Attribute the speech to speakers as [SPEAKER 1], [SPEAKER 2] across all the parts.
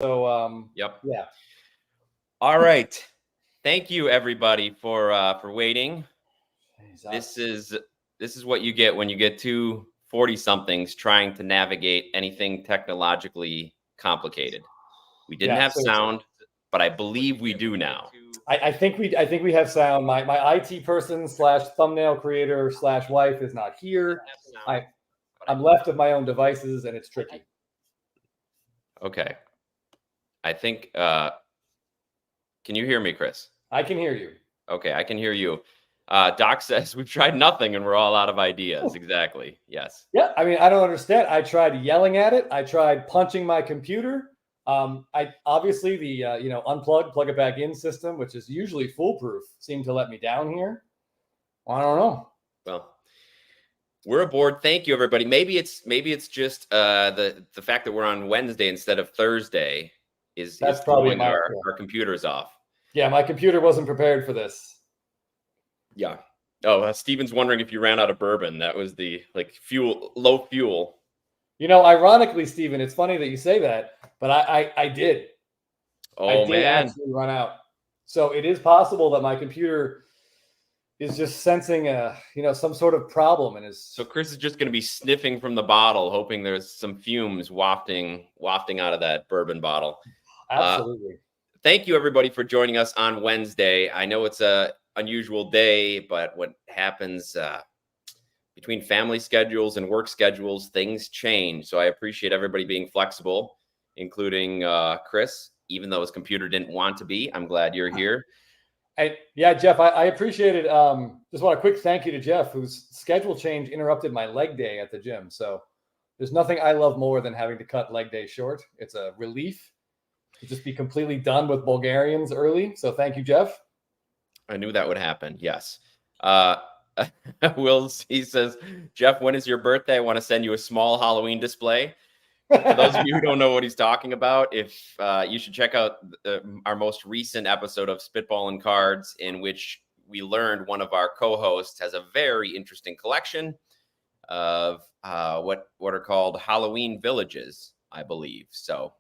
[SPEAKER 1] So
[SPEAKER 2] Yep.
[SPEAKER 1] yeah.
[SPEAKER 2] All right. Thank you, everybody, for waiting. This is what you get when you get two 40-somethings trying to navigate anything technologically complicated. We didn't have sound, but I believe we do now.
[SPEAKER 1] I think we have sound. My IT person / thumbnail creator / wife is not here. I'm left of my own devices, and it's tricky.
[SPEAKER 2] Okay. I think. Can you hear me, Chris?
[SPEAKER 1] I can hear you.
[SPEAKER 2] Okay, I can hear you. Doc says we've tried nothing and we're all out of ideas. Exactly. Yes.
[SPEAKER 1] Yeah. I mean, I don't understand. I tried yelling at it. I tried punching my computer. I obviously the unplug, plug it back in system, which is usually foolproof, seemed to let me down here. I don't know.
[SPEAKER 2] Well, we're aboard. Thank you, everybody. Maybe it's just the fact that we're on Wednesday instead of Thursday is throwing our computers off.
[SPEAKER 1] Yeah, my computer wasn't prepared for this.
[SPEAKER 2] Yeah. Oh, Steven's wondering if you ran out of bourbon. That was the low fuel.
[SPEAKER 1] Ironically, Steven, it's funny that you say that, but I did.
[SPEAKER 2] Oh,
[SPEAKER 1] I did actually run out. So it is possible that my computer is just sensing some sort of problem and is.
[SPEAKER 2] So Chris is just going to be sniffing from the bottle, hoping there's some fumes wafting out of that bourbon bottle.
[SPEAKER 1] Absolutely.
[SPEAKER 2] Thank you, everybody, for joining us on Wednesday. I know it's a unusual day, but what happens between family schedules and work schedules, things change. So I appreciate everybody being flexible, including Chris, even though his computer didn't want to be. I'm glad you're here.
[SPEAKER 1] Yeah, Jeff, I appreciate it. Just want a quick thank you to Jeff, whose schedule change interrupted my leg day at the gym. So there's nothing I love more than having to cut leg day short. It's a relief to just be completely done with Bulgarians early. So thank you, Jeff.
[SPEAKER 2] I knew that would happen. Yes. He says, Jeff, when is your birthday? I want to send you a small Halloween display. For those of you who don't know what he's talking about, if you should check out our most recent episode of Spitball and Cards, in which we learned one of our co-hosts has a very interesting collection of what are called Halloween villages, I believe. So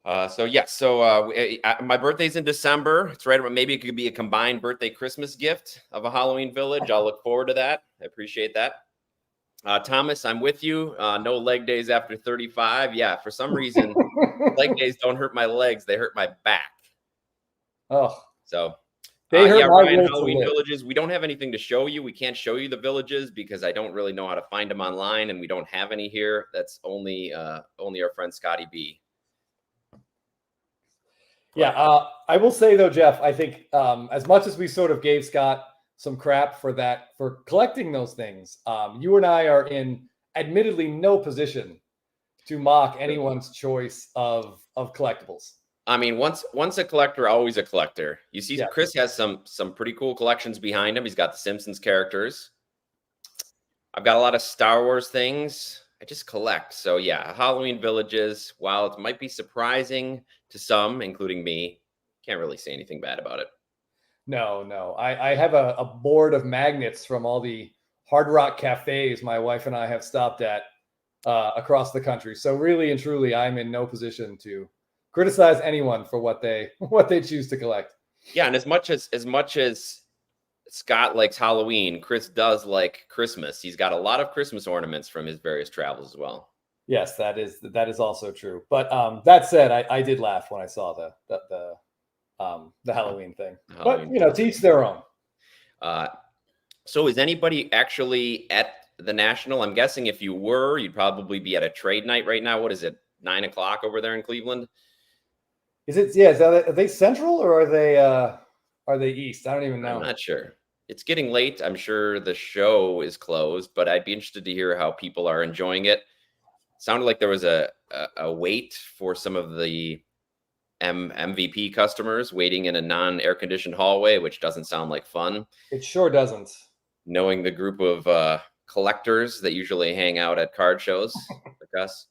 [SPEAKER 2] my birthday's in December. It's right around, maybe it could be a combined birthday Christmas gift of a Halloween village. I'll look forward to that. I appreciate that. Thomas, I'm with you. No leg days after 35. Yeah, for some reason, leg days don't hurt my legs. They hurt my back.
[SPEAKER 1] Oh.
[SPEAKER 2] So,
[SPEAKER 1] they hurt my
[SPEAKER 2] Ryan, Halloween villages. We don't have anything to show you. We can't show you the villages because I don't really know how to find them online, and we don't have any here. That's only our friend Scotty B.
[SPEAKER 1] Yeah, I will say, though, Jeff, I think as much as we sort of gave Scott some crap for collecting those things, you and I are in admittedly no position to mock anyone's choice of collectibles.
[SPEAKER 2] I mean, once a collector, always a collector. You see, yeah. Chris has some pretty cool collections behind him. He's got the Simpsons characters. I've got a lot of Star Wars things. I just collect. So yeah, Halloween villages, while it might be surprising to some, including me, can't really say anything bad about it.
[SPEAKER 1] No. I have a board of magnets from all the Hard Rock cafes my wife and I have stopped at across the country. So really and truly, I'm in no position to criticize anyone for what they choose to collect.
[SPEAKER 2] Yeah, and as much as Scott likes Halloween, Chris does like Christmas. He's got a lot of Christmas ornaments from his various travels as well.
[SPEAKER 1] Yes, that is also true. But that said, I did laugh when I saw the Halloween thing. But to each their own.
[SPEAKER 2] So is anybody actually at the National? I'm guessing if you were, you'd probably be at a trade night right now. What is it, 9:00 over there in Cleveland?
[SPEAKER 1] Is it? Yeah. Are they Central or are they East? I don't even know.
[SPEAKER 2] I'm not sure. It's getting late. I'm sure the show is closed, but I'd be interested to hear how people are enjoying it. Sounded like there was a wait for some of the MVP customers waiting in a non-air conditioned hallway, which doesn't sound like fun.
[SPEAKER 1] It sure doesn't.
[SPEAKER 2] Knowing the group of collectors that usually hang out at card shows like us.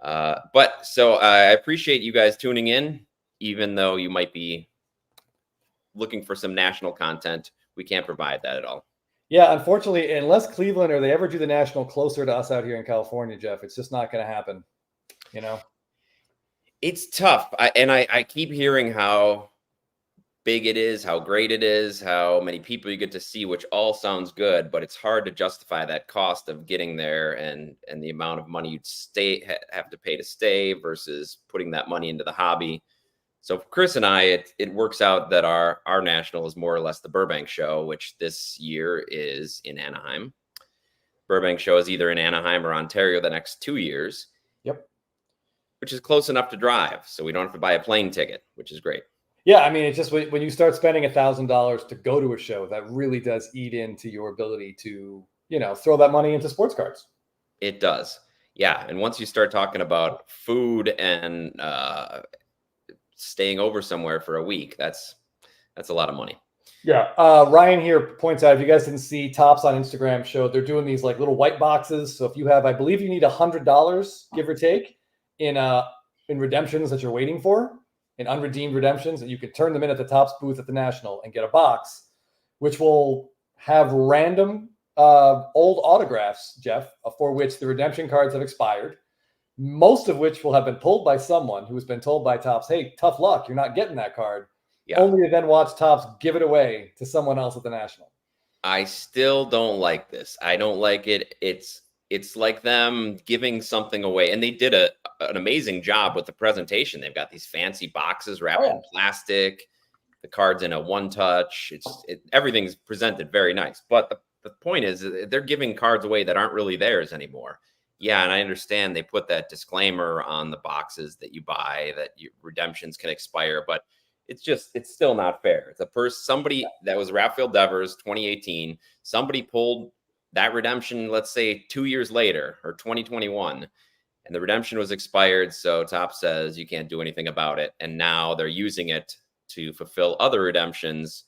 [SPEAKER 2] But I appreciate you guys tuning in, even though you might be looking for some national content. We can't provide that at all.
[SPEAKER 1] Yeah, unfortunately, unless Cleveland or they ever do the National closer to us out here in California, Jeff, it's just not going to happen.
[SPEAKER 2] It's tough. I keep hearing how big it is, how great it is, how many people you get to see, which all sounds good, but it's hard to justify that cost of getting there and the amount of money you'd have to pay to stay versus putting that money into the hobby. So for Chris and I, it works out that our national is more or less the Burbank show, which this year is in Anaheim. Burbank show is either in Anaheim or Ontario the next 2 years.
[SPEAKER 1] Yep.
[SPEAKER 2] Which is close enough to drive, so we don't have to buy a plane ticket, which is great.
[SPEAKER 1] Yeah, I mean, it's just when you start spending $1,000 to go to a show, that really does eat into your ability to, throw that money into sports cards.
[SPEAKER 2] It does. Yeah. And once you start talking about food and staying over somewhere for a week, that's a lot of money.
[SPEAKER 1] Yeah. Ryan here points out, if you guys didn't see, Topps on Instagram showed they're doing these like little white boxes. So if you have, I believe you need $100, give or take, in redemptions that you're waiting for, in unredeemed redemptions, and you can turn them in at the Topps booth at the National and get a box, which will have random old autographs, Jeff, for which the redemption cards have expired, most of which will have been pulled by someone who has been told by Topps, hey, tough luck, you're not getting that card. Yeah. Only to then watch Topps give it away to someone else at the National.
[SPEAKER 2] I still don't like this. I don't like it. It's like them giving something away. And they did an amazing job with the presentation. They've got these fancy boxes wrapped in plastic, the cards in a one-touch. Everything's presented very nice. But the point is they're giving cards away that aren't really theirs anymore. Yeah, and I understand they put that disclaimer on the boxes that you buy that your redemptions can expire, but it's still not fair. It's somebody that was Rafael Devers 2018. Somebody pulled that redemption, let's say 2 years later or 2021, and the redemption was expired. So Topps says you can't do anything about it. And now they're using it to fulfill other redemptions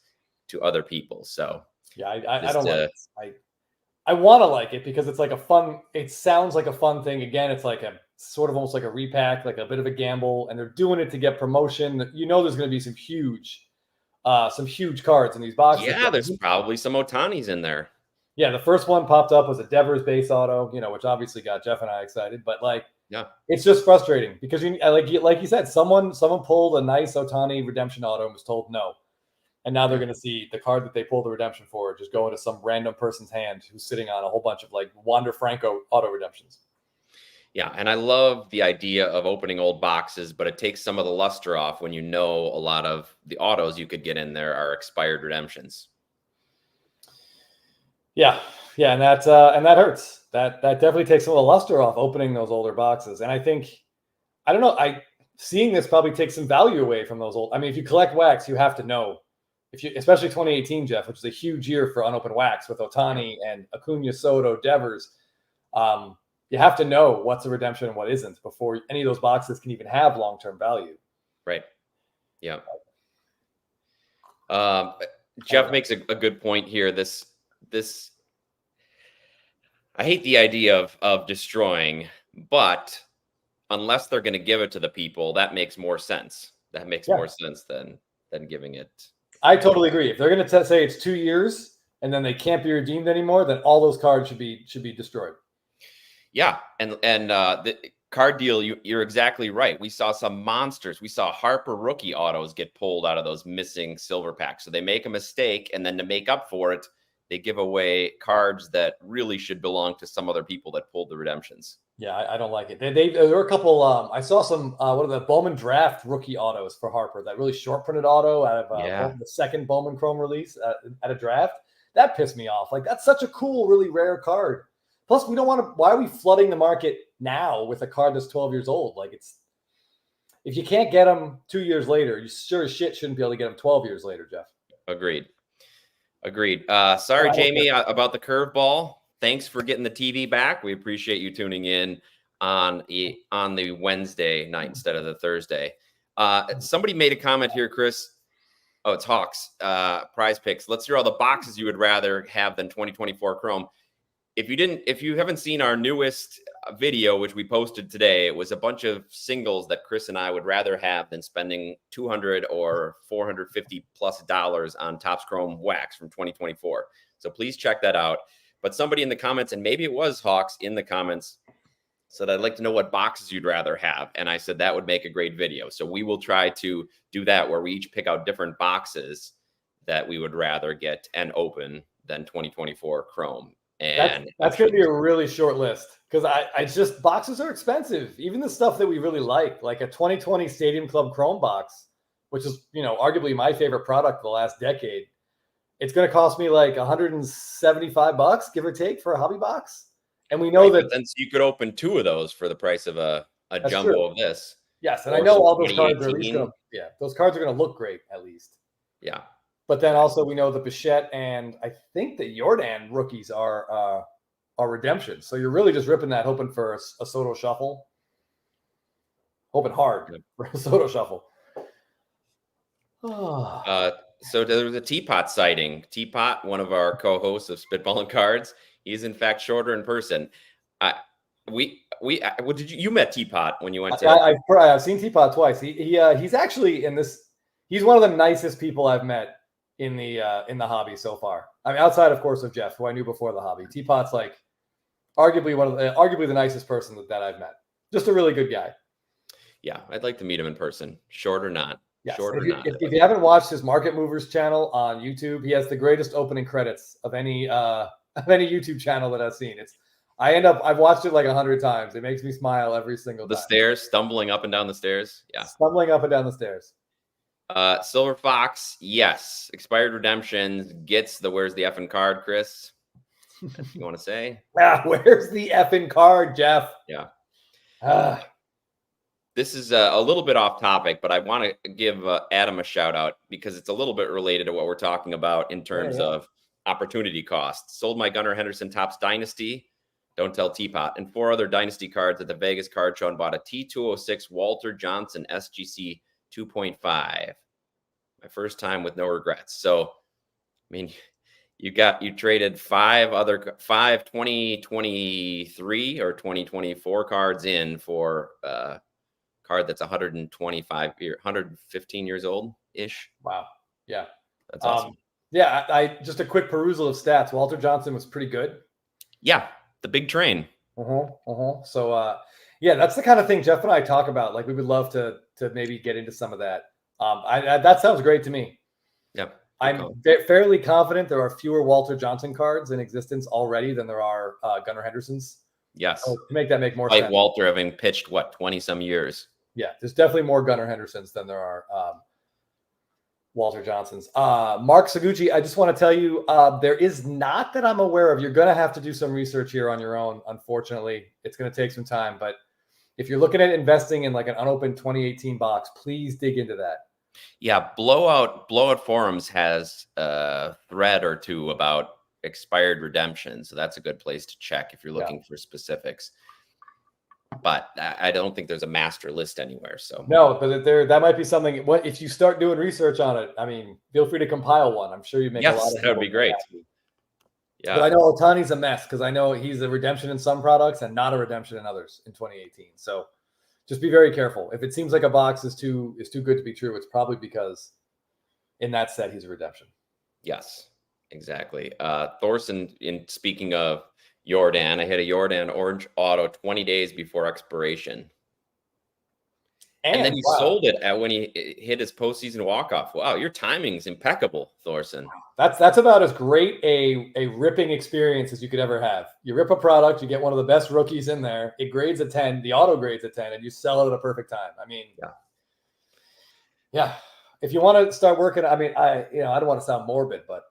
[SPEAKER 2] to other people. So
[SPEAKER 1] yeah, I don't like it. I want to like it because it's like it sounds like a fun thing. Again, it's like a sort of almost like a repack, like a bit of a gamble, and they're doing it to get promotion. There's going to be some huge cards in these boxes.
[SPEAKER 2] Yeah, there's probably some Otanis in there.
[SPEAKER 1] Yeah, the first one popped up was a Devers base auto, which obviously got Jeff and I excited. But it's just frustrating because like you said, someone pulled a nice Otani redemption auto and was told no, and now they're going to see the card that they pulled the redemption for just go into some random person's hand who's sitting on a whole bunch of like Wander Franco auto redemptions.
[SPEAKER 2] Yeah, and I love the idea of opening old boxes, but it takes some of the luster off when a lot of the autos you could get in there are expired redemptions.
[SPEAKER 1] Yeah, and that hurts. That definitely takes some of the luster off opening those older boxes. And I think, I don't know, seeing this probably takes some value away from those old. I mean, if you collect wax, you have to know, especially 2018, Jeff, which is a huge year for unopened wax with Otani and Acuna, Soto, Devers. You have to know what's a redemption and what isn't before any of those boxes can even have long-term value.
[SPEAKER 2] Right. Yeah. Jeff makes a good point here. This I hate the idea of destroying, but unless they're going to give it to the people, that makes more sense. That makes more sense than giving it.
[SPEAKER 1] I totally agree. If they're going to say it's 2 years and then they can't be redeemed anymore, then all those cards should be destroyed. Yeah,
[SPEAKER 2] and the card deal, you're exactly right. We saw some monsters. We saw Harper rookie autos get pulled out of those missing silver packs. So they make a mistake, and then to make up for it, they give away cards that really should belong to some other people that pulled the redemptions.
[SPEAKER 1] Yeah, I don't like it. There were a couple. I saw some what are the Bowman draft rookie autos for Harper? That really short printed auto out of the second Bowman Chrome release at a draft. That pissed me off. Like, that's such a cool, really rare card. Plus, we don't want to. Why are we flooding the market now with a card that's 12 years old? Like, if you can't get them 2 years later, you sure as shit shouldn't be able to get them 12 years later, Jeff.
[SPEAKER 2] Agreed. Sorry, Jamie, about the curveball. Thanks for getting the TV back. We appreciate you tuning in on the Wednesday night instead of the Thursday. Somebody made a comment here, Chris. Oh, it's Hawks. Prize Picks. Let's hear all the boxes you would rather have than 2024 Chrome. If you haven't seen our newest video, which we posted today, it was a bunch of singles that Chris and I would rather have than spending $200 or $450+ on Topps Chrome wax from 2024. So please check that out. But somebody in the comments, and maybe it was Hawks in the comments, said, I'd like to know what boxes you'd rather have. And I said, that would make a great video. So we will try to do that where we each pick out different boxes that we would rather get and open than 2024 Chrome. And
[SPEAKER 1] that's going to be a really short list because I just boxes are expensive. Even the stuff that we really like a 2020 Stadium Club Chrome box, which is, arguably my favorite product the last decade. It's going to cost me like $175, give or take, for a hobby box. And we know that
[SPEAKER 2] then you could open 2 of those for the price of a jumbo
[SPEAKER 1] true.
[SPEAKER 2] of this.
[SPEAKER 1] Yes, and I know all those cards are at least those cards are going to look great at least.
[SPEAKER 2] Yeah.
[SPEAKER 1] But then also we know the Bichette and I think the Jordan rookies are redemption. So you're really just ripping that, hoping for a Soto shuffle. Hoping hard for a Soto shuffle.
[SPEAKER 2] So there was a Teapot sighting. Teapot, one of our co-hosts of Spitballin' Cards, he's in fact shorter in person. You met Teapot when you went to?
[SPEAKER 1] I've seen Teapot twice. He's actually in this. He's one of the nicest people I've met in the hobby so far. I mean, outside of course of Jeff, who I knew before the hobby. Teapot's like arguably the nicest person that I've met. Just a really good guy.
[SPEAKER 2] Yeah, I'd like to meet him in person. Short or not.
[SPEAKER 1] Yes.
[SPEAKER 2] Short or not.
[SPEAKER 1] If you haven't watched his Market Movers channel on YouTube, he has the greatest opening credits of any YouTube channel that I've seen. I've watched it like 100 times. It makes me smile every single time.
[SPEAKER 2] The stairs, stumbling up and down the stairs. Yeah.
[SPEAKER 1] Stumbling up and down the stairs.
[SPEAKER 2] Silver Fox, yes. Expired redemptions gets the where's the effing card, Chris? You want to say?
[SPEAKER 1] Where's the effing card, Jeff?
[SPEAKER 2] Yeah. This is a little bit off topic, but I want to give Adam a shout out because it's a little bit related to what we're talking about in terms of opportunity cost. Sold my Gunnar Henderson Topps Dynasty, Don't Tell Teapot, and 4 other Dynasty cards at the Vegas Card Show and bought a T206 Walter Johnson SGC 2.5. My first time with no regrets. So, I mean, you traded 5 2023 or 2024 cards in for card that's 115 years old ish.
[SPEAKER 1] Wow. Yeah.
[SPEAKER 2] That's awesome.
[SPEAKER 1] I just a quick perusal of stats. Walter Johnson was pretty good.
[SPEAKER 2] Yeah. The big train.
[SPEAKER 1] So, that's the kind of thing Jeff and I talk about. Like we would love to maybe get into some of that. That sounds great to me.
[SPEAKER 2] Yep.
[SPEAKER 1] I'm fairly confident there are fewer Walter Johnson cards in existence already than there are Gunnar Hendersons.
[SPEAKER 2] Yes.
[SPEAKER 1] So to make that make more
[SPEAKER 2] sense.
[SPEAKER 1] Like
[SPEAKER 2] Walter having pitched 20 some years.
[SPEAKER 1] Yeah, there's definitely more Gunnar Hendersons than there are Walter Johnsons. Mark Seguchi, I just want to tell you, there is not that I'm aware of. You're going to have to do some research here on your own. Unfortunately, it's going to take some time. But if you're looking at investing in like an unopened 2018 box, please dig into that.
[SPEAKER 2] Yeah, Blowout Forums has a thread or 2 about expired redemption. So that's a good place to check if you're looking for specifics. But I don't think there's a master list anywhere. So
[SPEAKER 1] no, but that might be something. What if you start doing research on it? I mean, feel free to compile one. I'm sure you make a lot of.
[SPEAKER 2] That would be great. Yeah,
[SPEAKER 1] but I know Ohtani's a mess because I know he's a redemption in some products and not a redemption in others in 2018. So just be very careful. If it seems like a box is too good to be true, it's probably because in that set he's a redemption.
[SPEAKER 2] Yes, exactly. Thorson, in speaking of Jordan, I hit a Jordan orange auto 20 days before expiration. And then he sold it when he hit his postseason walk-off. Wow, your timing's impeccable, Thorson.
[SPEAKER 1] That's about as great a ripping experience as you could ever have. You rip a product, you get one of the best rookies in there, it grades a 10, the auto grades a 10, and you sell it at a perfect time. I mean, yeah. If you want to start working, I mean, I don't want to sound morbid, but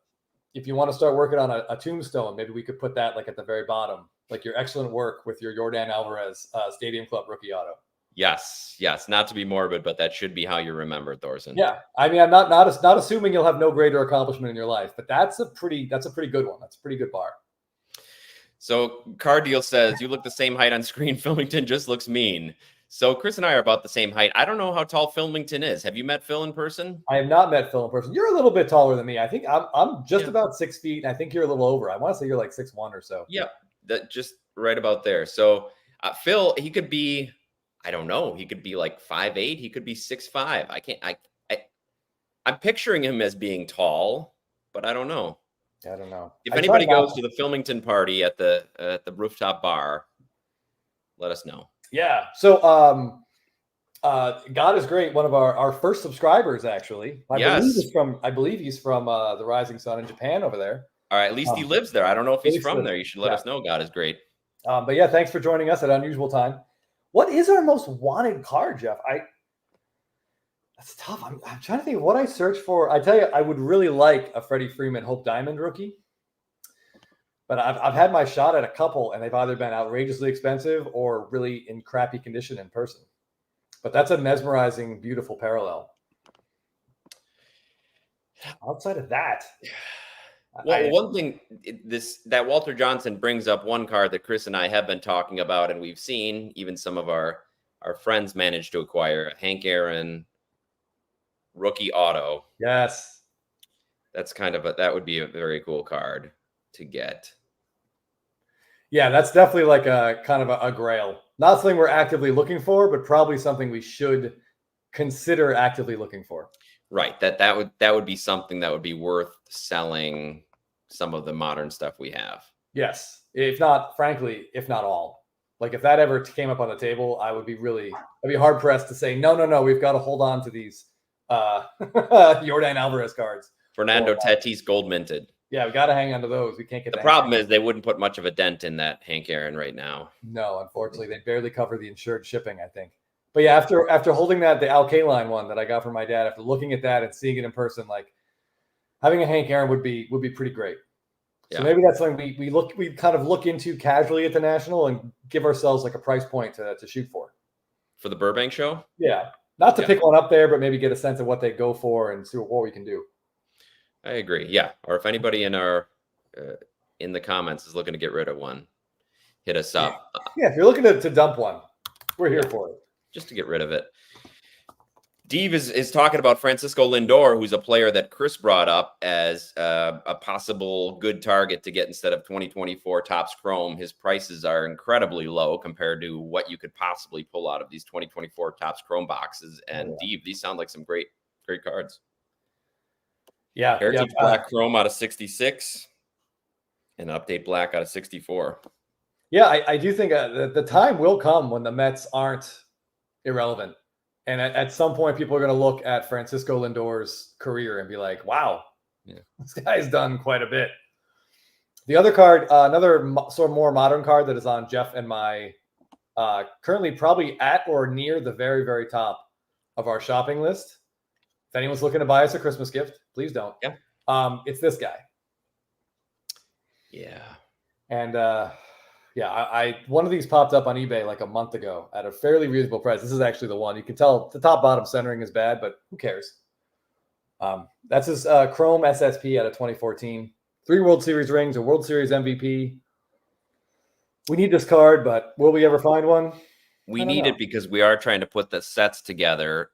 [SPEAKER 1] if you want to start working on a tombstone, maybe we could put that like at the very bottom, like your excellent work with your Jordan Alvarez Stadium Club rookie auto.
[SPEAKER 2] Yes. Not to be morbid, but that should be how you're remembered, Thorson.
[SPEAKER 1] Yeah, I mean, I'm not assuming you'll have no greater accomplishment in your life, but that's a pretty good one. That's a pretty good bar.
[SPEAKER 2] So Card Deal says you look the same height on screen. Filmington just looks mean. So Chris and I are about the same height. I don't know how tall Filmington is. Have you met Phil in person?
[SPEAKER 1] I have not met Phil in person. You're a little bit taller than me. I think I'm just about 6 feet. And I think you're a little over. I want to say you're like 6'1" or so.
[SPEAKER 2] Yeah, that just right about there. So Phil, he could be, I don't know. He could be like 5'8". He could be 6'5". I'm picturing him as being tall, but I don't know.
[SPEAKER 1] I don't know.
[SPEAKER 2] If anybody goes to the Filmington party at the rooftop bar, let us know.
[SPEAKER 1] Yeah. So God is Great, one of our first subscribers, actually. I believe he's from the Rising Sun in Japan over there.
[SPEAKER 2] All right, at least he lives there. I don't know if he's from there. You should let
[SPEAKER 1] yeah.
[SPEAKER 2] us know. God is Great.
[SPEAKER 1] But yeah, thanks for joining us at an unusual time. What is our most wanted card, Jeff? That's tough. I'm trying to think of what I searched for. I tell you, I would really like a Freddie Freeman Hope Diamond rookie. But I've had my shot at a couple, and they've either been outrageously expensive or really in crappy condition in person. But that's a mesmerizing, beautiful parallel. Outside of that,
[SPEAKER 2] well, one thing that Walter Johnson brings up one card that Chris and I have been talking about, and we've seen even some of our friends manage to acquire, Hank Aaron rookie auto.
[SPEAKER 1] Yes,
[SPEAKER 2] that's that would be a very cool card to get.
[SPEAKER 1] Yeah, that's definitely like a kind of a grail. Not something we're actively looking for, but probably something we should consider actively looking for.
[SPEAKER 2] Right. That would be something that would be worth selling some of the modern stuff we have.
[SPEAKER 1] Yes. If not all. Like if that ever came up on the table, I'd be hard pressed to say, no, we've got to hold on to these Yordan Alvarez cards.
[SPEAKER 2] Fernando Tatis gold minted.
[SPEAKER 1] Yeah, we got to hang on to those. We can't get
[SPEAKER 2] the problem is they wouldn't put much of a dent in that Hank Aaron right now.
[SPEAKER 1] No, unfortunately, they barely cover the insured shipping, I think. But yeah, after holding the Al Kaline one that I got from my dad, after looking at that and seeing it in person, like having a Hank Aaron would be pretty great. Yeah. So maybe that's something we kind of look into casually at the National and give ourselves like a price point to shoot for.
[SPEAKER 2] For the Burbank show?
[SPEAKER 1] Yeah. Not to pick one up there, but maybe get a sense of what they go for and see what we can do.
[SPEAKER 2] I agree. Yeah. Or if anybody in our in the comments is looking to get rid of one, hit us up.
[SPEAKER 1] Yeah, if you're looking to dump one, we're here for it.
[SPEAKER 2] Just to get rid of it. Dave is talking about Francisco Lindor, who's a player that Chris brought up as a possible good target to get instead of 2024 Topps Chrome. His prices are incredibly low compared to what you could possibly pull out of these 2024 Topps Chrome boxes. And Dave, these sound like some great cards.
[SPEAKER 1] Yeah.
[SPEAKER 2] Heritage Black Chrome out of 66 and Update Black out of 64.
[SPEAKER 1] Yeah, I do think the time will come when the Mets aren't irrelevant. And at some point, people are going to look at Francisco Lindor's career and be like, wow, this guy's done quite a bit. The other card, another sort of more modern card that is on Jeff and my currently probably at or near the very, very top of our shopping list. If anyone's looking to buy us a Christmas gift, please don't.
[SPEAKER 2] Yeah.
[SPEAKER 1] It's this guy.
[SPEAKER 2] Yeah.
[SPEAKER 1] And I one of these popped up on eBay like a month ago at a fairly reasonable price. This is actually the one. You can tell the top bottom centering is bad, but who cares? That's his Chrome SSP out of 2014. 3 World Series rings, a World Series MVP. We need this card, but will we ever find one?
[SPEAKER 2] We need it because we are trying to put the sets together,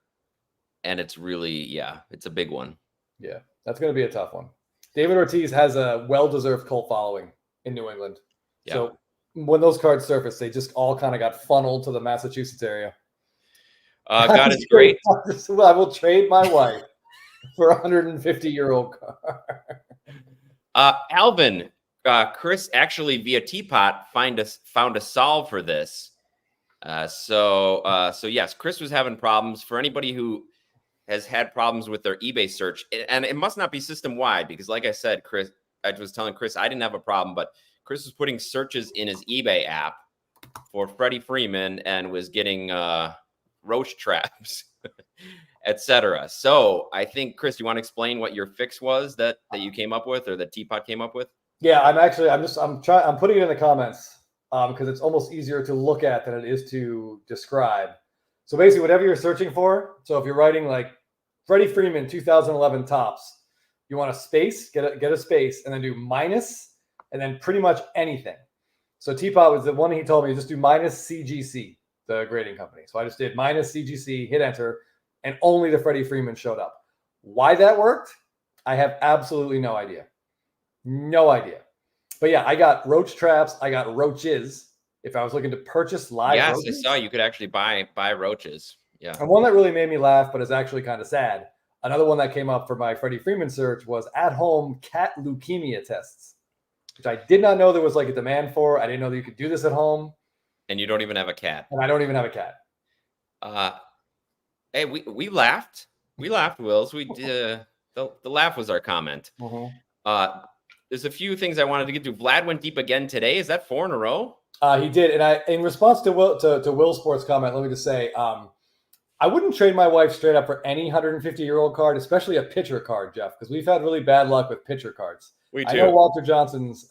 [SPEAKER 2] and it's really, it's a big one.
[SPEAKER 1] Yeah, that's going to be a tough one. David Ortiz has a well-deserved cult following in New England. Yeah. So when those cards surfaced, they just all kind of got funneled to the Massachusetts area.
[SPEAKER 2] God is great.
[SPEAKER 1] I will trade my wife for a 150-year-old car.
[SPEAKER 2] Alvin, Chris actually via Teapot found a solve for this. So yes, Chris was having problems. For anybody who has had problems with their eBay search, and it must not be system-wide because, like I said, Chris, I was telling Chris I didn't have a problem, but Chris was putting searches in his eBay app for Freddie Freeman and was getting roach traps, etc. So I think, Chris, you want to explain what your fix was that you came up with or that Teapot came up with?
[SPEAKER 1] Yeah, I'm putting it in the comments because it's almost easier to look at than it is to describe. So basically, whatever you're searching for. So if you're writing like Freddie Freeman 2011 Topps, you want a space, get a space, and then do minus. And then pretty much anything. So Teapot was the one he told me, just do minus CGC, the grading company. So I just did minus CGC, hit enter, and only the Freddie Freeman showed up. Why that worked, I have absolutely no idea. No idea. But yeah, I got roach traps. I got roaches. If I was looking to purchase live roaches.
[SPEAKER 2] Yes, I saw you could actually buy roaches. Yeah.
[SPEAKER 1] And one that really made me laugh, but is actually kind of sad. Another one that came up for my Freddie Freeman search was at-home cat leukemia tests, which I did not know there was like a demand for. I didn't know that you could do this at home.
[SPEAKER 2] And you don't even have a cat.
[SPEAKER 1] And I don't even have a cat.
[SPEAKER 2] Hey, we laughed. We laughed, Wills. We the laugh was our comment.
[SPEAKER 1] Mm-hmm.
[SPEAKER 2] There's a few things I wanted to get to. Vlad went deep again today. Is that 4 in a row?
[SPEAKER 1] He did, and in response to Will Sports' comment, let me just say, I wouldn't trade my wife straight up for any 150-year-old card, especially a pitcher card, Jeff, because we've had really bad luck with pitcher cards.
[SPEAKER 2] We do.
[SPEAKER 1] I know Walter Johnson's,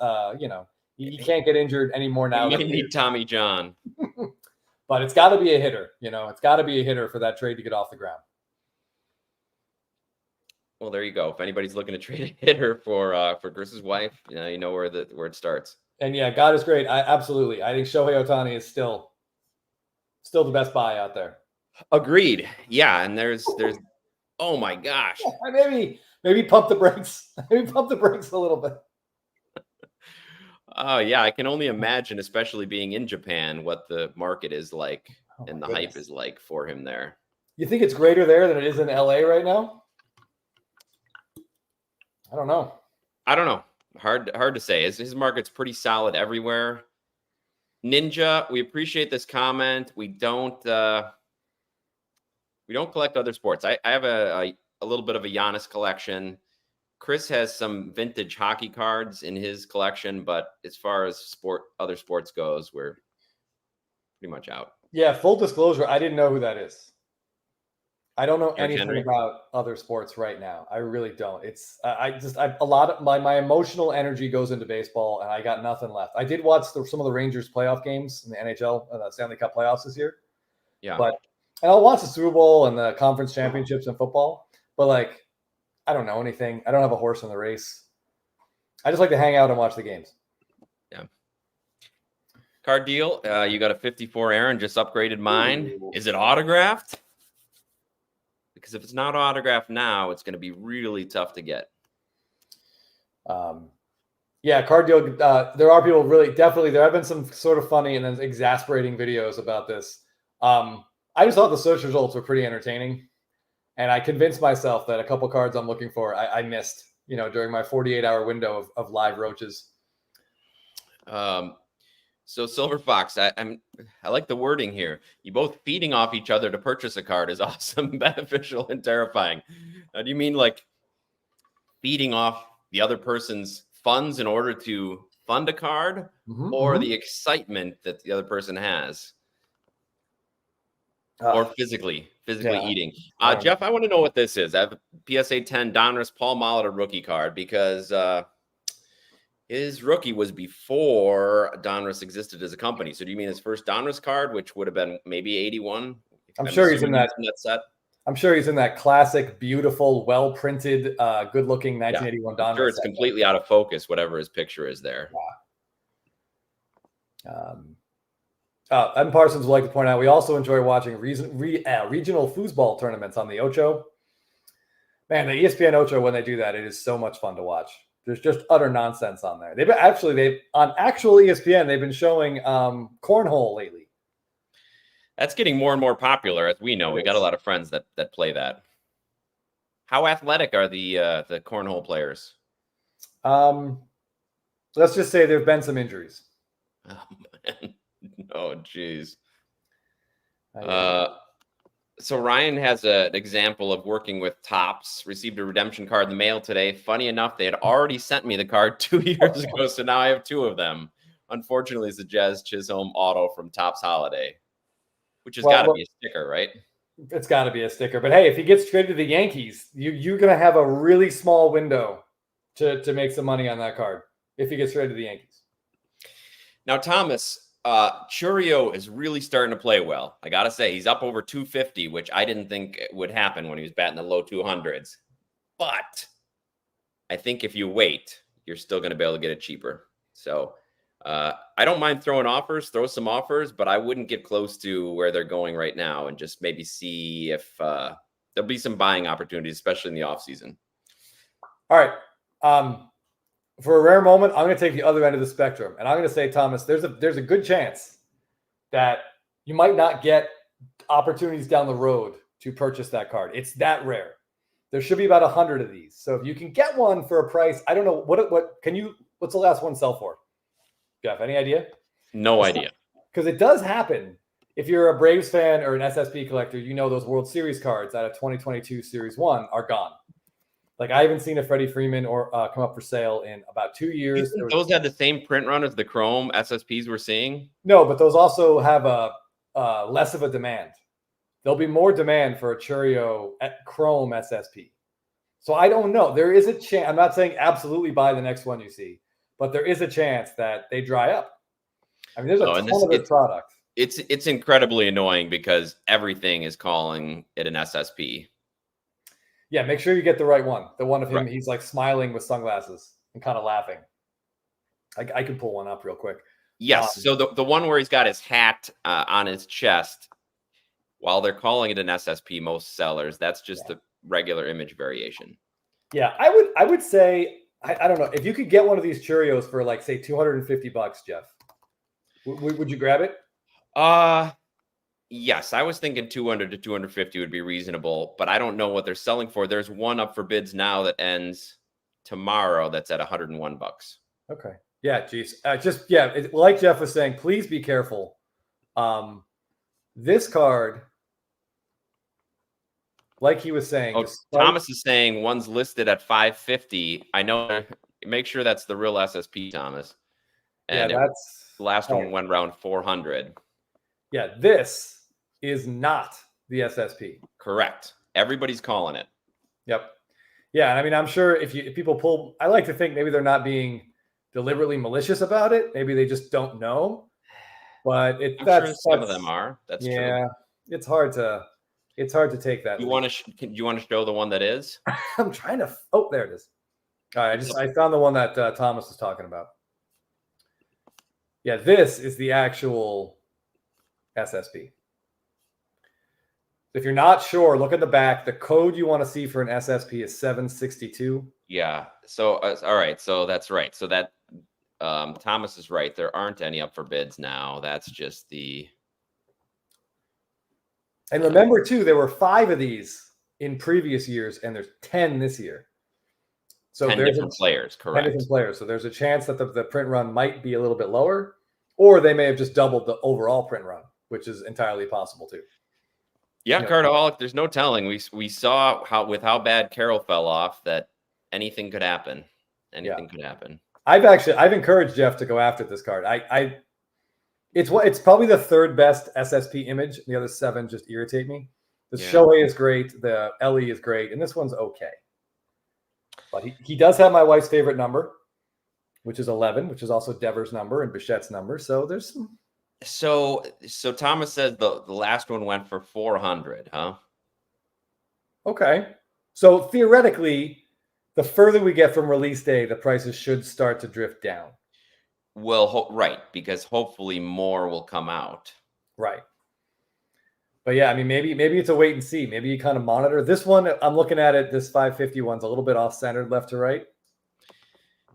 [SPEAKER 1] he can't get injured anymore now.
[SPEAKER 2] You might need Tommy John.
[SPEAKER 1] But it's got to be a hitter. It's got to be a hitter for that trade to get off the ground.
[SPEAKER 2] Well, there you go. If anybody's looking to trade a hitter for Chris's wife, you know where it starts.
[SPEAKER 1] And yeah, God is great. Absolutely. I think Shohei Ohtani is still the best buy out there.
[SPEAKER 2] Agreed. Yeah, and there's oh my gosh.
[SPEAKER 1] Maybe pump the brakes. Maybe pump the brakes a little bit.
[SPEAKER 2] Oh yeah, I can only imagine, especially being in Japan, what the market is like and the hype is like for him there.
[SPEAKER 1] You think it's greater there than it is in LA right now? I don't know. Hard
[SPEAKER 2] to say. His market's pretty solid everywhere. Ninja, we appreciate this comment. We don't collect other sports. I have a little bit of a Giannis collection. Chris has some vintage hockey cards in his collection, but as far as other sports goes, we're pretty much out.
[SPEAKER 1] Yeah, full disclosure, I didn't know who that is. I don't know anything about other sports right now. I really don't. It's a lot of my emotional energy goes into baseball, and I got nothing left. I did watch some of the Rangers playoff games in the NHL, the Stanley Cup playoffs this year.
[SPEAKER 2] Yeah,
[SPEAKER 1] and I'll watch the Super Bowl and the conference championships in football. But I don't know anything. I don't have a horse in the race. I just like to hang out and watch the games.
[SPEAKER 2] Yeah. Card deal. You got a 54 Aaron, just upgraded mine. Ooh. Is it autographed? Because if it's not autographed now, it's going to be really tough to get.
[SPEAKER 1] Yeah, card deal. There are people there have been some sort of funny and then exasperating videos about this. I just thought the search results were pretty entertaining. And I convinced myself that a couple cards I'm looking for, I missed, during my 48-hour window of live roaches.
[SPEAKER 2] So Silver Fox, I like the wording here. You both feeding off each other to purchase a card is awesome, beneficial, and terrifying. Do you mean like feeding off the other person's funds in order to fund a card, or the excitement that the other person has, or physically eating? Jeff, I want to know what this is. I have a PSA 10 Donruss Paul Molitor rookie card because his rookie was before Donruss existed as a company. So do you mean his first Donruss card, which would have been maybe 81?
[SPEAKER 1] I'm sure he's in that
[SPEAKER 2] set.
[SPEAKER 1] I'm sure he's in that classic, beautiful, well-printed, good-looking 1981 Donruss.
[SPEAKER 2] I'm sure it's completely out of focus, whatever his picture is there.
[SPEAKER 1] Yeah. Evan Parsons would like to point out, we also enjoy watching regional foosball tournaments on the Ocho. Man, the ESPN Ocho, when they do that, it is so much fun to watch. There's just utter nonsense on there. On actual ESPN, they've been showing cornhole lately.
[SPEAKER 2] That's getting more and more popular, as we know. We got a lot of friends that play that. How athletic are the cornhole players?
[SPEAKER 1] Let's just say there've been some injuries.
[SPEAKER 2] Oh man, oh geez. So Ryan has an example of working with Topps. Received a redemption card in the mail today. Funny enough, they had already sent me the card 2 years ago, so now I have 2 of them. Unfortunately, it's a Jazz Chisholm auto from Topps Holiday, which has got to be a sticker, right?
[SPEAKER 1] It's got to be a sticker. But hey, if he gets traded to the Yankees, you're going to have a really small window to make some money on that card if he gets traded to the Yankees.
[SPEAKER 2] Now, Thomas, Churio is really starting to play well. I got to say, he's up over 250, which I didn't think would happen when he was batting the low 200s. But I think if you wait, you're still going to be able to get it cheaper. So I don't mind throw some offers, but I wouldn't get close to where they're going right now and just maybe see if there'll be some buying opportunities, especially in the offseason.
[SPEAKER 1] All right. For a rare moment, I'm going to take the other end of the spectrum. And I'm going to say, Thomas, there's a good chance that you might not get opportunities down the road to purchase that card. It's that rare. There should be about 100 of these. So if you can get one for a price, I don't know, what's the last one sell for? Jeff, any idea?
[SPEAKER 2] No idea.
[SPEAKER 1] because it does happen. If you're a Braves fan or an SSP collector, you know those World Series cards out of 2022 Series 1 are gone. Like I haven't seen a Freddie Freeman or come up for sale in about 2 years.
[SPEAKER 2] Those had the same print run as the Chrome SSPs we're seeing?
[SPEAKER 1] No, but those also have a less of a demand. There'll be more demand for a Churio Chrome SSP. So I don't know. There is a chance. I'm not saying absolutely buy the next one you see, but there is a chance that they dry up. I mean, there's a ton of this product.
[SPEAKER 2] It's incredibly annoying because everything is calling it an SSP.
[SPEAKER 1] Yeah, make sure you get the right one. The one of him, right. He's like smiling with sunglasses and kind of laughing. I can pull one up real quick.
[SPEAKER 2] Yes. So the one where he's got his hat on his chest, while they're calling it an SSP, most sellers, that's just the regular image variation. Yeah,
[SPEAKER 1] I would say, I don't know, if you could get one of these Cheerios for like, say, $250, Jeff, would you grab it?
[SPEAKER 2] Yes, I was thinking 200 to 250 would be reasonable, but I don't know what they're selling for. There's one up for bids now that ends tomorrow that's at $101.
[SPEAKER 1] Okay. Yeah, geez. Like Jeff was saying, please be careful. This card, like he was saying.
[SPEAKER 2] Thomas is saying one's listed at 550. I know. Make sure that's the real SSP, Thomas. And
[SPEAKER 1] that's
[SPEAKER 2] the last one went around 400.
[SPEAKER 1] Yeah, this is not the SSP.
[SPEAKER 2] Correct. Everybody's calling it.
[SPEAKER 1] Yep. Yeah, I mean, I'm sure if people pull, I like to think maybe they're not being deliberately malicious about it. Maybe they just don't know. But
[SPEAKER 2] sure some of them are. That's true.
[SPEAKER 1] Yeah, it's hard to take that.
[SPEAKER 2] You want to show the one that is?
[SPEAKER 1] I'm trying to. Oh, there it is. All right, I found the one that Thomas was talking about. Yeah, this is the actual SSP. If you're not sure, look at the back. The code you want to see for an SSP is 762.
[SPEAKER 2] Yeah. So, all right. So that's right. So that Thomas is right. There aren't any up for bids now. That's just the.
[SPEAKER 1] And remember, too, there were 5 of these in previous years, and there's 10 this year. So
[SPEAKER 2] 10 different players, correct.
[SPEAKER 1] 10 different players. So there's a chance that the print run might be a little bit lower, or they may have just doubled the overall print run, which is entirely possible, too.
[SPEAKER 2] Yeah, Cardaholic, there's no telling. We saw how bad Carroll fell off that anything could happen. Anything could happen.
[SPEAKER 1] I've encouraged Jeff to go after this card. It's probably the 3rd best SSP image. The other 7 just irritate me. The Shohei is great. The Ellie is great, and this one's okay. But he does have my wife's favorite number, which is 11, which is also Devers' number and Bichette's number. So there's some.
[SPEAKER 2] So Thomas says the last one went for 400, huh?
[SPEAKER 1] Okay. So theoretically, the further we get from release day, the prices should start to drift down.
[SPEAKER 2] Well, right, because hopefully more will come out.
[SPEAKER 1] Right. But yeah, I mean, maybe it's a wait and see. Maybe you kind of monitor. This one, I'm looking at it, this 550 one's a little bit off-centered left to right.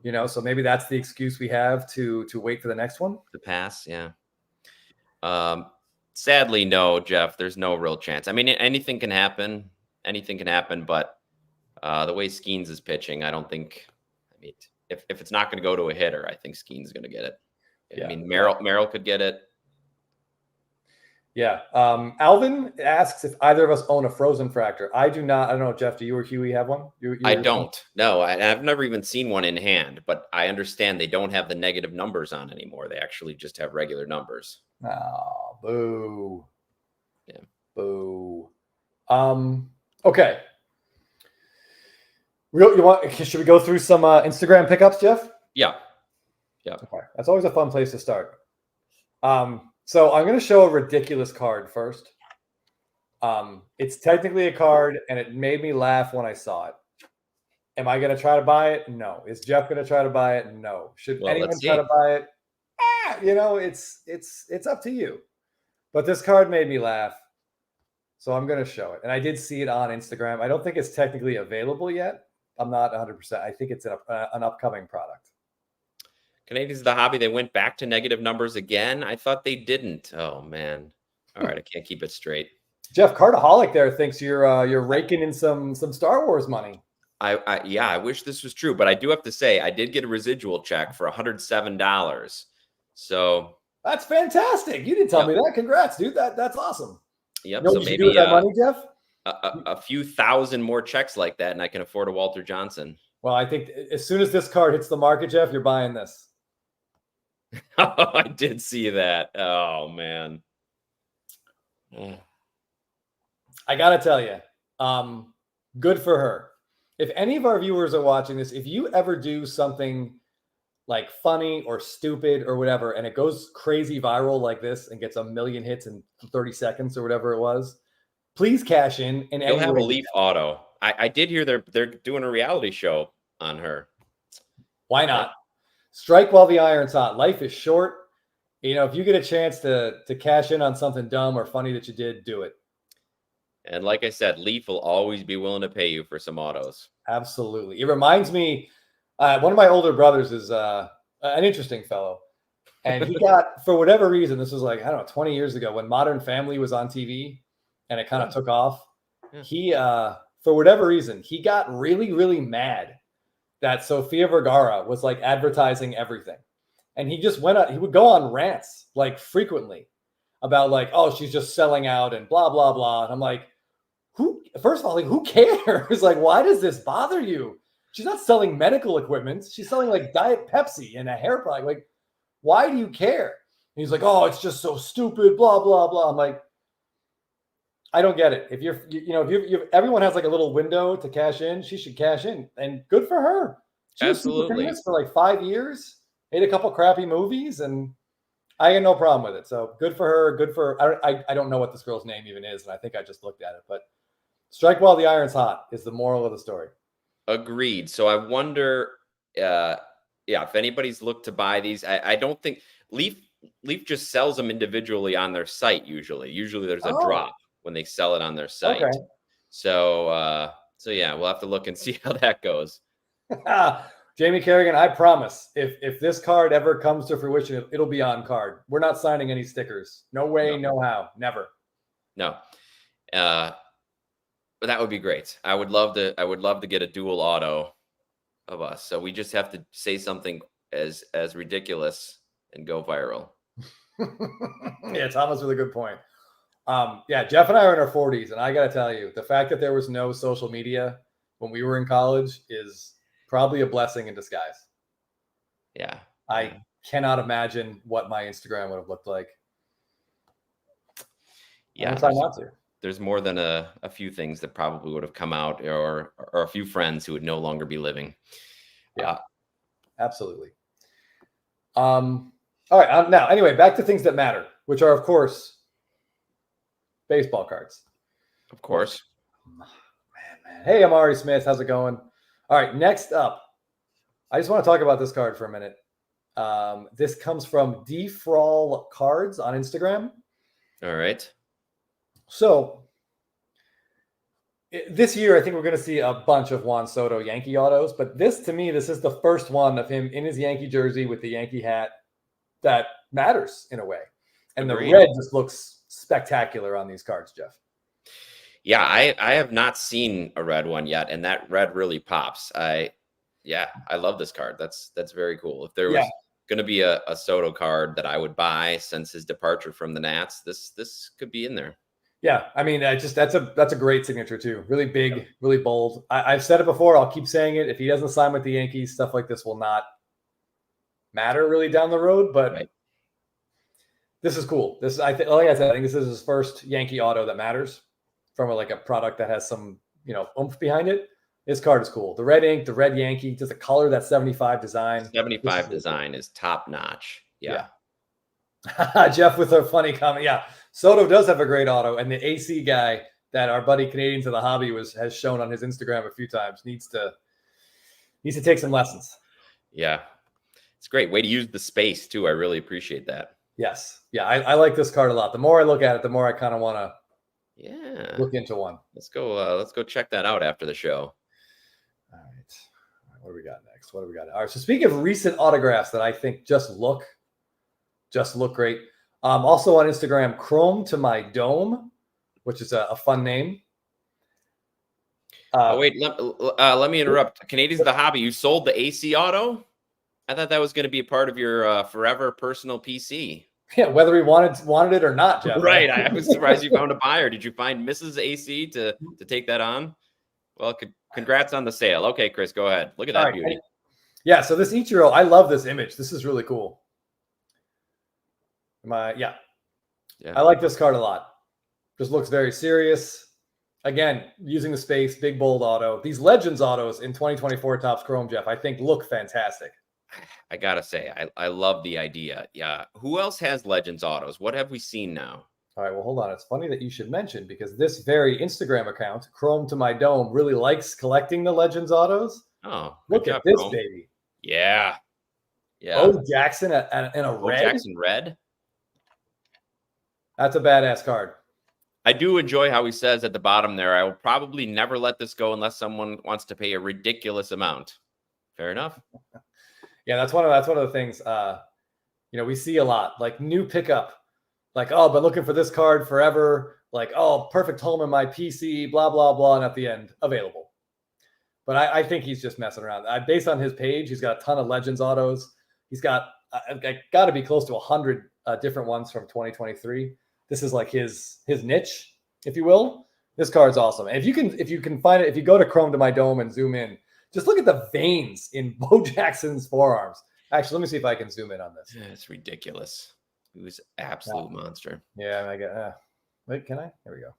[SPEAKER 1] So maybe that's the excuse we have to wait for the next one.
[SPEAKER 2] The pass, yeah. Sadly, no, Jeff, there's no real chance. I mean, anything can happen. Anything can happen, but the way Skeens is pitching, I don't think. I mean, if it's not going to go to a hitter, I think Skeens is going to get it. I mean, Merrill could get it.
[SPEAKER 1] Yeah. Alvin asks if either of us own a Frozen Fractor. I do not. I don't know, Jeff. Do you or Huey have one?
[SPEAKER 2] I don't. No, I've never even seen one in hand, but I understand they don't have the negative numbers on anymore. They actually just have regular numbers.
[SPEAKER 1] Oh, boo.
[SPEAKER 2] Yeah.
[SPEAKER 1] Boo. Okay. Should we go through some Instagram pickups, Jeff?
[SPEAKER 2] Yeah. Yeah.
[SPEAKER 1] Okay. That's always a fun place to start. So I'm going to show a ridiculous card first. It's technically a card, and it made me laugh when I saw it. Am I going to try to buy it? No. Is Jeff going to try to buy it? No. Should anyone try to buy it? It's up to you. But this card made me laugh, so I'm going to show it. And I did see it on Instagram. I don't think it's technically available yet. I'm not 100%. I think it's an upcoming product.
[SPEAKER 2] Canadians of the Hobby, they went back to negative numbers again. I thought they didn't. Oh man! All right, I can't keep it straight.
[SPEAKER 1] Jeff Cardaholic there thinks you're raking in some Star Wars money.
[SPEAKER 2] I wish this was true, but I do have to say I did get a residual check for $107. So
[SPEAKER 1] That's fantastic. You didn't tell me that. Congrats, dude. That's awesome.
[SPEAKER 2] Yep.
[SPEAKER 1] You know
[SPEAKER 2] So
[SPEAKER 1] what you should
[SPEAKER 2] maybe
[SPEAKER 1] do with that money, Jeff?
[SPEAKER 2] a few thousand more checks like that, and I can afford a Walter Johnson.
[SPEAKER 1] Well, I think as soon as this card hits the market, Jeff, you're buying this.
[SPEAKER 2] Oh, I did see that. Oh man.
[SPEAKER 1] I gotta tell you, good for her. If any of our viewers are watching this, if you ever do something like funny or stupid or whatever, and it goes crazy viral like this and gets a million hits in 30 seconds or whatever it was, please cash in.
[SPEAKER 2] You'll have a Leaf auto. I did hear they're doing a reality show on her.
[SPEAKER 1] Why not? Strike while the iron's hot. Life is short. You know, if you get a chance to cash in on something dumb or funny that you did, do it.
[SPEAKER 2] And like I said, Leaf will always be willing to pay you for some autos.
[SPEAKER 1] Absolutely. It reminds me, one of my older brothers is an interesting fellow. And he got, for whatever reason, this was like, I don't know, 20 years ago when Modern Family was on TV and it kind of took off. Yeah. He, for whatever reason, he got really, really mad that Sofia Vergara was like advertising everything. And he just went out, he would go on rants like frequently about like, oh, she's just selling out and blah, blah, blah. And I'm like, first of all, like, who cares? Like, why does this bother you? She's not selling medical equipment. She's selling like Diet Pepsi and a hair product. Like, why do you care? And he's like, oh, it's just so stupid, blah, blah, blah. I'm like, I don't get it. If if everyone has like a little window to cash in, she should cash in, and good for her. She
[SPEAKER 2] Absolutely.
[SPEAKER 1] was super famous for like 5 years, made a couple crappy movies, and I had no problem with it. So good for her. Good for her. I don't know what this girl's name even is, and I think I just looked at it. But strike while the iron's hot is the moral of the story.
[SPEAKER 2] Agreed. So I wonder, if anybody's looked to buy these. I don't think Leaf just sells them individually on their site. Usually there's a drop when they sell it on their site. Okay. So yeah, we'll have to look and see how that goes.
[SPEAKER 1] Jamie Kerrigan, I promise, if this card ever comes to fruition, it'll be on card. We're not signing any stickers. No way, no how, never.
[SPEAKER 2] No. But that would be great. I would love to get a dual auto of us. So we just have to say something as ridiculous and go viral.
[SPEAKER 1] Yeah, Thomas with a good point. Jeff and I are in our 40s, and I got to tell you, the fact that there was no social media when we were in college is probably a blessing in disguise.
[SPEAKER 2] Yeah.
[SPEAKER 1] I cannot imagine what my Instagram would have looked like.
[SPEAKER 2] Yeah. There's more than a few things that probably would have come out, or a few friends who would no longer be living.
[SPEAKER 1] Yeah, absolutely. All right. Now, anyway, back to things that matter, which are, of course, baseball cards.
[SPEAKER 2] Of course.
[SPEAKER 1] Man. Hey, Amari Smith. How's it going? All right. Next up, I just want to talk about this card for a minute. This comes from Defrawl Cards on Instagram.
[SPEAKER 2] All right.
[SPEAKER 1] So this year, I think we're going to see a bunch of Juan Soto Yankee autos, but this is the first one of him in his Yankee jersey with the Yankee hat that matters in a way. And Agreed. The red just looks spectacular on these cards, Jeff.
[SPEAKER 2] Yeah, I have not seen a red one yet, and that red really pops. I love this card. That's very cool. If there was going to be a Soto card that I would buy since his departure from the Nats, this could be in there.
[SPEAKER 1] Yeah, I mean, that's a great signature too. Really big, really bold. I've said it before. I'll keep saying it. If he doesn't sign with the Yankees, stuff like this will not matter really down the road. But this is cool. Like I said, I think this is his first Yankee auto that matters from a product that has some oomph behind it. This card is cool. The red ink, the red Yankee, just a color that 75 design.
[SPEAKER 2] 75 design is top notch. Yeah.
[SPEAKER 1] Jeff with a funny comment. Yeah. Soto does have a great auto, and the AC guy that our buddy Canadian to the Hobby has shown on his Instagram a few times needs to take some lessons.
[SPEAKER 2] Yeah, it's a great way to use the space too. I really appreciate that.
[SPEAKER 1] Yes, yeah, I like this card a lot. The more I look at it, the more I kind of want to look into one.
[SPEAKER 2] Let's go check that out after the show.
[SPEAKER 1] All right, what do we got next? All right, so speaking of recent autographs that I think just look great. Also on Instagram, Chrome to My Dome, which is a fun name.
[SPEAKER 2] Wait, let me interrupt. Canadians of the Hobby, you sold the AC auto? I thought that was going to be a part of your forever personal PC.
[SPEAKER 1] Yeah, whether he wanted it or not, Jeff.
[SPEAKER 2] Right. I was surprised you found a buyer. Did you find Mrs. AC to take that on? Well, congrats on the sale. Okay, Chris, go ahead. Look at that beauty.
[SPEAKER 1] Yeah, so this Ichiro, I love this image. This is really cool. Yeah. I like this card a lot. Just looks very serious. Again, using the space, big bold auto. These Legends autos in 2024 Topps Chrome, Jeff, I think look fantastic.
[SPEAKER 2] I gotta say, I love the idea. Yeah. Who else has Legends autos? What have we seen now?
[SPEAKER 1] All right, well, hold on. It's funny that you should mention because this very Instagram account, Chrome to My Dome, really likes collecting the Legends autos.
[SPEAKER 2] Oh,
[SPEAKER 1] look at this, baby.
[SPEAKER 2] Yeah.
[SPEAKER 1] Bo Jackson in a
[SPEAKER 2] Bo Jackson red.
[SPEAKER 1] That's a badass card.
[SPEAKER 2] I do enjoy how he says at the bottom there, I will probably never let this go unless someone wants to pay a ridiculous amount. Fair enough.
[SPEAKER 1] Yeah, that's one of the things we see a lot. Like new pickup, like, oh, been looking for this card forever. Like, oh, perfect home in my PC, blah, blah, blah. And at the end, available. But I think he's just messing around. Based on his page, he's got a ton of Legends autos. He's got got to be close to 100 different ones from 2023. This is like his niche, if you will. This card's awesome. And if you can find it, if you go to Chrome to My Dome and zoom in, just look at the veins in Bo Jackson's forearms. Actually, let me see if I can zoom in on this.
[SPEAKER 2] Yeah, it's ridiculous. He was an absolute monster.
[SPEAKER 1] Yeah, I get. Wait, can I? There we go.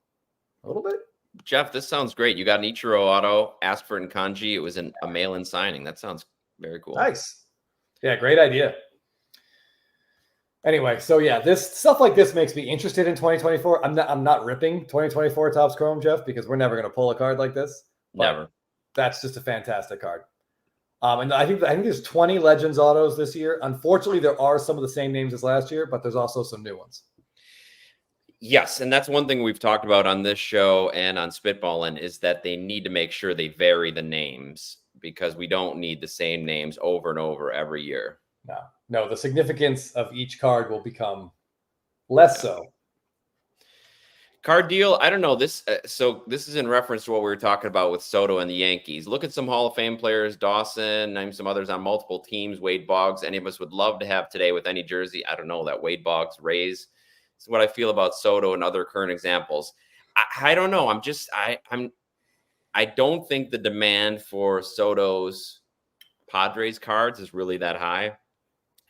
[SPEAKER 1] A little bit.
[SPEAKER 2] Jeff, this sounds great. You got an Ichiro auto, asked for it in kanji. It was a mail-in signing. That sounds very cool.
[SPEAKER 1] Nice. Yeah, great idea. Anyway, so yeah, this stuff like this makes me interested in 2024. I'm not ripping 2024 Topps Chrome, Jeff, because we're never going to pull a card like this.
[SPEAKER 2] Never.
[SPEAKER 1] That's just a fantastic card. And I think there's 20 Legends autos this year. Unfortunately, there are some of the same names as last year, but there's also some new ones.
[SPEAKER 2] Yes, and that's one thing we've talked about on this show and on Spitballin' is that they need to make sure they vary the names because we don't need the same names over and over every year. No, the significance of each card will become less so. Card deal, I don't know. This is in reference to what we were talking about with Soto and the Yankees. Look at some Hall of Fame players, Dawson, name some others on multiple teams, Wade Boggs. Any of us would love to have today with any jersey. I don't know, that Wade Boggs Rays. This is what I feel about Soto and other current examples. I don't know. I don't think the demand for Soto's Padres cards is really that high.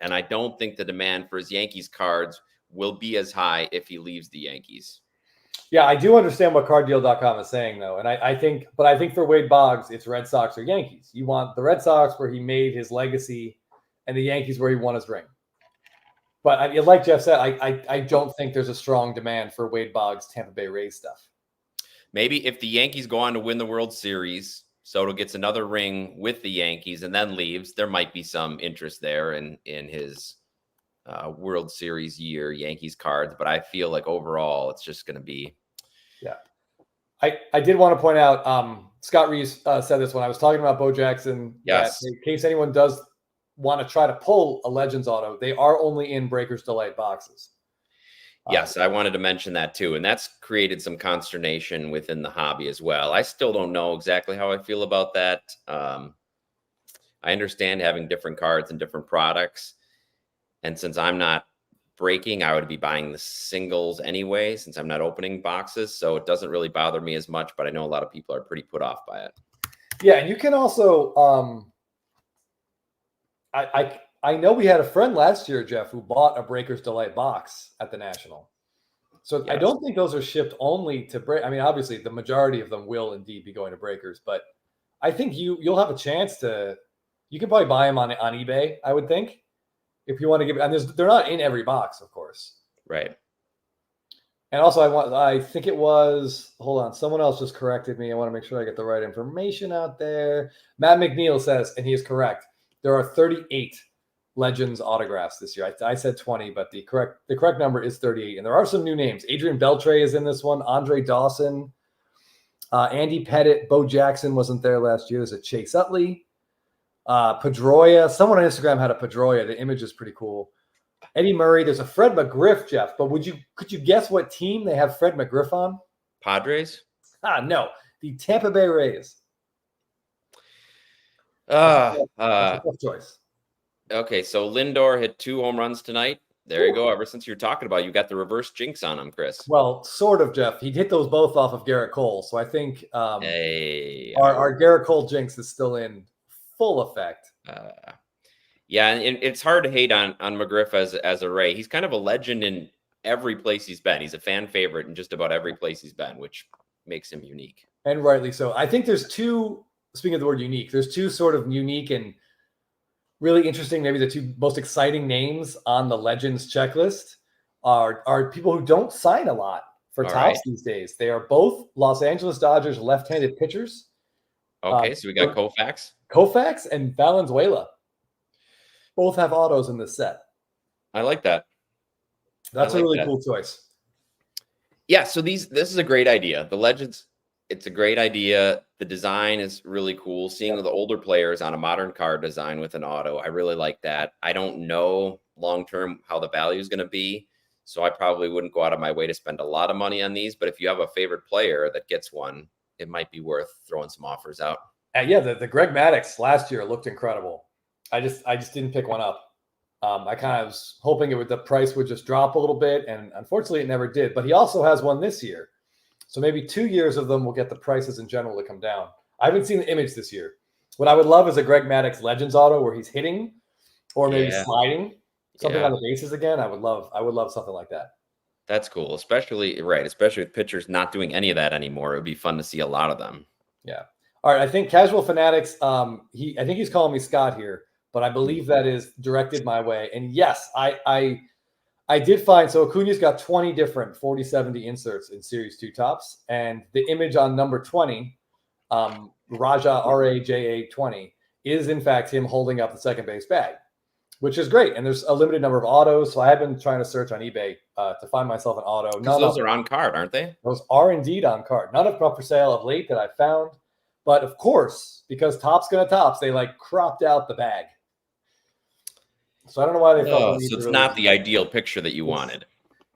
[SPEAKER 2] And I don't think the demand for his Yankees cards will be as high if he leaves the Yankees. Yeah, I do understand what carddeal.com is saying, though. And I think for Wade Boggs, it's Red Sox or Yankees. You want the Red Sox where he made his legacy and the Yankees where he won his ring. But like Jeff said, I don't think there's a strong demand for Wade Boggs' Tampa Bay Rays stuff. Maybe if the Yankees go on to win the World Series, Soto gets another ring with the Yankees and then leaves, there might be some interest there in his World Series year Yankees cards. But I feel like overall it's just going to be. Yeah. I did want to point out, Scott Reeves said this when I was talking about Bo Jackson. Yes. In case anyone does want to try to pull a Legends auto, they are only in Breakers Delight boxes. Yes, I wanted to mention that too. And that's created some consternation within the hobby as well. I still don't know exactly how I feel about that. I understand having different cards and different products. And since I'm not breaking, I would be buying the singles anyway, since I'm not opening boxes. So it doesn't really bother me as much, but I know a lot of people are pretty put off by it. Yeah, and you can also, I know we had a friend last year, Jeff, who bought a Breakers Delight box at the National. So yes. I don't think those are shipped only to break. I mean, obviously, the majority of them will indeed be going to Breakers, but I think you'll have a chance to. You can probably buy them on eBay, I would think, if you want to give. And they're not in every box, of course. Right. And also, I think it was. Hold on, someone else just corrected me. I want to make sure I get the right information out there. Matt McNeil says, and he is correct. There are 38 Legends autographs this year. I said 20, but the correct number is 38. And there are some new names. Adrian Beltre is in this one. Andre Dawson, Andy Pettit, Bo Jackson wasn't there last year. There's a Chase Utley, Pedroia. Someone on Instagram had a Pedroia. The image is pretty cool. Eddie Murray. There's a Fred McGriff, Jeff. But could you guess what team they have Fred McGriff on? Padres? No, the Tampa Bay Rays. That's a tough choice. Okay, so Lindor hit 2 home runs tonight. There you go. Ever since you're talking about, you got the reverse jinx on him, Chris.
[SPEAKER 1] Well, sort of, Jeff. He hit those both off of Garrett Cole. So I think
[SPEAKER 2] Hey,
[SPEAKER 1] our Garrett Cole jinx is still in full effect.
[SPEAKER 2] Yeah, and it's hard to hate on McGriff as a Ray. He's kind of a legend in every place he's been. He's a fan favorite in just about every place he's been, which makes him unique.
[SPEAKER 1] And rightly so. I think there's two, speaking of the word unique, there's two sort of unique and really interesting, maybe the two most exciting names on the Legends checklist are people who don't sign a lot for Topps these days. They are both Los Angeles Dodgers left-handed pitchers.
[SPEAKER 2] Okay, so we got
[SPEAKER 1] Koufax and Valenzuela. Both have autos in this set.
[SPEAKER 2] I like that.
[SPEAKER 1] That's a really cool choice.
[SPEAKER 2] Yeah, so this is a great idea. The Legends, it's a great idea. The design is really cool. Seeing the older players on a modern card design with an auto, I really like that. I don't know long-term how the value is going to be, so I probably wouldn't go out of my way to spend a lot of money on these. But if you have a favorite player that gets one, it might be worth throwing some offers out.
[SPEAKER 1] Yeah, the Greg Maddux last year looked incredible. I just didn't pick one up. I kind of was hoping the price would just drop a little bit, and unfortunately it never did. But he also has one this year. So maybe 2 years of them will get the prices in general to come down. I haven't seen the image this year. What I would love is a Greg Maddux Legends auto where he's hitting or maybe sliding something on the bases again. I would love something like that.
[SPEAKER 2] That's cool, especially with pitchers not doing any of that anymore. It would be fun to see a lot of them.
[SPEAKER 1] Yeah. All right. I think Casual Fanatics, I think he's calling me Scott here, but I believe that is directed my way. And yes, I did find, so Acuna's got 20 different 40-70 inserts in Series 2 Topps, and the image on number 20, Raja RAJA 20, is in fact him holding up the second base bag, which is great. And there's a limited number of autos, so I have been trying to search on eBay to find myself an auto.
[SPEAKER 2] Those are on card, aren't they?
[SPEAKER 1] Those are indeed on card. None of them up for sale of late that I found, but of course, because Topps gonna Topps, they like cropped out the bag. So I don't know why they felt.
[SPEAKER 2] So it's not the ideal picture that you wanted.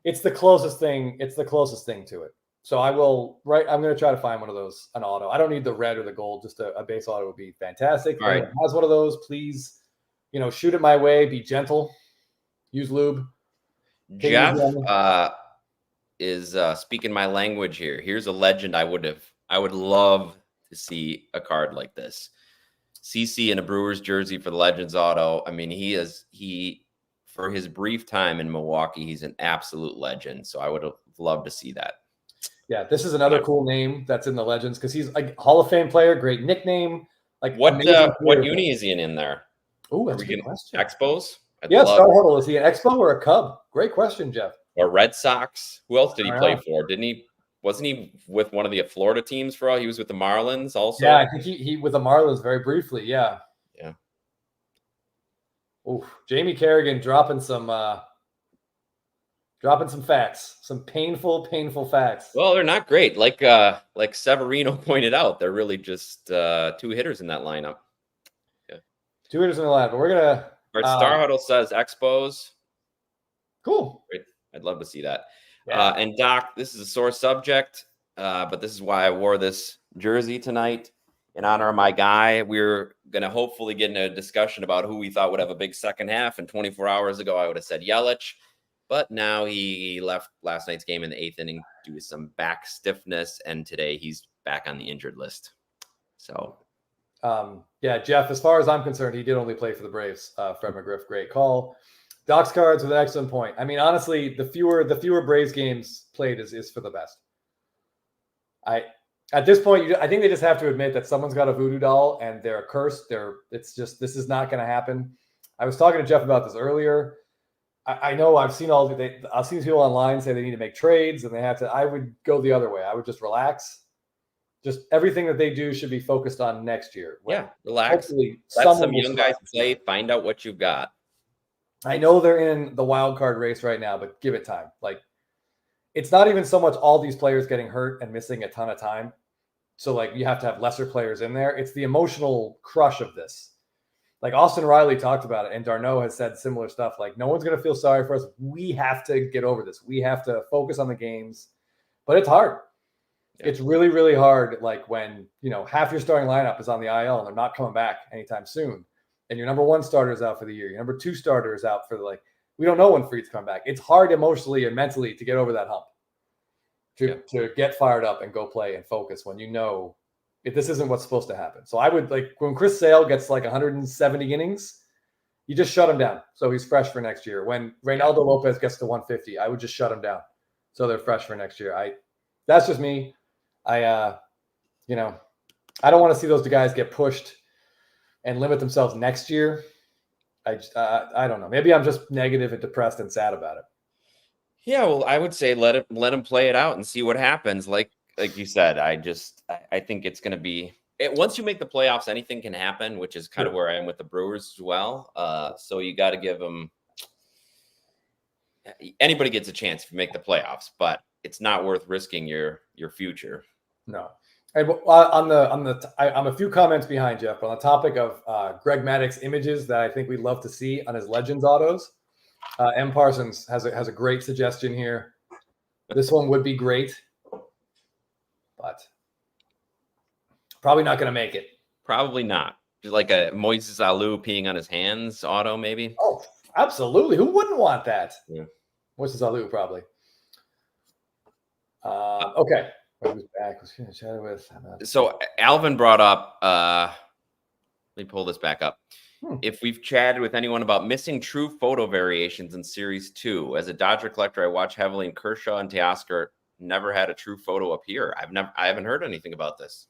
[SPEAKER 1] It's the closest thing. It's the closest thing to it. So I'm going to try to find one of those, an auto. I don't need the red or the gold. Just a base auto would be fantastic.
[SPEAKER 2] All right.
[SPEAKER 1] If anyone has one of those, please, shoot it my way. Be gentle. Use lube.
[SPEAKER 2] Jeff is speaking my language here. Here's a legend I would love to see a card like this. CC in a Brewers jersey for the Legends auto. I mean, he for his brief time in Milwaukee, he's an absolute legend. So I would have loved to see that.
[SPEAKER 1] Yeah, this is another cool name that's in the Legends because he's a Hall of Fame player, great nickname. Like
[SPEAKER 2] what uni is he in there?
[SPEAKER 1] Oh, that's a good question.
[SPEAKER 2] Expos?
[SPEAKER 1] Star Huddle. Is he an Expo or a Cub? Great question, Jeff.
[SPEAKER 2] Or Red Sox? Who else did he play for? Wasn't he with one of the Florida teams for all? He was with the Marlins also.
[SPEAKER 1] Yeah, I think he with the Marlins very briefly. Yeah.
[SPEAKER 2] Yeah.
[SPEAKER 1] Oh, Jamie Kerrigan dropping some facts, some painful facts.
[SPEAKER 2] Well, they're not great. Like Severino pointed out, they're really just 2 hitters in that lineup. Yeah.
[SPEAKER 1] 2 hitters in the lineup. But we're gonna.
[SPEAKER 2] Our Star Huddle says Expos.
[SPEAKER 1] Cool.
[SPEAKER 2] Great. I'd love to see that.
[SPEAKER 1] Yeah.
[SPEAKER 2] And Doc, this is a sore subject, but this is why I wore this jersey tonight in honor of my guy. We're going to hopefully get in a discussion about who we thought would have a big second half. And 24 hours ago, I would have said Yelich, but now he left last night's game in the 8th inning due to some back stiffness. And today he's back on the injured list. So,
[SPEAKER 1] Jeff, as far as I'm concerned, he did only play for the Braves. Fred McGriff, great call. Doc's cards with an excellent point. I mean, honestly, the fewer Braves games played is for the best. At this point, I think they just have to admit that someone's got a voodoo doll and they're cursed. This is not going to happen. I was talking to Jeff about this earlier. I know I've seen people online say they need to make trades and they have to. I would go the other way. I would just relax. Just everything that they do should be focused on next year.
[SPEAKER 2] Relax. Let some young guys play. Find out what you've got.
[SPEAKER 1] I know they're in the wild card race right now, but give it time. Like, it's not even so much all these players getting hurt and missing a ton of time. So, like, you have to have lesser players in there. It's the emotional crush of this. Like, Austin Riley talked about it, and Darno has said similar stuff. Like, no one's going to feel sorry for us. We have to get over this. We have to focus on the games. But it's hard. Yeah. It's really, really hard, like, when, half your starting lineup is on the IL and they're not coming back anytime soon. And your number 1 starter is out for the year. Your number 2 starter is out for We don't know when Fried's coming back. It's hard emotionally and mentally to get over that hump, to get fired up and go play and focus when you know if this isn't what's supposed to happen. So I would like when Chris Sale gets like 170 innings, you just shut him down so he's fresh for next year. When Reynaldo Lopez gets to 150, I would just shut him down so they're fresh for next year. That's just me. I don't want to see those guys get pushed and limit themselves next year. I don't know. Maybe I'm just negative and depressed and sad about it.
[SPEAKER 2] Yeah, well, I would say let him play it out and see what happens. Like you said, I think it's going to be once you make the playoffs, anything can happen, which is kind of where I am with the Brewers as well. So you got to give them. Anybody gets a chance if you make the playoffs, but it's not worth risking your future.
[SPEAKER 1] No. And I'm a few comments behind Jeff, but on the topic of Greg Maddux images that I think we'd love to see on his Legends autos. M. Parsons has a great suggestion here. This one would be great, but probably not going to make it.
[SPEAKER 2] Probably not. Just like a Moises Alou peeing on his hands auto, maybe.
[SPEAKER 1] Oh, absolutely. Who wouldn't want that?
[SPEAKER 2] Yeah.
[SPEAKER 1] Moises Alou, probably. Okay. Who's back? Who's going to chat with?
[SPEAKER 2] So Alvin brought up. Let me pull this back up. If we've chatted with anyone about missing true photo variations in Series 2. As a Dodger collector, I watch heavily in Kershaw and Teoscar. Never had a true photo appear. I haven't heard anything about this.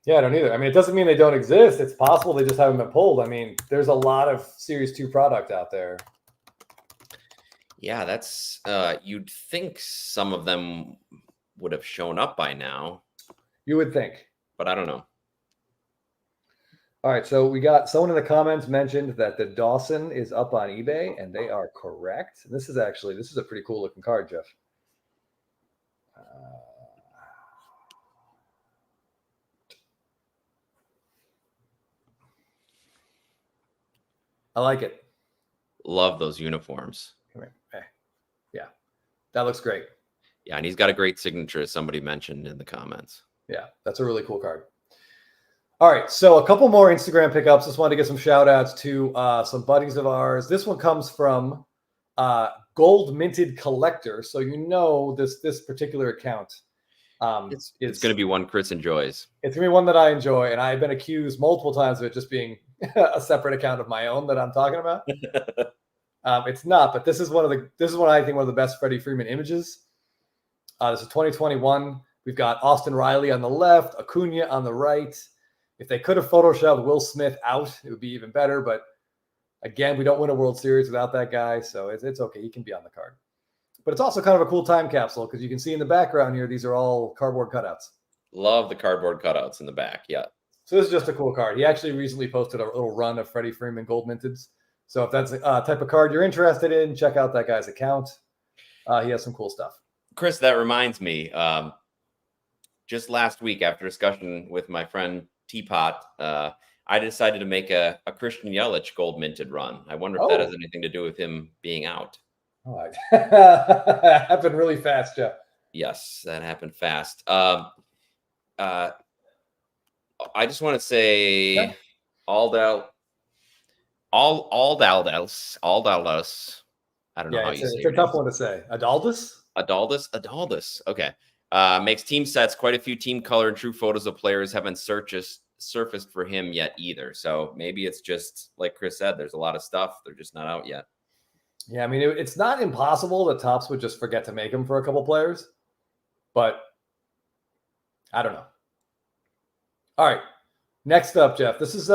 [SPEAKER 1] Yeah, I don't either. I mean, it doesn't mean they don't exist. It's possible they just haven't been pulled. I mean, there's a lot of Series 2 product out there.
[SPEAKER 2] Yeah, that's you'd think some of them would have shown up by now.
[SPEAKER 1] You would think. But
[SPEAKER 2] I don't know.
[SPEAKER 1] All right, so we got someone in the comments mentioned that the Dawson is up on eBay, and they are correct. And this is a pretty cool looking card, Jeff. I like it.
[SPEAKER 2] Love those uniforms.
[SPEAKER 1] Come here. Hey. Yeah, that looks great.
[SPEAKER 2] Yeah, and he's got a great signature, as somebody mentioned in the comments.
[SPEAKER 1] Yeah, that's a really cool card. All right, so a couple more Instagram pickups. Just wanted to get some shout outs to some buddies of ours. This one comes from Gold Minted Collector. So this particular account.
[SPEAKER 2] It's going to be one Chris enjoys.
[SPEAKER 1] It's going to be one that I enjoy, and I've been accused multiple times of it just being a separate account of my own that I'm talking about. It's not, but this is one I think one of the best Freddie Freeman images. This is 2021. We've got Austin Riley on the left, Acuna on the right. If they could have photoshopped Will Smith out, it would be even better. But again, we don't win a World Series without that guy, so it's okay. He can be on the card. But it's also kind of a cool time capsule because you can see in the background here, these are all cardboard cutouts.
[SPEAKER 2] Love the cardboard cutouts in the back. Yeah.
[SPEAKER 1] So this is just a cool card. He actually recently posted a little run of Freddie Freeman Gold Minteds. So if that's a type of card you're interested in, check out that guy's account. He has some cool stuff.
[SPEAKER 2] Chris, that reminds me. Just last week, after discussion with my friend Teapot, I decided to make a Christian Yelich gold minted run. I wonder if that has anything to do with him being out.
[SPEAKER 1] Oh, that happened really fast, Jeff.
[SPEAKER 2] Yes, that happened fast. I just want to say Aldalus. I don't know how you say it.
[SPEAKER 1] It's a tough one to say.
[SPEAKER 2] Adaldus. Okay. Makes team sets. Quite a few team color and true photos of players haven't surfaced for him yet either. So maybe it's just like Chris said, there's a lot of stuff. They're just not out yet.
[SPEAKER 1] Yeah, I mean, it's not impossible that Topps would just forget to make them for a couple players, but I don't know. All right. Next up, Jeff. This is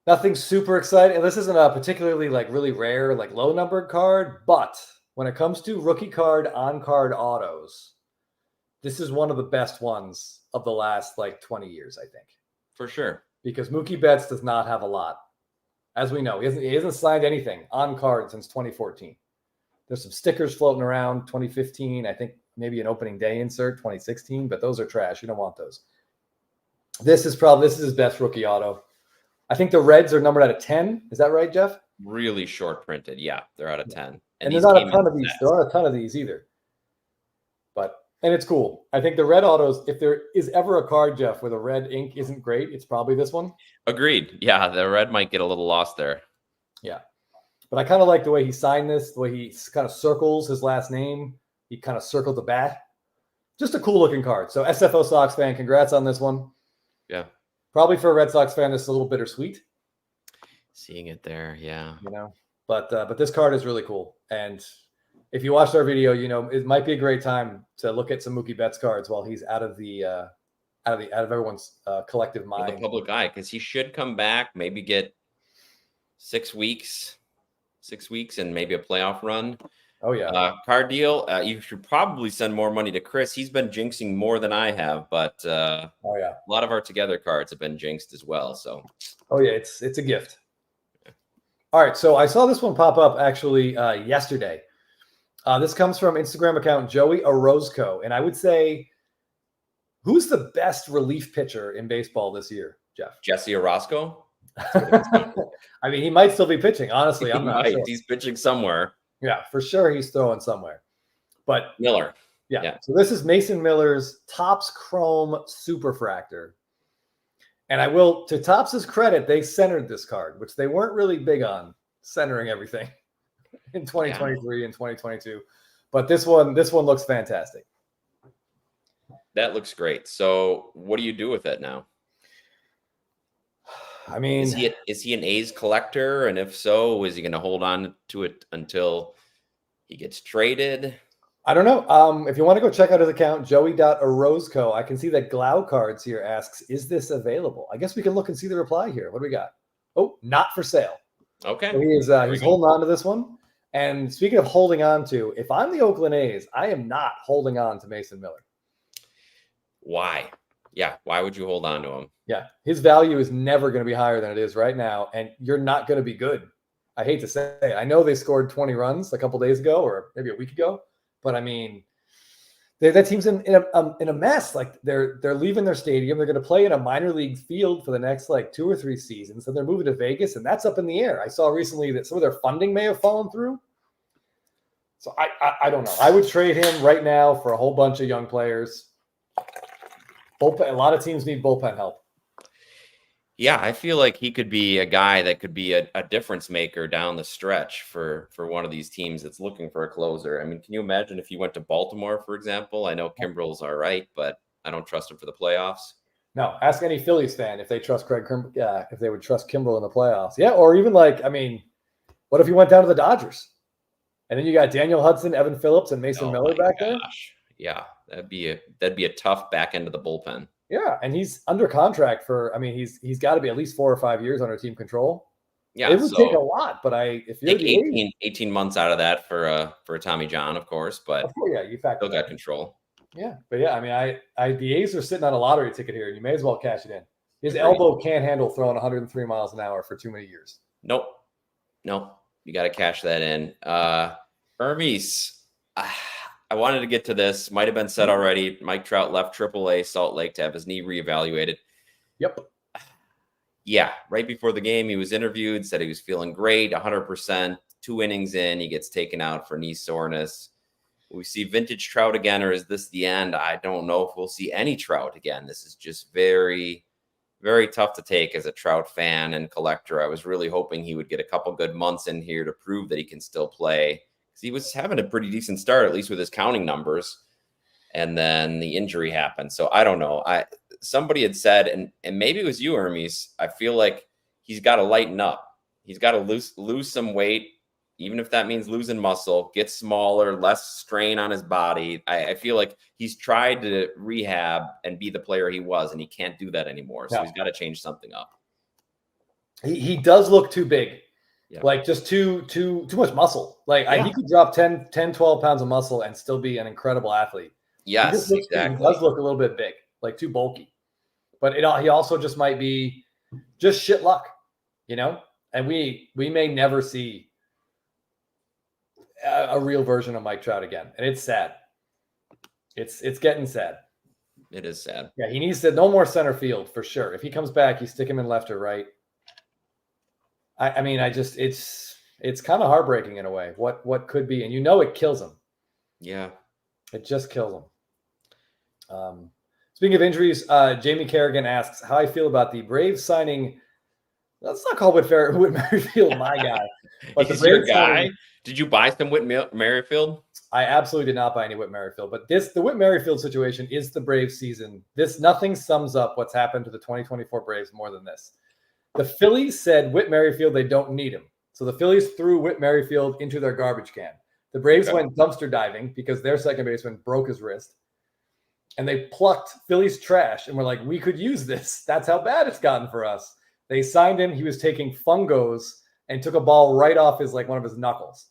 [SPEAKER 1] nothing super exciting. This isn't a particularly really rare, low numbered card, but when it comes to rookie card on-card autos, this is one of the best ones of the last 20 years, I think.
[SPEAKER 2] For sure.
[SPEAKER 1] Because Mookie Betts does not have a lot. As we know, he hasn't signed anything on card since 2014. There's some stickers floating around 2015. I think maybe an opening day insert 2016, but those are trash. You don't want those. This is his best rookie auto. I think the Reds are numbered out of 10. Is that right, Jeff?
[SPEAKER 2] Really short printed. Yeah, they're out of 10.
[SPEAKER 1] And there's not a ton of these. There aren't a ton of these either. And it's cool. I think the red autos, if there is ever a card, Jeff, where the red ink isn't great, it's probably this one.
[SPEAKER 2] Agreed. Yeah, the red might get a little lost there.
[SPEAKER 1] Yeah. But I kind of like the way he signed this, the way he kind of circles his last name. He kind of circled the bat. Just a cool looking card. So SFO Sox fan, congrats on this one.
[SPEAKER 2] Yeah.
[SPEAKER 1] Probably for a Red Sox fan, this is a little bittersweet.
[SPEAKER 2] Seeing it there, yeah.
[SPEAKER 1] But this card is really cool. And if you watched our video, it might be a great time to look at some Mookie Betts cards while he's out of everyone's collective mind.
[SPEAKER 2] The public eye, because he should come back, maybe get 6 weeks, and maybe a playoff run.
[SPEAKER 1] Oh yeah.
[SPEAKER 2] Card deal. You should probably send more money to Chris. He's been jinxing more than I have, but
[SPEAKER 1] oh yeah,
[SPEAKER 2] a lot of our together cards have been jinxed as well. So
[SPEAKER 1] oh yeah, it's a gift. All right, so I saw this one pop up actually yesterday. This comes from Instagram account Joey Orozco, and I would say, who's the best relief pitcher in baseball this year, Jeff?
[SPEAKER 2] Jesse Orozco.
[SPEAKER 1] I mean, he might still be pitching. Honestly, I'm not sure.
[SPEAKER 2] He's pitching somewhere.
[SPEAKER 1] Yeah, for sure he's throwing somewhere. But
[SPEAKER 2] Miller.
[SPEAKER 1] Yeah. So this is Mason Miller's Topps Chrome Superfractor. And I will, to Topps' credit, they centered this card, which they weren't really big on centering everything in 2023 and 2022. But this one looks fantastic.
[SPEAKER 2] That looks great. So what do you do with it now?
[SPEAKER 1] I mean,
[SPEAKER 2] is he an A's collector? And if so, is he going to hold on to it until he gets traded?
[SPEAKER 1] I don't know. If you want to go check out his account, joey.orozco, I can see that Glau Cards here asks, is this available? I guess we can look and see the reply here. What do we got? Oh, not for sale.
[SPEAKER 2] Okay.
[SPEAKER 1] So he's holding on to this one. And speaking of holding on to, if I'm the Oakland A's, I am not holding on to Mason Miller.
[SPEAKER 2] Why? Yeah. Why would you hold on to him?
[SPEAKER 1] Yeah. His value is never going to be higher than it is right now. And you're not going to be good. I hate to say it. I know they scored 20 runs a couple days ago or maybe a week ago. But I mean, that team's in a mess. Like they're leaving their stadium. They're going to play in a minor league field for the next 2 or 3 seasons. And they're moving to Vegas, and that's up in the air. I saw recently that some of their funding may have fallen through. So I don't know. I would trade him right now for a whole bunch of young players. A lot of teams need bullpen help.
[SPEAKER 2] Yeah, I feel like he could be a guy that could be a difference maker down the stretch for one of these teams that's looking for a closer. I mean, can you imagine if he went to Baltimore, for example? I know Kimbrel's all right, but I don't trust him for the playoffs.
[SPEAKER 1] No, ask any Phillies fan if they trust if they would trust Kimbrel in the playoffs. Yeah, or even what if he went down to the Dodgers? And then you got Daniel Hudson, Evan Phillips, and Mason Miller back there?
[SPEAKER 2] Yeah, that'd be a tough back end of the bullpen.
[SPEAKER 1] Yeah, and he's under contract for. I mean, he's got to be at least 4 or 5 years under team control.
[SPEAKER 2] Yeah,
[SPEAKER 1] it would take a lot, but if you're
[SPEAKER 2] take 18 months out of that for a Tommy John, of course, but
[SPEAKER 1] you factor
[SPEAKER 2] still got control.
[SPEAKER 1] Yeah, but yeah, I mean, the A's are sitting on a lottery ticket here, and you may as well cash it in. His elbow can't handle throwing 103 miles an hour for too many years.
[SPEAKER 2] Nope, you got to cash that in. Hermes. I wanted to get to this. Might have been said already. Mike Trout left AAA Salt Lake to have his knee reevaluated.
[SPEAKER 1] Yep.
[SPEAKER 2] Yeah. Right before the game, he was interviewed, said he was feeling great, 100%. 2 innings in, he gets taken out for knee soreness. Will we see vintage Trout again, or is this the end? I don't know if we'll see any Trout again. This is just very, very tough to take as a Trout fan and collector. I was really hoping he would get a couple good months in here to prove that he can still play. He was having a pretty decent start, at least with his counting numbers. And then the injury happened. So I don't know. Somebody had said, and maybe it was you, Hermes, I feel like he's got to lighten up. He's got to lose some weight, even if that means losing muscle, get smaller, less strain on his body. I feel like he's tried to rehab and be the player he was, and he can't do that anymore. So he's got to change something up.
[SPEAKER 1] He does look too big.
[SPEAKER 2] Yeah.
[SPEAKER 1] Just too much muscle. He could drop 10, 12 pounds of muscle and still be an incredible athlete.
[SPEAKER 2] Yes, exactly.
[SPEAKER 1] He does look a little bit big, too bulky. But he also just might be just shit luck, And we may never see a real version of Mike Trout again, and it's sad. It's getting sad.
[SPEAKER 2] It is sad.
[SPEAKER 1] Yeah, he needs to no more center field for sure. If he comes back, you stick him in left or right. I mean, it's kind of heartbreaking in a way. What could be, and it kills him.
[SPEAKER 2] Yeah,
[SPEAKER 1] it just kills him. Speaking of injuries, Jamie Kerrigan asks how I feel about the Braves signing Let's not call Whit Merrifield my guy. But
[SPEAKER 2] He's your guy. Did you buy some Whit Merrifield?
[SPEAKER 1] I absolutely did not buy any Whit Merrifield. But the Whit Merrifield situation is the Braves season. Nothing sums up what's happened to the 2024 Braves more than this. The Phillies said Whit Merrifield, they don't need him. So the Phillies threw Whit Merrifield into their garbage can. The Braves went dumpster diving because their second baseman broke his wrist. And they plucked Phillies trash and were like, we could use this. That's how bad it's gotten for us. They signed him. He was taking fungos and took a ball right off one of his knuckles.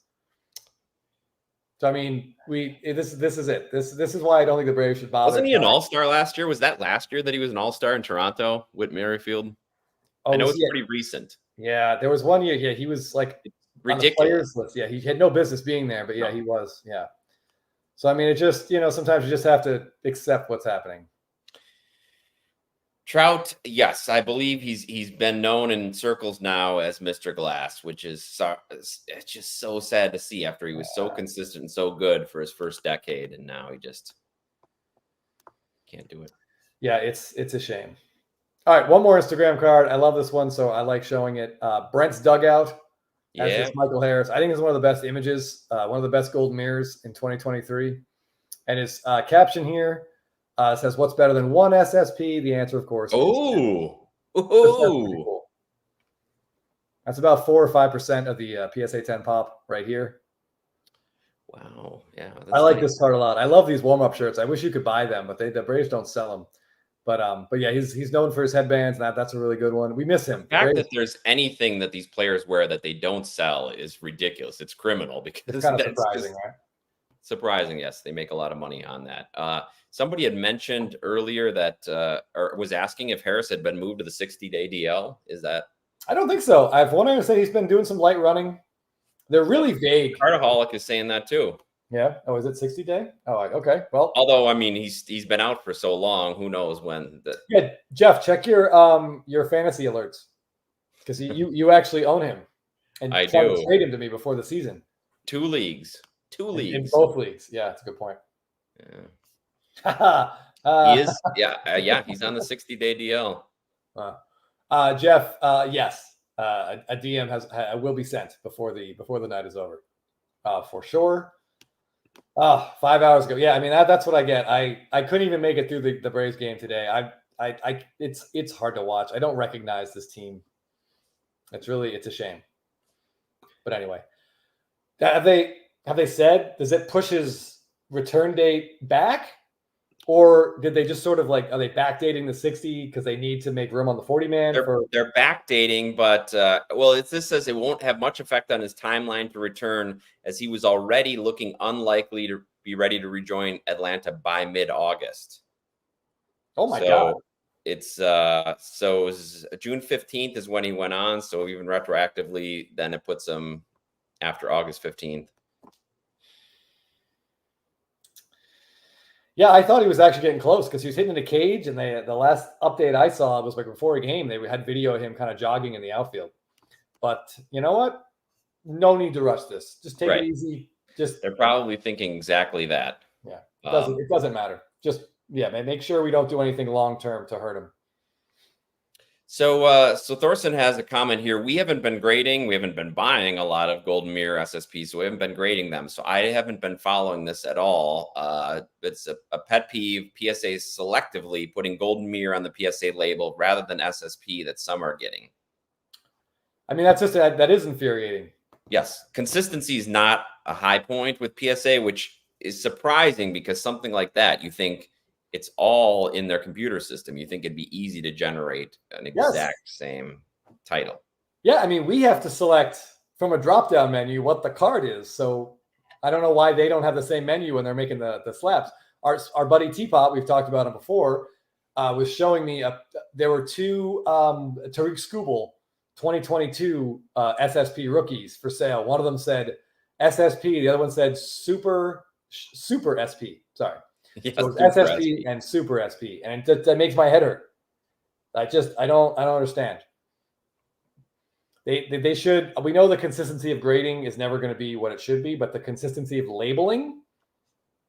[SPEAKER 1] So I mean, this is it. This is why I don't think the Braves should bother.
[SPEAKER 2] Wasn't he an all-star last year? Was that last year that he was an all-star in Toronto, Whit Merrifield? I know it's pretty recent.
[SPEAKER 1] Yeah, there was 1 year. Yeah, he was like
[SPEAKER 2] ridiculous.
[SPEAKER 1] On the players list. Yeah, he had no business being there, but yeah, he was. Yeah. So I mean, it just sometimes you just have to accept what's happening.
[SPEAKER 2] Trout, yes, I believe he's been known in circles now as Mr. Glass, which is it's just so sad to see after he was so consistent and so good for his first decade, and now he just can't do it.
[SPEAKER 1] Yeah, it's a shame. All right, one more Instagram card. I love this one, so I like showing it. Brent's dugout. As is Michael Harris. I think it's one of the best images, one of the best golden mirrors in 2023. And his caption here says, "What's better than one SSP?" The answer, of course,
[SPEAKER 2] cool.
[SPEAKER 1] That's about 4 or 5% of the PSA 10 pop right here.
[SPEAKER 2] Wow, yeah,
[SPEAKER 1] I like this card a lot. I love these warm-up shirts. I wish you could buy them, but the Braves don't sell them. But yeah, he's known for his headbands, and that's a really good one. We miss him.
[SPEAKER 2] The fact that there's anything that these players wear that they don't sell is ridiculous. It's criminal because
[SPEAKER 1] it's kind of surprising, right?
[SPEAKER 2] Surprising, yes. They make a lot of money on that. Somebody had mentioned earlier that or was asking if Harris had been moved to the 60-day DL. Is that?
[SPEAKER 1] I don't think so. I've wanted to say he's been doing some light running. They're really vague.
[SPEAKER 2] Cartaholic is saying that too.
[SPEAKER 1] Yeah. Oh, is it 60-day? Oh, okay. Well,
[SPEAKER 2] although I mean he's been out for so long, who knows when?
[SPEAKER 1] Yeah, Jeff, check your fantasy alerts because you actually own him, and
[SPEAKER 2] I do.
[SPEAKER 1] Trade him to me before the season.
[SPEAKER 2] Two leagues
[SPEAKER 1] in both leagues. Yeah, that's a good point.
[SPEAKER 2] Yeah. He is. Yeah. He's on the 60-day DL.
[SPEAKER 1] Jeff, yes, a DM will be sent before the night is over, for sure. 5 hours ago. Yeah, I mean that's what I get. I couldn't even make it through the Braves game today. It's hard to watch. I don't recognize this team. It's a shame. But anyway, have they said, does it push his return date back? Or did they just sort of are they backdating the 60 because they need to make room on the 40-man?
[SPEAKER 2] They're backdating, but this says it won't have much effect on his timeline to return, as he was already looking unlikely to be ready to rejoin Atlanta by mid-August.
[SPEAKER 1] Oh my God!
[SPEAKER 2] It's so it was June 15th is when he went on. So even retroactively, then it puts him after August 15th.
[SPEAKER 1] Yeah, I thought he was actually getting close because he was hitting the cage, and the last update I saw was before a game. They had video of him kind of jogging in the outfield. But you know what? No need to rush this. Just take it easy.
[SPEAKER 2] They're probably thinking exactly that.
[SPEAKER 1] Yeah, it doesn't matter. Just make sure we don't do anything long term to hurt him.
[SPEAKER 2] So Thorson has a comment here. We haven't been grading. We haven't been buying a lot of Golden Mirror SSPs, so we haven't been grading them. So I haven't been following this at all. It's a pet peeve. PSA selectively putting Golden Mirror on the PSA label rather than SSP that some are getting.
[SPEAKER 1] I mean, that is infuriating.
[SPEAKER 2] Yes, consistency is not a high point with PSA, which is surprising because something like that, you think it's all in their computer system. You think it'd be easy to generate an exact same title. Yeah, I mean, we have to select from a drop-down menu what the card is. So I don't know why they don't have the same menu when they're making the slabs. Our buddy Teapot, we've talked about him before, was showing me there were two Tariq Skubal 2022 SSP rookies for sale. One of them said SSP, the other one said Super SP. Sorry. Yes, so it's SSP and Super SP, and that makes my head hurt. I don't understand. They should. We know the consistency of grading is never going to be what it should be, but the consistency of labeling,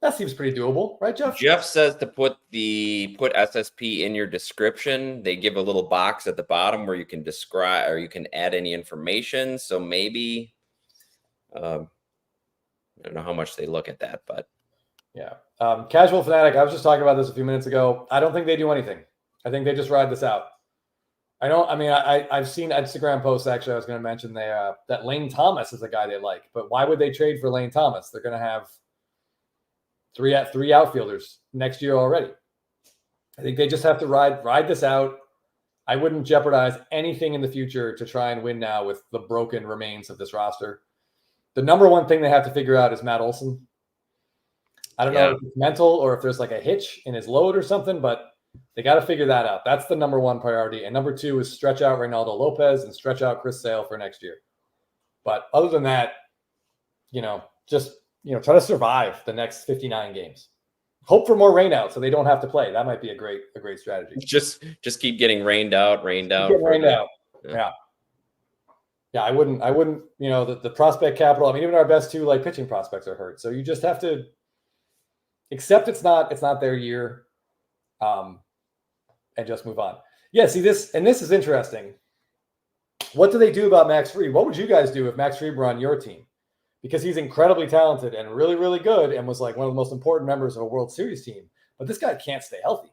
[SPEAKER 1] That seems pretty doable, right, Jeff?
[SPEAKER 2] Jeff says to put SSP in your description. They give a little box at the bottom where you can describe or you can add any information. So maybe I don't know how much they look at that, but
[SPEAKER 1] yeah. Casual Fanatic, I was just talking about this a few minutes ago. I don't think they do anything. I think they just ride this out. I've seen Instagram posts, actually, I was going to mention that Lane Thomas is a guy they like, but why would they trade for Lane Thomas? They're going to have three outfielders next year already. I think they just have to ride this out. I wouldn't jeopardize anything in the future to try and win now with the broken remains of this roster. The number one thing they have to figure out is Matt Olson. I don't know if it's mental or if there's like a hitch in his load or something, but they got to figure that out. That's the number one priority. And number two is stretch out Reynaldo Lopez and stretch out Chris Sale for next year. But other than that, just try to survive the next 59 games. Hope for more rain out so they don't have to play. That might be a great strategy.
[SPEAKER 2] Just keep getting rained out.
[SPEAKER 1] Yeah. I wouldn't, the prospect capital. I mean, even our best two pitching prospects are hurt. So you just have to accept it's not their year. And just move on. Yeah, see this is interesting. What do they do about Max Fried? What would you guys do if Max Fried were on your team? Because he's incredibly talented and really, really good and was like one of the most important members of a World Series team. But this guy can't stay healthy.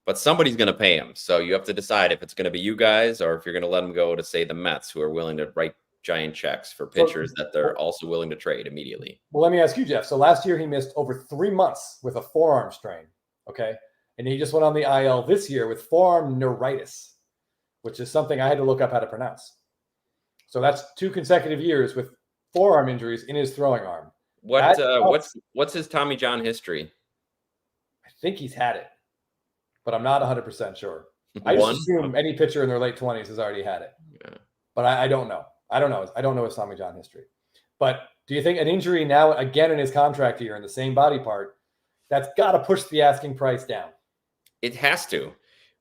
[SPEAKER 2] But somebody's going to pay him. So you have to decide if it's going to be you guys or if you're going to let him go to, say, the Mets, who are willing to write giant checks for pitchers that they're also willing to trade immediately.
[SPEAKER 1] Well, let me ask you, Jeff. So last year he missed over 3 months with a forearm strain. Okay. And he just went on the IL this year with forearm neuritis, which is something I had to look up how to pronounce. So that's 2 consecutive years with forearm injuries in his throwing arm.
[SPEAKER 2] What's his Tommy John history?
[SPEAKER 1] I think he's had it, but I'm not 100% sure. I just assume any pitcher in their late 20s has already had it. Yeah. But I don't know. I don't know his Tommy John history. But do you think an injury now again in his contract year in the same body part, that's got to push the asking price down?
[SPEAKER 2] It has to.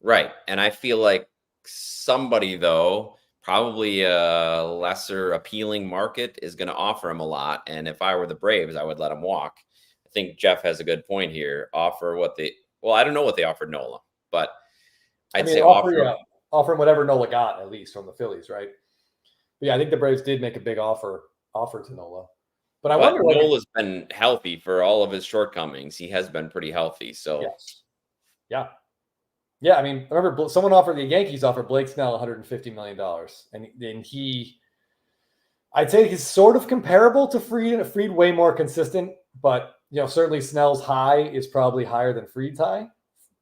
[SPEAKER 2] Right. And I feel like somebody, though, probably a lesser appealing market is going to offer him a lot. And if I were the Braves, I would let him walk. I think Jeff has a good point here. I don't know what they offered Nola, but I'd say offer
[SPEAKER 1] him whatever Nola got, at least from the Phillies, right? But yeah, I think the Braves did make a big offer to Nola. But I wonder,
[SPEAKER 2] Nola's been healthy for all of his shortcomings. He has been pretty healthy. So
[SPEAKER 1] yes. Yeah. I mean, remember the Yankees offered Blake Snell $150 million. And I'd say he's sort of comparable to Fried, and Fried way more consistent, but certainly Snell's high is probably higher than Fried's high.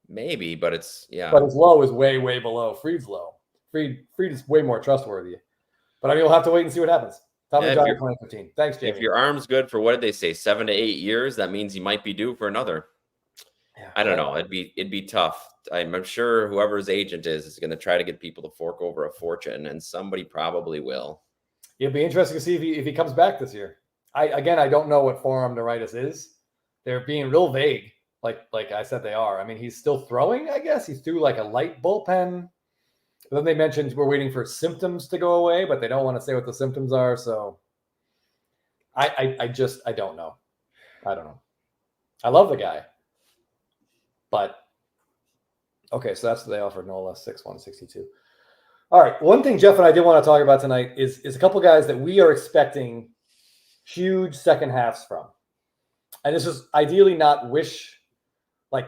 [SPEAKER 2] Maybe, but but
[SPEAKER 1] his low is way, way below Fried's low. Fried is way more trustworthy. But I mean, we'll have to wait and see what happens. Tommy John 2015. Thanks, Jamie.
[SPEAKER 2] If your arm's good for, what did they say, 7 to 8 years, that means you might be due for another. Yeah, I don't know. It'd be tough. I'm sure whoever's agent is going to try to get people to fork over a fortune, and somebody probably will.
[SPEAKER 1] It'll be interesting to see if he comes back this year. I don't know what forearm neuritis is. They're being real vague, like I said they are. I mean, he's still throwing, I guess. He's through like a light bullpen. But then they mentioned we're waiting for symptoms to go away, but they don't want to say what the symptoms are. So I don't know. I don't know. I love the guy. But okay, so that's what they offered Nola, 6'1", All right. One thing Jeff and I did want to talk about tonight is a couple guys that we are expecting huge second halves from. And this is ideally not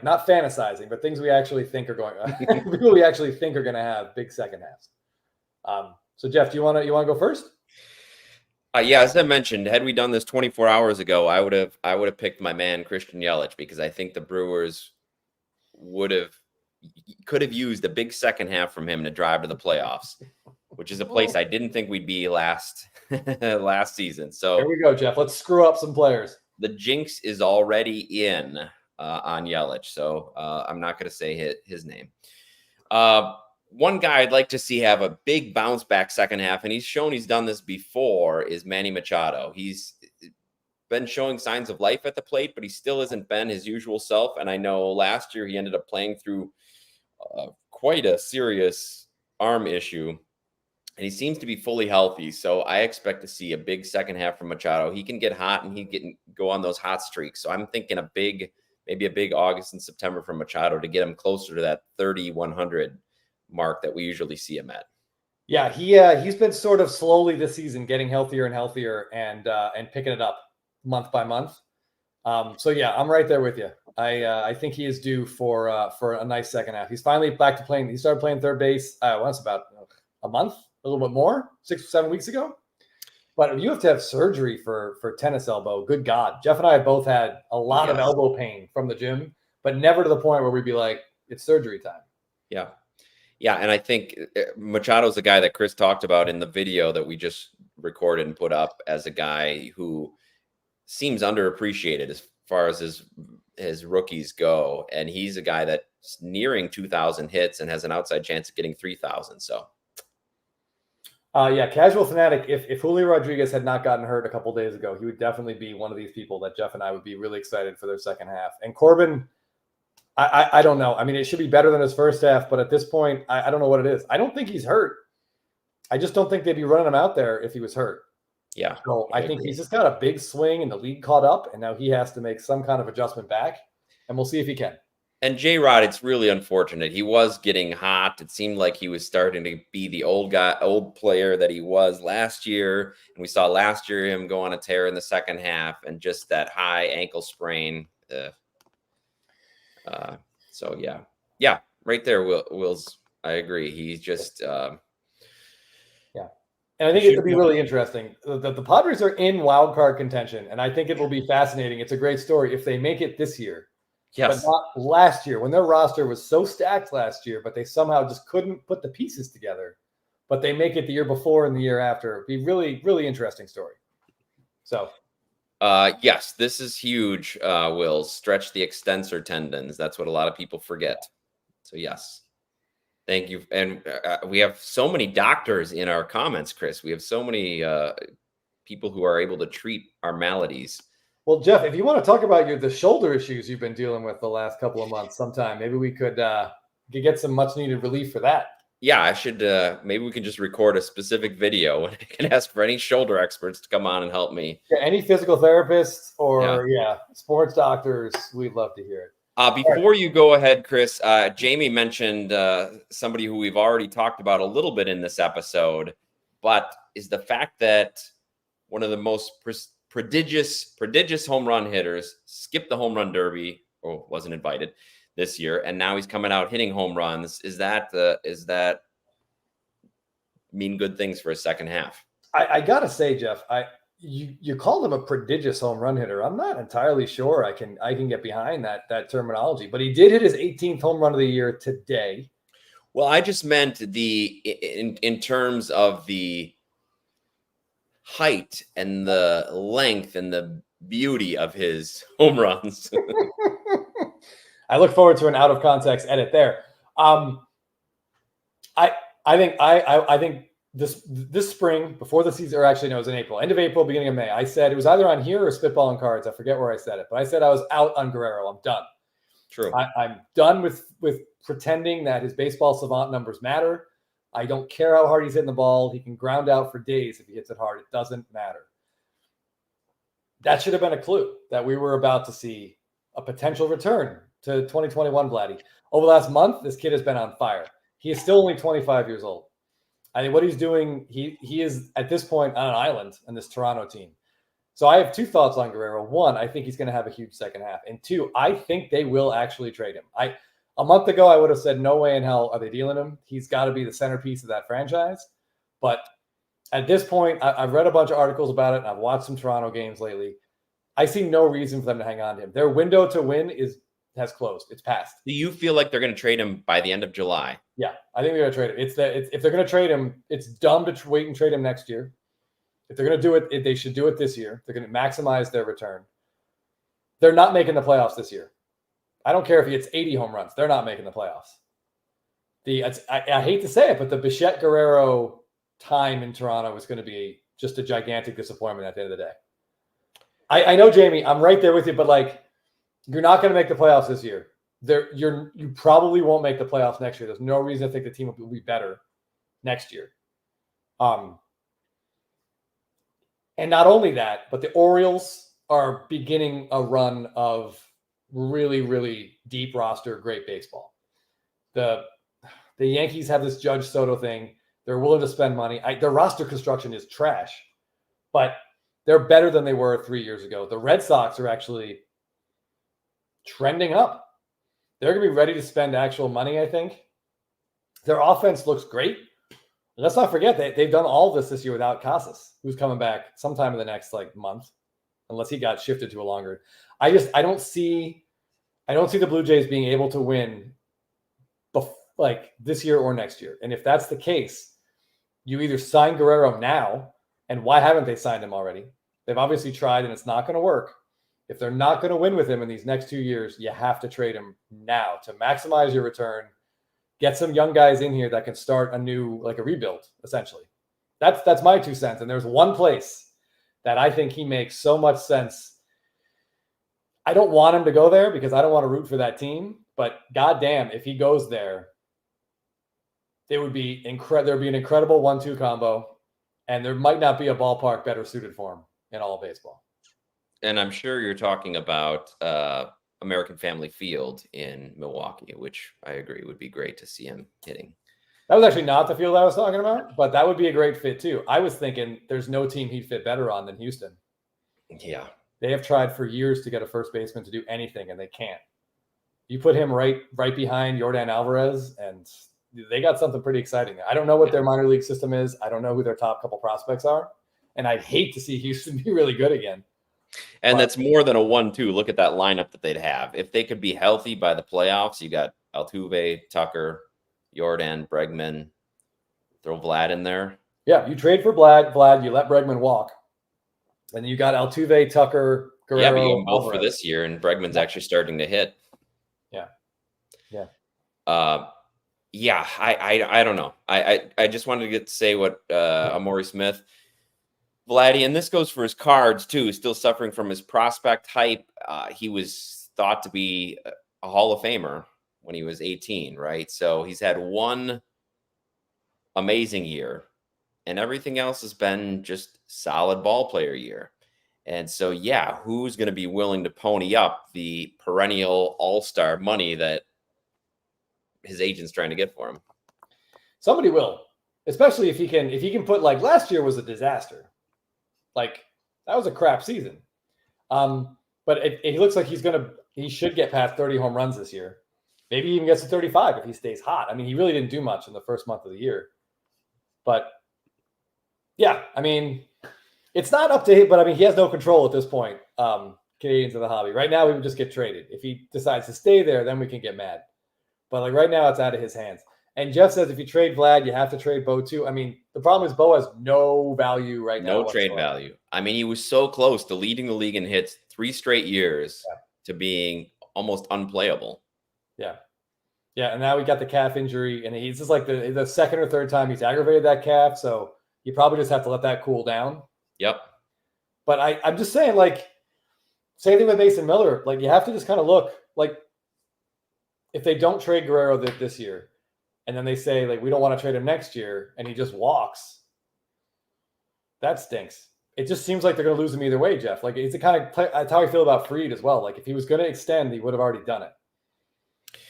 [SPEAKER 1] not fantasizing, but things we actually think are people we actually think are going to have big second halves. So Jeff, do you want to go first?
[SPEAKER 2] Yeah, as I mentioned, had we done this 24 hours ago, I would have picked my man Christian Yelich, because I think the Brewers could have used a big second half from him to drive to the playoffs, which is a place I didn't think we'd be last season. So
[SPEAKER 1] here we go, Jeff. Let's screw up some players.
[SPEAKER 2] The jinx is already in on Yelich, so I'm not going to say his name. One guy I'd like to see have a big bounce back second half, and he's shown he's done this before, is Manny Machado. He's been showing signs of life at the plate, but he still hasn't been his usual self. And I know last year he ended up playing through quite a serious arm issue. and he seems to be fully healthy. So I expect to see a big second half from Machado. He can get hot and go on those hot streaks. So I'm thinking maybe a big August and September from Machado to get him closer to that 3,100 mark that we usually see him at.
[SPEAKER 1] Yeah, he's been sort of slowly this season getting healthier and healthier and picking it up month by month. So yeah, I'm right there with you. I think he is due for a nice second half. He's finally back to playing. He started playing third base once about a month, a little bit more, 6 or 7 weeks ago. But you have to have surgery for tennis elbow. Good God. Jeff and I have both had a lot of elbow pain from the gym, but never to the point where we'd be like, it's surgery time.
[SPEAKER 2] Yeah. Yeah. And I think Machado's the guy that Chris talked about in the video that we just recorded and put up as a guy who seems underappreciated as far as his rookies go. And he's a guy that's nearing 2,000 hits and has an outside chance of getting 3,000. So.
[SPEAKER 1] Yeah, casual fanatic. If Julio Rodriguez had not gotten hurt a couple days ago, he would definitely be one of these people that Jeff and I would be really excited for their second half. And Corbin, I don't know. I mean, it should be better than his first half, but at this point, I don't know what it is. I don't think he's hurt. I just don't think they'd be running him out there if he was hurt.
[SPEAKER 2] Yeah.
[SPEAKER 1] So I think he's just got a big swing and the league caught up, and now he has to make some kind of adjustment back, and we'll see if he can.
[SPEAKER 2] And J-Rod, it's really unfortunate. He was getting hot. It seemed like he was starting to be the old player that he was last year. And we saw last year him go on a tear in the second half and just that high ankle sprain. So yeah, right there, Will's. I agree. He's just
[SPEAKER 1] And I think it would be really interesting. The Padres are in wild card contention, and I think it will be fascinating. It's a great story if they make it this year.
[SPEAKER 2] Yes.
[SPEAKER 1] But not last year when their roster was so stacked last year, but they somehow just couldn't put the pieces together. But they make it the year before and the year after. It'd be really, really interesting story. So,
[SPEAKER 2] yes, this is huge. Will stretch the extensor tendons. That's what a lot of people forget. So yes, thank you. And we have so many doctors in our comments, Chris. We have so many people who are able to treat our maladies.
[SPEAKER 1] Well, Jeff, if you want to talk about the shoulder issues you've been dealing with the last couple of months sometime, maybe we could get some much needed relief for that.
[SPEAKER 2] Yeah, I should. Maybe we can just record a specific video and I can ask for any shoulder experts to come on and help me.
[SPEAKER 1] Yeah, any physical therapists or sports doctors, we'd love to hear it.
[SPEAKER 2] Before you go ahead, Chris, Jamie mentioned somebody who we've already talked about a little bit in this episode, but is the fact that one of the most prodigious home run hitters skipped the home run derby or wasn't invited this year, and now he's coming out hitting home runs. Is that mean good things for a second half?
[SPEAKER 1] I gotta say, Jeff, you called him a prodigious home run hitter. I'm not entirely sure I can get behind that terminology, but he did hit his 18th home run of the year today.
[SPEAKER 2] Well, I just meant in terms of the height and the length and the beauty of his home runs.
[SPEAKER 1] I look forward to an out of context edit there. I think this spring, before the season, or actually no, it was in April, end of April, beginning of May, I said it was either on here or Spitballing Cards. I forget where I said it, but I said I was out on Guerrero. I'm done.
[SPEAKER 2] True.
[SPEAKER 1] I'm done with pretending that his baseball savant numbers matter. I don't care how hard he's hitting the ball. He can ground out for days if he hits it hard. It doesn't matter. That should have been a clue that we were about to see a potential return to 2021 Vladdy. Over the last month, this kid has been on fire. He is still only 25 years old. I think what he's doing, he is at this point on an island in this Toronto team. So I have two thoughts on Guerrero. One, I think he's going to have a huge second half. And two, I think they will actually trade him. A month ago, I would have said, no way in hell are they dealing him. He's got to be the centerpiece of that franchise. But at this point, I've read a bunch of articles about it, and I've watched some Toronto games lately. I see no reason for them to hang on to him. Their window to win has closed. It's passed.
[SPEAKER 2] Do you feel like they're going to trade him by the end of July?
[SPEAKER 1] Yeah, I think they're going to trade him. If they're going to trade him, it's dumb to wait and trade him next year. If they're going to do it, they should do it this year. They're going to maximize their return. They're not making the playoffs this year. I don't care if he hits 80 home runs. They're not making the playoffs. I hate to say it, but the Bichette Guerrero time in Toronto is going to be just a gigantic disappointment at the end of the day. I know, Jamie, I'm right there with you, but you're not going to make the playoffs this year. You probably won't make the playoffs next year. There's no reason to think the team will be better next year. And not only that, but the Orioles are beginning a run of really, really deep roster, great baseball. The Yankees have this Judge Soto thing. They're willing to spend money. Their roster construction is trash, but they're better than they were 3 years ago. The Red Sox are actually trending up. They're going to be ready to spend actual money, I think. Their offense looks great. Let's not forget they've done all this year without Casas, who's coming back sometime in the next month, unless he got shifted to a longer. I don't see the Blue Jays being able to win this year or next year. And if that's the case, you either sign Guerrero now, and why haven't they signed him already? They've obviously tried, and it's not going to work. If they're not going to win with him in these next 2 years, you have to trade him now to maximize your return. Get some young guys in here that can start a new, a rebuild, essentially. That's my 2 cents. And there's one place that I think he makes so much sense. I don't want him to go there because I don't want to root for that team. But goddamn, if he goes there, it would be there'd be an incredible 1-2 combo, and there might not be a ballpark better suited for him in all of baseball.
[SPEAKER 2] And I'm sure you're talking about American Family Field in Milwaukee, which I agree would be great to see him hitting.
[SPEAKER 1] That was actually not the field I was talking about, but that would be a great fit too. I was thinking there's no team he'd fit better on than Houston.
[SPEAKER 2] Yeah.
[SPEAKER 1] They have tried for years to get a first baseman to do anything, and they can't. You put him right behind Yordan Alvarez, and they got something pretty exciting there. I don't know what their minor league system is. I don't know who their top couple prospects are, and I'd hate to see Houston be really good again.
[SPEAKER 2] And that's more than a 1-2. Look at that lineup that they'd have. If they could be healthy by the playoffs, you got Altuve, Tucker, Jordan, Bregman. Throw Vlad in there.
[SPEAKER 1] Yeah, you trade for Vlad, you let Bregman walk. And you got Altuve, Tucker, Guerrero.
[SPEAKER 2] Yeah, but you have both for this year, and Bregman's actually starting to hit.
[SPEAKER 1] Yeah. Yeah.
[SPEAKER 2] I don't know. I just wanted to say what Amori Smith, Vladdy, and this goes for his Cards too, still suffering from his prospect hype. He was thought to be a Hall of Famer when he was 18, right? So he's had one amazing year, and everything else has been just solid ball player year. And so, yeah, who's going to be willing to pony up the perennial all-star money that his agent's trying to get for him?
[SPEAKER 1] Somebody will, especially if he can put, last year was a disaster. That was a crap season. But it looks like he should get past 30 home runs this year. Maybe he even gets to 35 if he stays hot. I mean, he really didn't do much in the first month of the year. But yeah, I mean, it's not up to him, but I mean, he has no control at this point. Canadians of the hobby. Right now, we would just get traded. If he decides to stay there, then we can get mad. But right now, it's out of his hands. And Jeff says if you trade Vlad, you have to trade Bo too. I mean, the problem is Bo has no value right now.
[SPEAKER 2] No trade value. I mean, he was so close to leading the league in hits 3 straight years to being almost unplayable.
[SPEAKER 1] Yeah. Yeah, and now we got the calf injury, and he's just the second or third time he's aggravated that calf, so you probably just have to let that cool down.
[SPEAKER 2] Yep.
[SPEAKER 1] But I'm just saying, same thing with Mason Miller. You have to just kind of look, if they don't trade Guerrero this year, and then they say, we don't want to trade him next year, and he just walks, that stinks. It just seems like they're going to lose him either way, Jeff. It's the kind of play, that's how I feel about Fried as well. If he was going to extend, he would have already done it.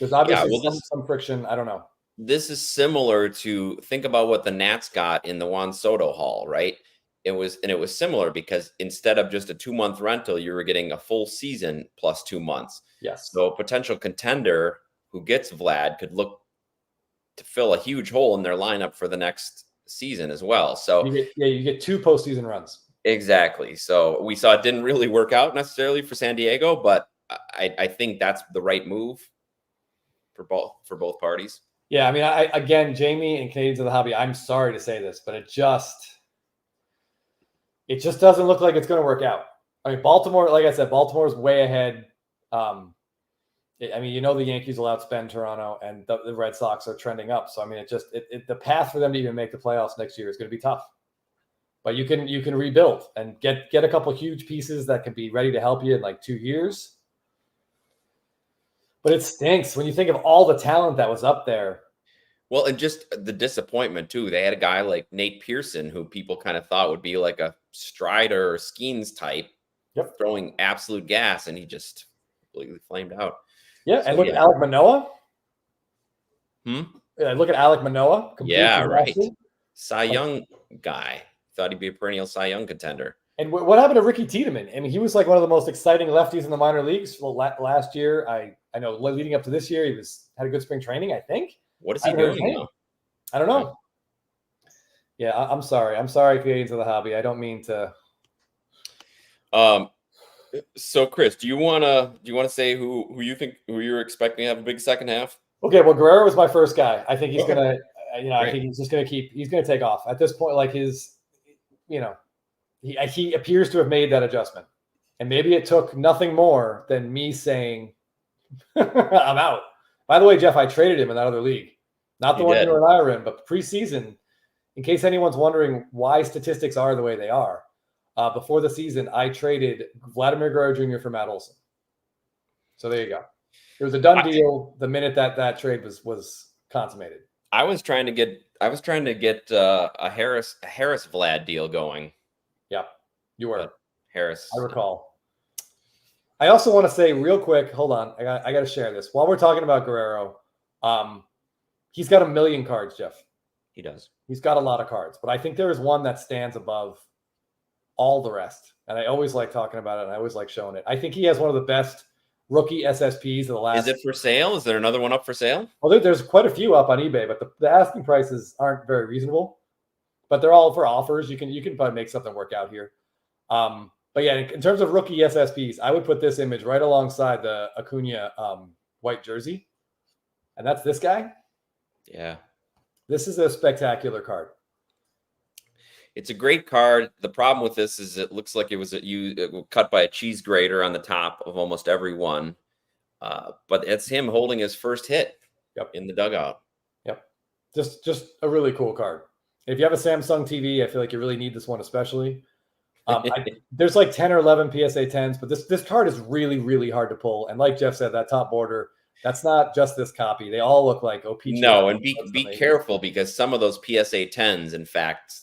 [SPEAKER 1] There's obviously some friction. I don't know.
[SPEAKER 2] This is similar to, think about what the Nats got in the Juan Soto haul, right? It was similar because instead of just a 2-month rental, you were getting a full season plus 2 months.
[SPEAKER 1] Yes.
[SPEAKER 2] So a potential contender who gets Vlad could look to fill a huge hole in their lineup for the next season as well. So
[SPEAKER 1] you get 2 postseason runs.
[SPEAKER 2] Exactly. So we saw it didn't really work out necessarily for San Diego, but I think that's the right move for both parties.
[SPEAKER 1] Yeah, I mean, again, Jamie and Canadians of the hobby, I'm sorry to say this, but it just doesn't look like it's going to work out. I mean, Baltimore, like I said, Baltimore's way ahead. The Yankees will outspend Toronto, and the Red Sox are trending up. So I mean, the path for them to even make the playoffs next year is going to be tough. But you can rebuild and get a couple huge pieces that can be ready to help you in 2 years. But it stinks when you think of all the talent that was up there.
[SPEAKER 2] Well, and just the disappointment too. They had a guy like Nate Pearson, who people kind of thought would be like a Strider or Skeens type, throwing absolute gas, and he just completely flamed out.
[SPEAKER 1] Yeah, so, and look at Alek Manoah. Look at Alek Manoah.
[SPEAKER 2] Yeah, right. Cy Young guy. Thought he'd be a perennial Cy Young contender.
[SPEAKER 1] And what happened to Ricky Tiedemann? I mean, he was like one of the most exciting lefties in the minor leagues last year. I know leading up to this year, he had a good spring training, I think.
[SPEAKER 2] What is he doing now?
[SPEAKER 1] I don't know. Yeah, I'm sorry. I'm sorry, Canadians of the hobby. I don't mean to.
[SPEAKER 2] So, Chris, do you wanna say who you're expecting to have a big second half?
[SPEAKER 1] Okay, well, Guerrero was my first guy. I think he's gonna, I think he's just gonna he's gonna take off at this point. Like he appears to have made that adjustment, and maybe it took nothing more than me saying, "I'm out." By the way, Jeff, I traded him in that other league, not the one you and I are in, but preseason. In case anyone's wondering why statistics are the way they are, before the season, I traded Vladimir Guerrero Jr. for Matt Olson. So there you go. It was a done deal the minute that trade was consummated.
[SPEAKER 2] I was trying to get a Harris Vlad deal going.
[SPEAKER 1] Yeah, you were.
[SPEAKER 2] Harris.
[SPEAKER 1] I recall. I also want to say real quick, hold on. I got to share this. While we're talking about Guerrero, he's got 1 million cards, Jeff.
[SPEAKER 2] He does.
[SPEAKER 1] He's got a lot of cards, but I think there is one that stands above all the rest. And I always like talking about it, and I always like showing it. I think he has one of the best rookie SSPs of the last.
[SPEAKER 2] Is it for sale? Is there another one up for sale?
[SPEAKER 1] Well, there's quite a few up on eBay, but the asking prices aren't very reasonable. But they're all for offers. You can probably make something work out here. But yeah, in terms of rookie SSPs, I would put this image right alongside the Acuna white jersey, and that's this guy.
[SPEAKER 2] Yeah,
[SPEAKER 1] this is a spectacular card.
[SPEAKER 2] It's a great card. The problem with this is it looks like it was cut by a cheese grater on the top of almost every one. But it's him holding his first hit in the dugout.
[SPEAKER 1] Yep. Just a really cool card. If you have a Samsung TV, I feel like you really need this one, especially. There's like 10 or 11 PSA 10s, but this card is really, really hard to pull. And like Jeff said, that top border, that's not just this copy. They all look like OPG.
[SPEAKER 2] No, and be careful, because some of those PSA 10s, in fact,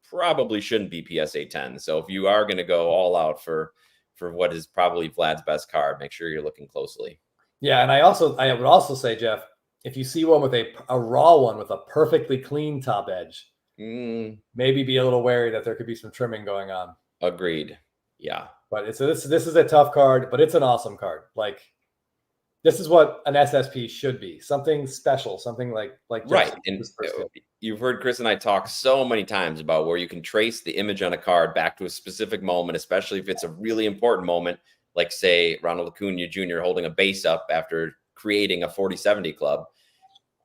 [SPEAKER 2] probably shouldn't be PSA 10. So if you are going to go all out for what is probably Vlad's best card, make sure you're looking closely.
[SPEAKER 1] Yeah, and I would also say, Jeff, if you see one with a raw one with a perfectly clean top edge, maybe be a little wary that there could be some trimming going on.
[SPEAKER 2] Agreed. Yeah.
[SPEAKER 1] But this is a tough card, but it's an awesome card. Like, this is what an SSP should be. Something special, something like
[SPEAKER 2] right. And you've heard Chris and I talk so many times about where you can trace the image on a card back to a specific moment, especially if it's a really important moment, like say Ronald Acuna Jr. holding a base up after creating a 40-70 club.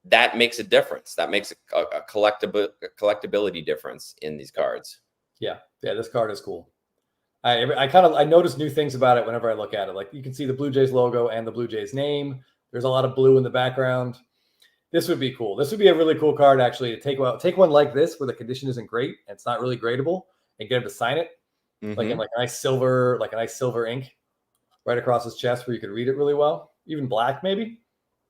[SPEAKER 2] That makes a difference. That makes a collectability difference in these cards.
[SPEAKER 1] Yeah, this card is cool. I notice new things about it whenever I look at it. Like, you can see the Blue Jays logo and the Blue Jays name. There's a lot of blue in the background. This would be cool. This would be a really cool card, actually, to take one like this where the condition isn't great and it's not really gradable, and get him to sign it like in a nice silver ink right across his chest where you could read it really well. Even black, maybe.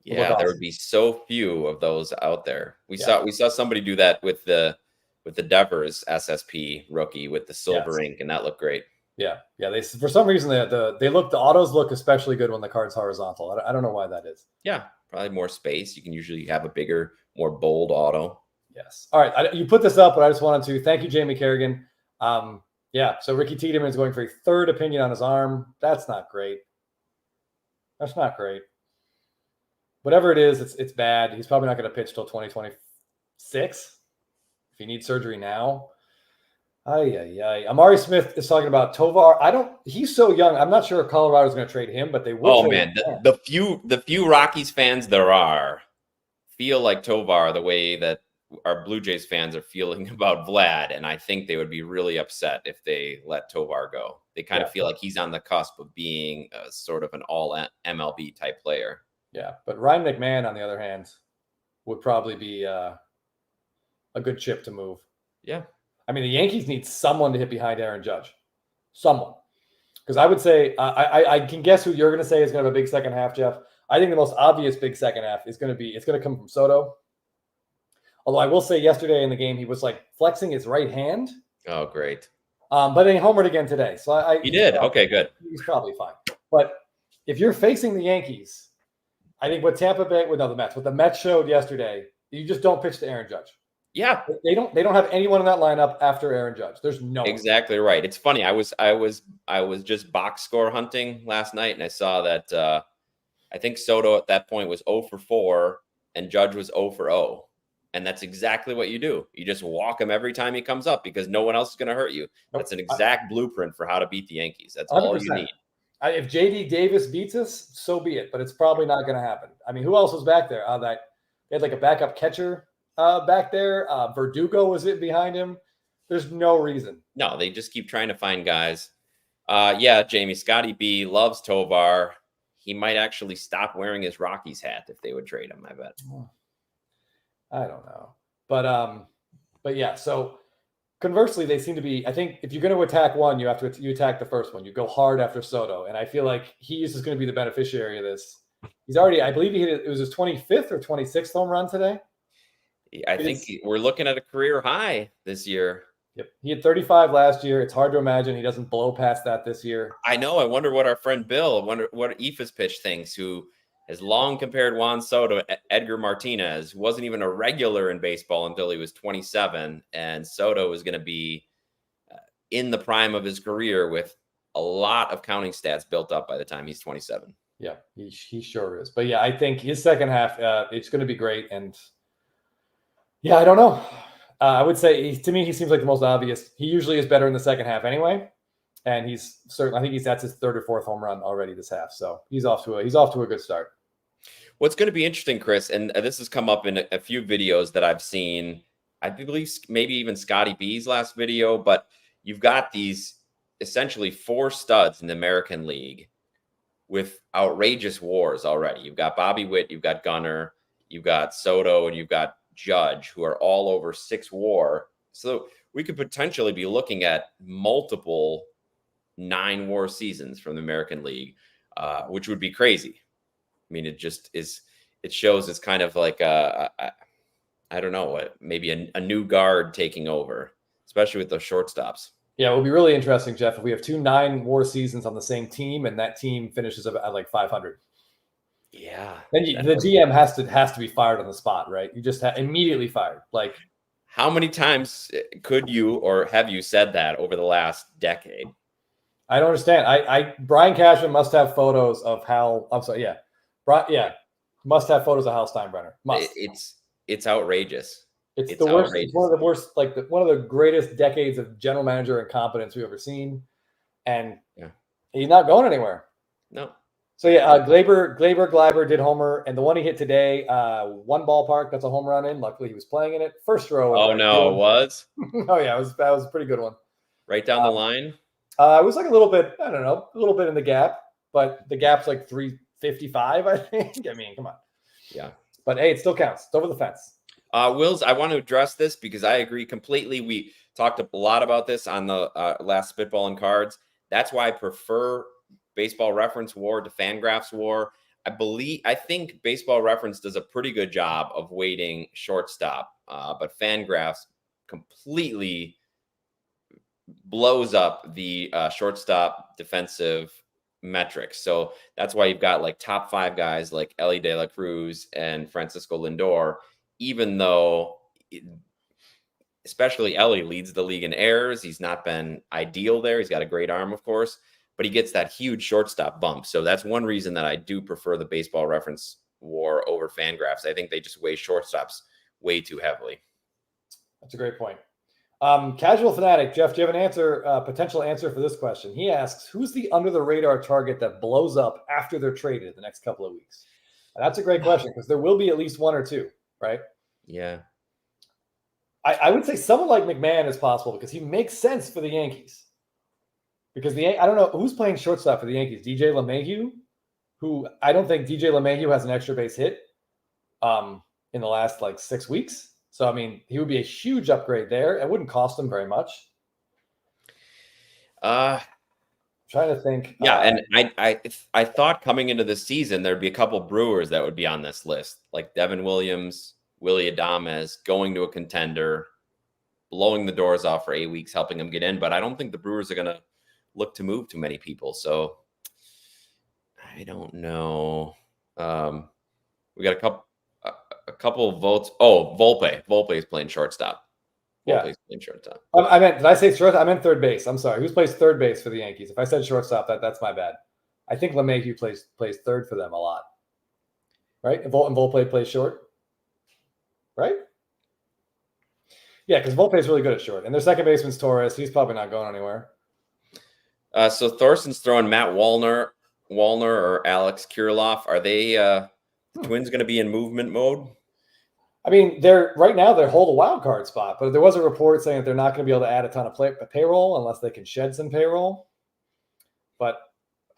[SPEAKER 2] Yeah, there would be so few of those out there. We saw somebody do that with the Devers SSP rookie with the silver ink, and that looked great. Yeah.
[SPEAKER 1] They, for some reason, the autos look especially good when the card's horizontal. I don't know why that is.
[SPEAKER 2] Yeah, probably more space. You can usually have a bigger, more bold auto.
[SPEAKER 1] Yes. All right. You put this up, but I just wanted to thank you, Jamie Kerrigan. So Ricky Tiedemann is going for a third opinion on his arm. That's not great. Whatever it is, it's bad. He's probably not going to pitch till 2026 if he needs surgery now. Amari Smith is talking about Tovar. He's so young. I'm not sure if Colorado's going to trade him, but they will.
[SPEAKER 2] Oh man, the few Rockies fans there are feel like Tovar the way that our Blue Jays fans are feeling about Vlad, and I think they would be really upset if they let Tovar go. They kind of feel like he's on the cusp of being a sort of an all MLB type player.
[SPEAKER 1] Yeah, but Ryan McMahon, on the other hand, would probably be a good chip to move.
[SPEAKER 2] Yeah.
[SPEAKER 1] I mean, the Yankees need someone to hit behind Aaron Judge. Someone. Because I would say, I can guess who you're going to say is going to have a big second half, Jeff. I think the most obvious big second half is going to come from Soto. Although I will say yesterday in the game, he was like flexing his right hand.
[SPEAKER 2] Oh, great.
[SPEAKER 1] But he homered again today. So
[SPEAKER 2] He did. Okay, good.
[SPEAKER 1] He's probably fine. But if you're facing the Yankees, I think what the Mets showed yesterday, you just don't pitch to Aaron Judge.
[SPEAKER 2] Yeah.
[SPEAKER 1] They don't have anyone in that lineup after Aaron Judge. There's no
[SPEAKER 2] exactly one. Right. It's funny. I was just box score hunting last night, and I saw that I think Soto at that point was 0 for 4 and Judge was 0 for 0. And that's exactly what you do. You just walk him every time he comes up because no one else is going to hurt you. That's an exact blueprint for how to beat the Yankees. That's 100%. All you need.
[SPEAKER 1] If JD Davis beats us, so be it. But it's probably not going to happen. I mean, who else was back there? They had like a backup catcher back there. Verdugo was it behind him. There's no reason.
[SPEAKER 2] No, they just keep trying to find guys. Yeah, Jamie, Scotty B loves Tovar. He might actually stop wearing his Rockies hat if they would trade him, I bet.
[SPEAKER 1] I don't know. But yeah, so conversely, they seem to be, I think if you're going to attack one, you attack the first one. You go hard after Soto. And I feel like he is just going to be the beneficiary of this. He's already, I believe it was his 25th or 26th home run today.
[SPEAKER 2] I think we're looking at a career high this year.
[SPEAKER 1] Yep. He had 35 last year. It's hard to imagine he doesn't blow past that this year.
[SPEAKER 2] I know. I wonder what our friend Bill, what Ephus Pitch thinks, who has long compared Juan Soto to Edgar Martinez, who wasn't even a regular in baseball until he was 27. And Soto is going to be in the prime of his career with a lot of counting stats built up by the time he's 27.
[SPEAKER 1] Yeah, he sure is. But yeah, I think his second half, it's going to be great. And yeah, I don't know. I would say to me, he seems like the most obvious. He usually is better in the second half anyway. And he's certainly, I think that's his third or fourth home run already this half. So he's off to a good start.
[SPEAKER 2] What's going to be interesting, Chris, and this has come up in a few videos that I've seen, I believe maybe even Scotty B's last video, but you've got these essentially 4 studs in the American League with outrageous wars already. You've got Bobby Witt, you've got Gunnar, you've got Soto, and you've got Judge, who are all over 6 WAR. So we could potentially be looking at multiple 9 WAR seasons from the American League, which would be crazy. I mean, it just is. It shows it's kind of like I don't know, maybe a new guard taking over, especially with those shortstops. Yeah,
[SPEAKER 1] it will be really interesting, Jeff, if we have 2 9 WAR seasons on the same team and that team finishes at like 500.
[SPEAKER 2] Yeah.
[SPEAKER 1] Then the GM has to be fired on the spot, right? You just immediately fired. Like,
[SPEAKER 2] how many times could you or have you said that over the last decade?
[SPEAKER 1] I don't understand. Brian Cashman must have photos of Hal. I'm sorry. Yeah. Must have photos of Hal Steinbrenner. Must.
[SPEAKER 2] It's outrageous.
[SPEAKER 1] It's the worst. Outrageous. It's one of the worst, like one of the greatest decades of general manager incompetence we've ever seen. And he's not going anywhere.
[SPEAKER 2] No.
[SPEAKER 1] So yeah, Gleyber did homer, and the one he hit today, one ballpark, that's a home run in. Luckily, he was playing in it. First row.
[SPEAKER 2] Oh no, it was.
[SPEAKER 1] Oh yeah, that was a pretty good one.
[SPEAKER 2] Right down the line.
[SPEAKER 1] It was like a little bit, I don't know, a little bit in the gap, but the gap's like 355, I think. I mean, come on.
[SPEAKER 2] Yeah.
[SPEAKER 1] But hey, it still counts. It's over the fence.
[SPEAKER 2] Wills, I want to address this because I agree completely. We talked a lot about this on the last Spitball and Cards. That's why I prefer Baseball Reference WAR to Fangraphs WAR. I think Baseball Reference does a pretty good job of weighting shortstop, but Fangraphs completely blows up the shortstop defensive metrics. So that's why you've got like top 5 guys like Elly De La Cruz and Francisco Lindor, even though especially Elly leads the league in errors. He's not been ideal there. He's got a great arm, of course, but he gets that huge shortstop bump. So that's one reason that I do prefer the Baseball Reference WAR over Fangraphs. I think they just weigh shortstops way too heavily.
[SPEAKER 1] That's a great point. Casual Fanatic, Jeff, do you have an potential answer for this question? He asks, who's the under the radar target that blows up after they're traded the next couple of weeks? And that's a great question because there will be at least 1 or 2, right?
[SPEAKER 2] Yeah.
[SPEAKER 1] I would say someone like McMahon is possible because he makes sense for the Yankees. Because I don't know who's playing shortstop for the Yankees. DJ LeMahieu, who I don't think DJ LeMahieu has an extra base hit in the last like 6 weeks. So, I mean, he would be a huge upgrade there. It wouldn't cost him very much. Trying to think.
[SPEAKER 2] Yeah, and I thought coming into this season, there'd be a couple Brewers that would be on this list, like Devin Williams, Willie Adames going to a contender, blowing the doors off for 8 weeks, helping him get in. But I don't think the Brewers are going to look to move too many people. So I don't know. We got a couple of votes. Oh, Volpe. Volpe is playing shortstop.
[SPEAKER 1] Yeah.
[SPEAKER 2] Playing shortstop.
[SPEAKER 1] I meant, did I say shortstop? I meant third base. I'm sorry. Who plays third base for the Yankees? If I said shortstop, that's my bad. I think LeMahieu plays third for them a lot. Right? And Volpe plays short. Right? Yeah, because Volpe is really good at short. And their second baseman's Torres. He's probably not going anywhere.
[SPEAKER 2] So Thorson's throwing Matt Wallner or Alex Kirilloff. Are they Twins going to be in movement mode?
[SPEAKER 1] I mean, right now they hold a wild card spot, but there was a report saying that they're not going to be able to add a ton of payroll unless they can shed some payroll. But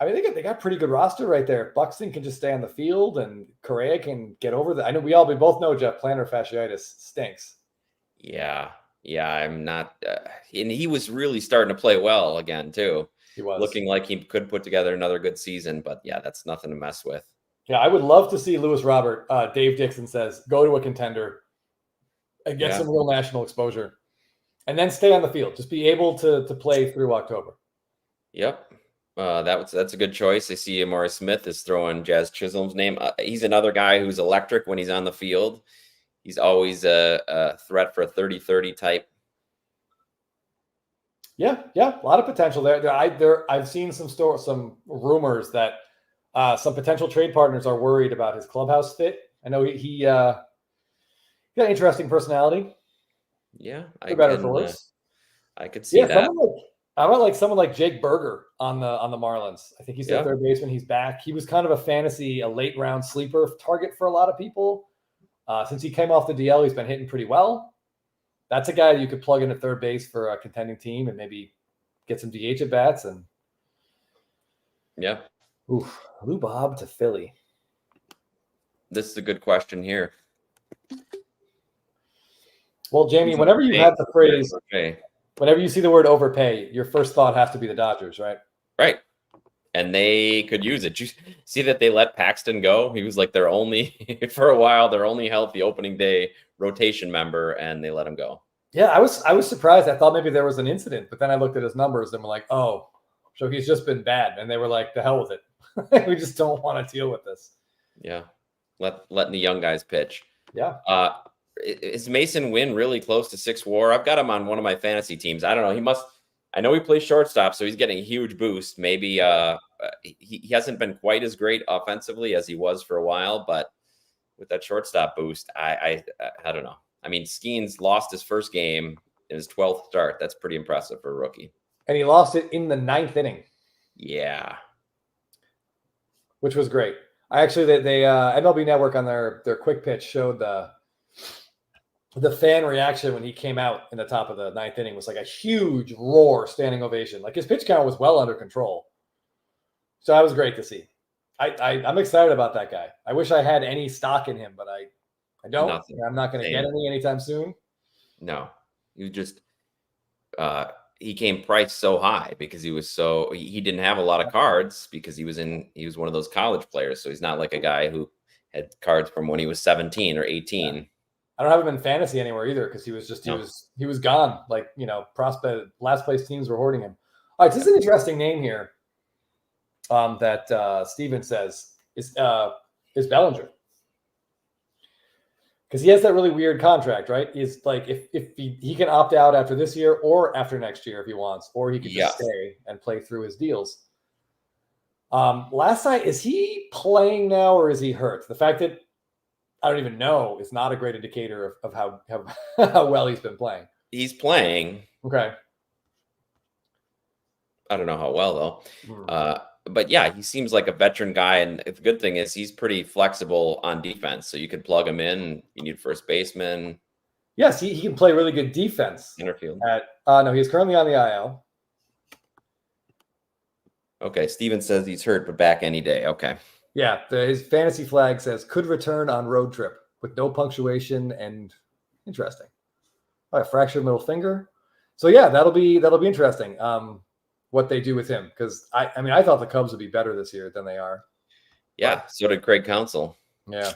[SPEAKER 1] I mean, they got pretty good roster right there. Buxton can just stay on the field, and Correa can get over that. I know we both know, Jeff, plantar fasciitis stinks.
[SPEAKER 2] Yeah, I'm not. And he was really starting to play well again too.
[SPEAKER 1] He was
[SPEAKER 2] looking like he could put together another good season, but yeah, that's nothing to mess with.
[SPEAKER 1] Yeah, I would love to see Lewis Robert. Dave Dixon says, go to a contender and get some real national exposure, and then stay on the field. Just be able to play through October.
[SPEAKER 2] Yep. That's a good choice. I see Amari Smith is throwing Jazz Chisholm's name. He's another guy who's electric when he's on the field. He's always a threat for a 30-30 type.
[SPEAKER 1] Yeah, a lot of potential there. I've seen some rumors that some potential trade partners are worried about his clubhouse fit. I know he got an interesting personality.
[SPEAKER 2] Yeah,
[SPEAKER 1] for better for worse.
[SPEAKER 2] I could see that.
[SPEAKER 1] I like someone like Jake Berger on the Marlins. I think he's the third baseman. He's back. He was kind of a late round sleeper target for a lot of people. Since he came off the DL, he's been hitting pretty well. That's a guy you could plug in at third base for a contending team and maybe get some DH at bats. And Lou Bob to Philly.
[SPEAKER 2] This is a good question here.
[SPEAKER 1] Well, Jamie, whenever you have the phrase, whenever you see the word overpay, your first thought has to be the Dodgers, right?
[SPEAKER 2] Right. And they could use it. You see that they let Paxton go? He was like their only, for a while, their only healthy opening day rotation member, and they let him go.
[SPEAKER 1] Yeah, I was surprised. I thought maybe there was an incident, but then I looked at his numbers and we're like, oh, so he's just been bad. And they were like, the hell with it. We just don't want to deal with this.
[SPEAKER 2] Yeah. Letting the young guys pitch.
[SPEAKER 1] Yeah.
[SPEAKER 2] Is Mason Wynn really close to 6 WAR? I've got him on one of my fantasy teams. I don't know. I know he plays shortstop, so he's getting a huge boost. Maybe he hasn't been quite as great offensively as he was for a while, but with that shortstop boost, I don't know. I mean, Skeens lost his first game in his 12th start. That's pretty impressive for a rookie. And
[SPEAKER 1] he lost it in the 9th inning.
[SPEAKER 2] Yeah.
[SPEAKER 1] Which was great. MLB Network on their quick pitch showed the fan reaction when he came out in the top of the 9th inning was like a huge roar, standing ovation. Like his pitch count was well under control. So that was great to see. I'm excited about that guy. I wish I had any stock in him, but I don't.
[SPEAKER 2] Nothing.
[SPEAKER 1] I'm not going to get any anytime soon.
[SPEAKER 2] No, you just he came priced so high because he didn't have a lot of cards because he was one of those college players. So he's not like a guy who had cards from when he was 17 or 18. Yeah.
[SPEAKER 1] I don't have him in fantasy anywhere either because he was gone. Like, prospect last place teams were hoarding him. All right, this is an interesting name here. That Steven says is Bellinger. Because he has that really weird contract, right? He's like, if he can opt out after this year or after next year if he wants, or he could just stay and play through his deals. Last night, is he playing now or is he hurt? The fact that I don't even know is not a great indicator of how well he's been playing.
[SPEAKER 2] He's playing.
[SPEAKER 1] Okay.
[SPEAKER 2] I don't know how well though. But yeah, he seems like a veteran guy, and the good thing is he's pretty flexible on defense. So you could plug him in. You need first baseman.
[SPEAKER 1] Yes, he can play really good defense.
[SPEAKER 2] Interfield.
[SPEAKER 1] No, he's currently on the IL.
[SPEAKER 2] Okay, Steven says he's hurt, but back any day. Okay.
[SPEAKER 1] Yeah, his fantasy flag says could return on road trip with no punctuation and interesting. All right, fractured middle finger. So yeah, that'll be interesting. What they do with him, because I thought the Cubs would be better this year than they are.
[SPEAKER 2] Yeah, so did Craig Counsell.
[SPEAKER 1] Yeah.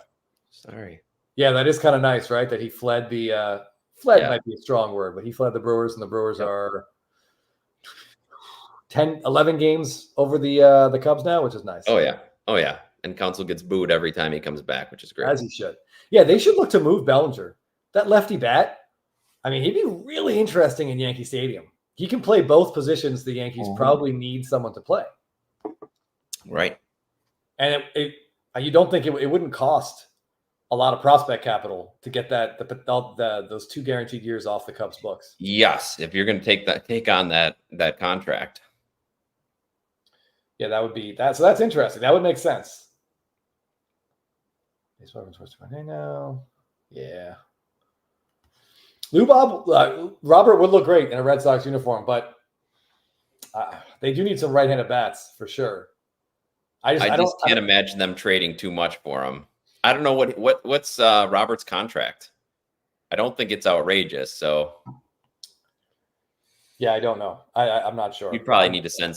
[SPEAKER 2] Sorry.
[SPEAKER 1] Yeah, that is kind of nice, right? That he fled the fled
[SPEAKER 2] Yeah.
[SPEAKER 1] might be a strong word, but he fled the Brewers, and the Brewers are 10, 11 games over the Cubs now, which is nice.
[SPEAKER 2] Oh yeah. Oh yeah. And Counsell gets booed every time he comes back, which is great.
[SPEAKER 1] As he should. Yeah, they should look to move Bellinger. That lefty bat, I mean, he'd be really interesting in Yankee Stadium. He can play both positions the Yankees probably need someone to play.
[SPEAKER 2] Right.
[SPEAKER 1] And you don't think it wouldn't cost a lot of prospect capital to get those 2 guaranteed years off the Cubs books.
[SPEAKER 2] Yes, if you're going to take on that contract.
[SPEAKER 1] Yeah, that would be that. So that's interesting. That would make sense. Now, yeah. Robert would look great in a Red Sox uniform, but they do need some right-handed bats for sure. I just can't
[SPEAKER 2] imagine them trading too much for him. I don't know what's Robert's contract. I don't think it's outrageous. So
[SPEAKER 1] yeah, I don't know. I'm not sure.
[SPEAKER 2] You'd probably need to send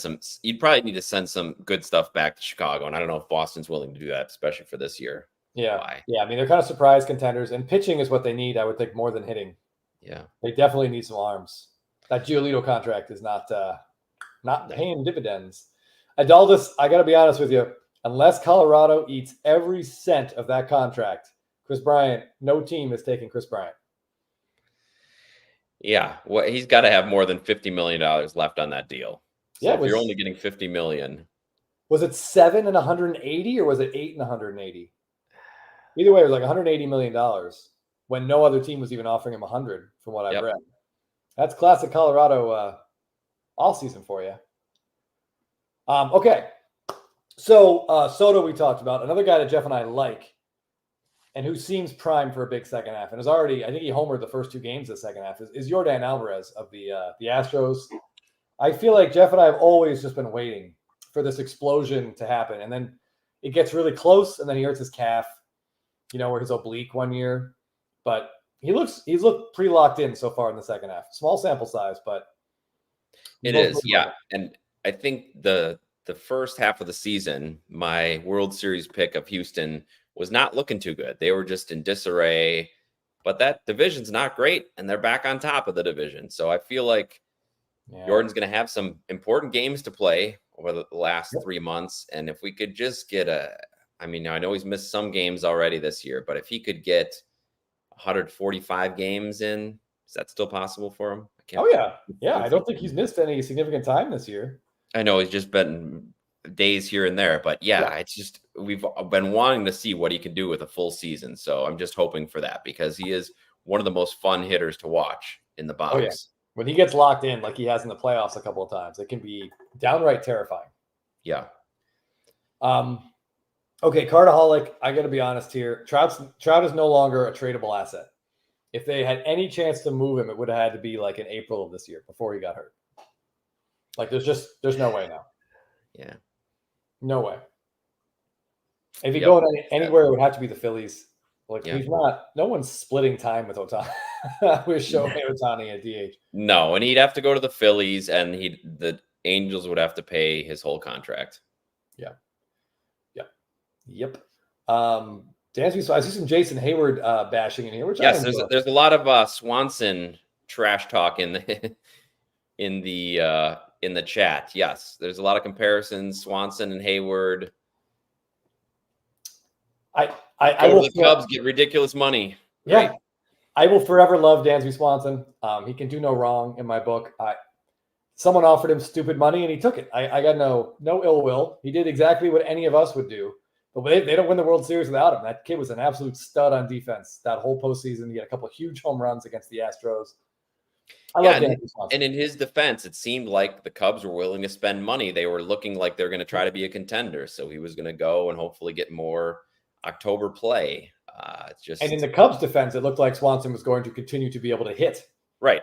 [SPEAKER 2] some good stuff back to Chicago, and I don't know if Boston's willing to do that, especially for this year.
[SPEAKER 1] Yeah, yeah. I mean, they're kind of surprise contenders, and pitching is what they need. I would think more than hitting.
[SPEAKER 2] Yeah,
[SPEAKER 1] they definitely need some arms. That Giolito contract is not paying dividends. Adaldis, I got to be honest with you. Unless Colorado eats every cent of that contract, Chris Bryant, no team is taking Chris Bryant.
[SPEAKER 2] Yeah, well, he's got to have more than $50 million left on that deal. So
[SPEAKER 1] yeah,
[SPEAKER 2] if you're only getting $50 million,
[SPEAKER 1] was it 7 and 180 or was it 8 and 180? Either way, it was like $180 million when no other team was even offering him 100, from what I've read. That's classic Colorado all season for you. Okay. So Soto we talked about. Another guy that Jeff and I like and who seems primed for a big second half and is already, I think he homered the first 2 games of the second half, is Yordan Alvarez of the Astros. I feel like Jeff and I have always just been waiting for this explosion to happen. And then it gets really close and then he hurts his calf, or his oblique one year. But he's looked pretty locked in so far in the second half. Small sample size, but
[SPEAKER 2] it is, yeah. And I think the first half of the season, my World Series pick of Houston was not looking too good. They were just in disarray, but that division's not great, and they're back on top of the division. So I feel like Jordan's going to have some important games to play over the last 3 months. And if we could just get I know he's missed some games already this year, but if he could get 145 games in, is that still possible for him?
[SPEAKER 1] I don't think he's missed any significant time this year.
[SPEAKER 2] I know he's just been days here and there, but it's just we've been wanting to see what he can do with a full season. So I'm just hoping for that because he is one of the most fun hitters to watch in the box.
[SPEAKER 1] Oh, yeah. When he gets locked in like he has in the playoffs a couple of times, it can be downright terrifying.
[SPEAKER 2] Yeah.
[SPEAKER 1] Okay, Cardaholic, I got to be honest here. Trout is no longer a tradable asset. If they had any chance to move him, it would have had to be like in April of this year before he got hurt. Like there's no way now.
[SPEAKER 2] Yeah.
[SPEAKER 1] No way. If you go anywhere, it would have to be the Phillies. Like he's not. No one's splitting time with Ohtani. We're showing Ohtani at DH.
[SPEAKER 2] No, and he'd have to go to the Phillies, and the Angels would have to pay his whole contract.
[SPEAKER 1] Yeah. Yep. Dansby, I see some Jason Hayward bashing in here.
[SPEAKER 2] There's a lot of Swanson trash talk in the chat. Yes, there's a lot of comparisons. Swanson and Hayward. The Cubs get ridiculous money.
[SPEAKER 1] Yeah, right? I will forever love Dansby Swanson. He can do no wrong in my book. Someone offered him stupid money and he took it. I got no ill will. He did exactly what any of us would do. But they don't win the World Series without him. That kid was an absolute stud on defense. That whole postseason, he had a couple of huge home runs against the Astros. I love Dansby Swanson.
[SPEAKER 2] And in his defense, it seemed like the Cubs were willing to spend money. They were looking like they're going to try to be a contender. So he was going to go and hopefully get more October play.
[SPEAKER 1] And in the Cubs' defense, it looked like Swanson was going to continue to be able to hit.
[SPEAKER 2] Right.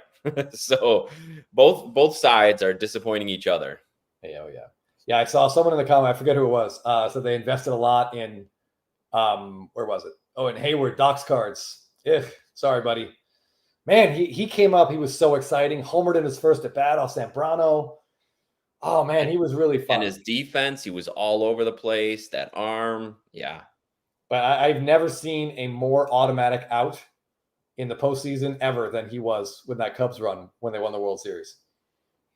[SPEAKER 2] So both sides are disappointing each other.
[SPEAKER 1] Hey, oh yeah. Yeah, I saw someone in the comment, I forget who it was, so they invested a lot in, where was it? Oh, in Hayward, Doc's cards. Sorry, buddy. Man, he came up. He was so exciting. Homered in his first at-bat off Zambrano. Oh, man, he was really fun.
[SPEAKER 2] And his defense, he was all over the place. That arm, yeah.
[SPEAKER 1] But I've never seen a more automatic out in the postseason ever than he was with that Cubs run when they won the World Series.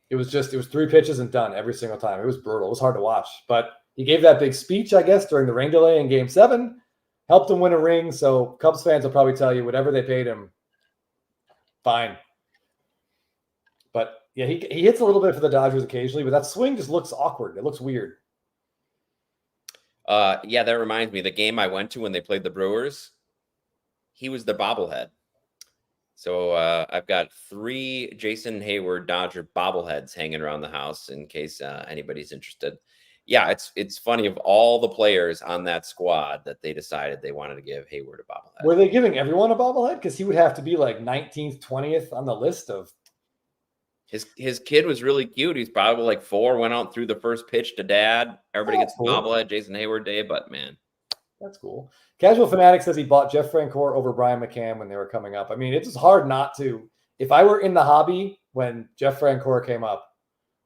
[SPEAKER 1] It was 3 pitches and done every single time. It was brutal. It was hard to watch. But he gave that big speech, I guess, during the rain delay in Game 7, helped him win a ring. So Cubs fans will probably tell you whatever they paid him, fine. But yeah, he hits a little bit for the Dodgers occasionally, but that swing just looks awkward. It looks weird.
[SPEAKER 2] Yeah, that reminds me. The game I went to when they played the Brewers, he was the bobblehead. So I've got 3 Jason Hayward Dodger bobbleheads hanging around the house in case anybody's interested. Yeah, it's funny, of all the players on that squad that they decided they wanted to give Hayward a bobblehead.
[SPEAKER 1] Were they giving everyone a bobblehead? Because he would have to be like 19th, 20th on the list of.
[SPEAKER 2] His kid was really cute. He's probably like 4, went out through the first pitch to dad. Everybody gets a bobblehead, Jason Hayward Day, but man.
[SPEAKER 1] That's cool. Casual Fanatic says he bought Jeff Francoeur over Brian McCann when they were coming up. I mean, it's just hard not to. If I were in the hobby when Jeff Francoeur came up,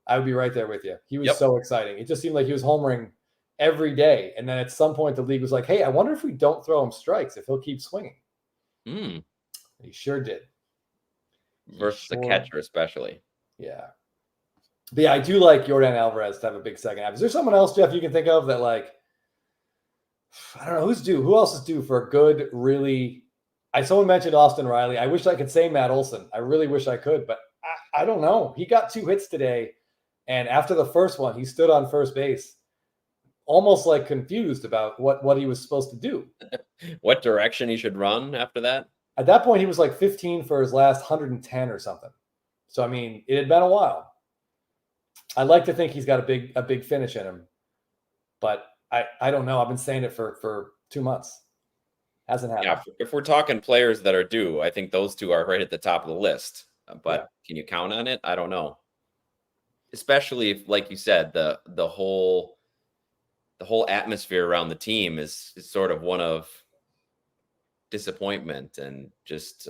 [SPEAKER 1] I would be right there with you. He was so exciting. It just seemed like he was homering every day. And then at some point, the league was like, hey, I wonder if we don't throw him strikes, if he'll keep swinging. He sure did.
[SPEAKER 2] Versus a catcher, especially.
[SPEAKER 1] Yeah. But yeah, I do like Yordan Alvarez to have a big second half. Is there someone else, Jeff, you can think of that, like, I don't know who's due. Who else is due for a good, really? Someone mentioned Austin Riley. I wish I could say Matt Olson. I really wish I could, but I don't know. He got 2 hits today, and after the first one, he stood on first base, almost like confused about what he was supposed to do.
[SPEAKER 2] What direction he should run after that?
[SPEAKER 1] At that point, he was like 15 for his last 110 or something. So I mean, it had been a while. I like to think he's got a big finish in him, but I don't know. I've been saying it for 2 months. Hasn't happened.
[SPEAKER 2] Yeah, if we're talking players that are due, I think those 2 are right at the top of the list. But can you count on it? I don't know. Especially if, like you said, the whole atmosphere around the team is sort of one of disappointment and just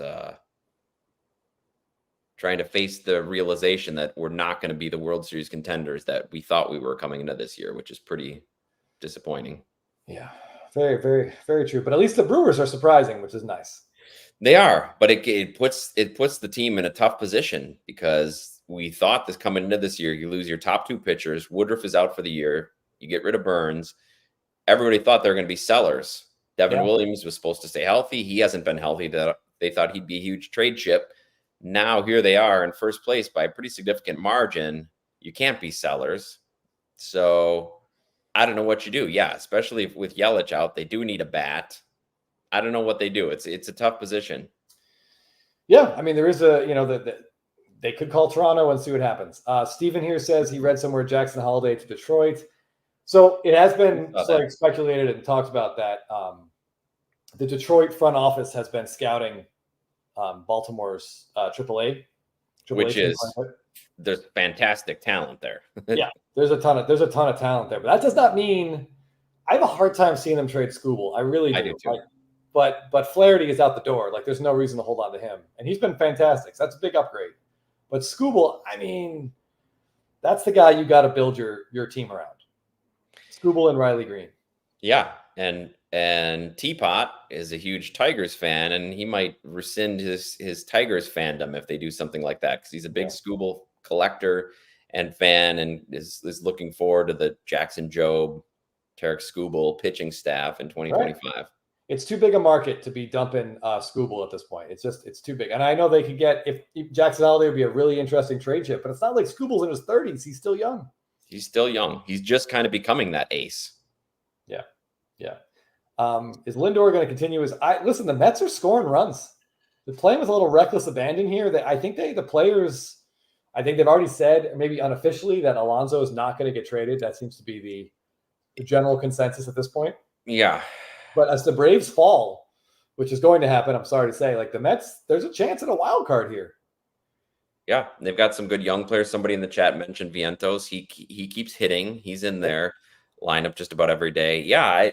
[SPEAKER 2] trying to face the realization that we're not going to be the World Series contenders that we thought we were coming into this year, which is pretty disappointing.
[SPEAKER 1] Yeah, very, very, very true. But at least the Brewers are surprising, which is nice.
[SPEAKER 2] They are, but it puts the team in a tough position because we thought this coming into this year, you lose your top 2 pitchers. Woodruff is out for the year. You get rid of Burns. Everybody thought they were going to be sellers. Devin Williams was supposed to stay healthy. He hasn't been healthy. They thought he'd be a huge trade chip. Now here they are in first place by a pretty significant margin. You can't be sellers. So I don't know what you do. Yeah, especially with Yelich out, they do need a bat. I don't know what they do. It's a tough position. Yeah,
[SPEAKER 1] I mean, there is they could call Toronto and see what happens. Steven here says he read somewhere Jackson Holiday to Detroit. So it has been speculated and talked about that the Detroit front office has been scouting Baltimore's AAA,
[SPEAKER 2] which is there's fantastic talent there.
[SPEAKER 1] Yeah, there's a ton of talent there, but that does not mean I have a hard time seeing them trade Skubal. I really do.
[SPEAKER 2] I do too.
[SPEAKER 1] But Flaherty is out the door. Like, there's no reason to hold on to him, and he's been fantastic. So that's a big upgrade. But Skubal, I mean, that's the guy you got to build your team around. Skubal and Riley Green.
[SPEAKER 2] Yeah, and Teapot is a huge Tigers fan, and he might rescind his Tigers fandom if they do something like that because he's a big Skubal collector and fan, and is looking forward to the Jackson Jobe, Tarek Skubal pitching staff in 2025.
[SPEAKER 1] Right. It's too big a market to be dumping Skubal at this point. It's too big. And I know they could get if Jackson Holiday would be a really interesting trade chip, but it's not like Skubal's in his 30s. He's still young.
[SPEAKER 2] He's still young. He's just kind of becoming that ace.
[SPEAKER 1] Yeah. Yeah. Is Lindor going to continue listen, the Mets are scoring runs. They're playing with a little reckless abandon here. I think they've already said, maybe unofficially, that Alonso is not going to get traded. That seems to be the general consensus at this point.
[SPEAKER 2] Yeah.
[SPEAKER 1] But as the Braves fall, which is going to happen, I'm sorry to say, like the Mets, there's a chance at a wild card here.
[SPEAKER 2] Yeah, they've got some good young players. Somebody in the chat mentioned Vientos. He keeps hitting. He's in their lineup just about every day. Yeah,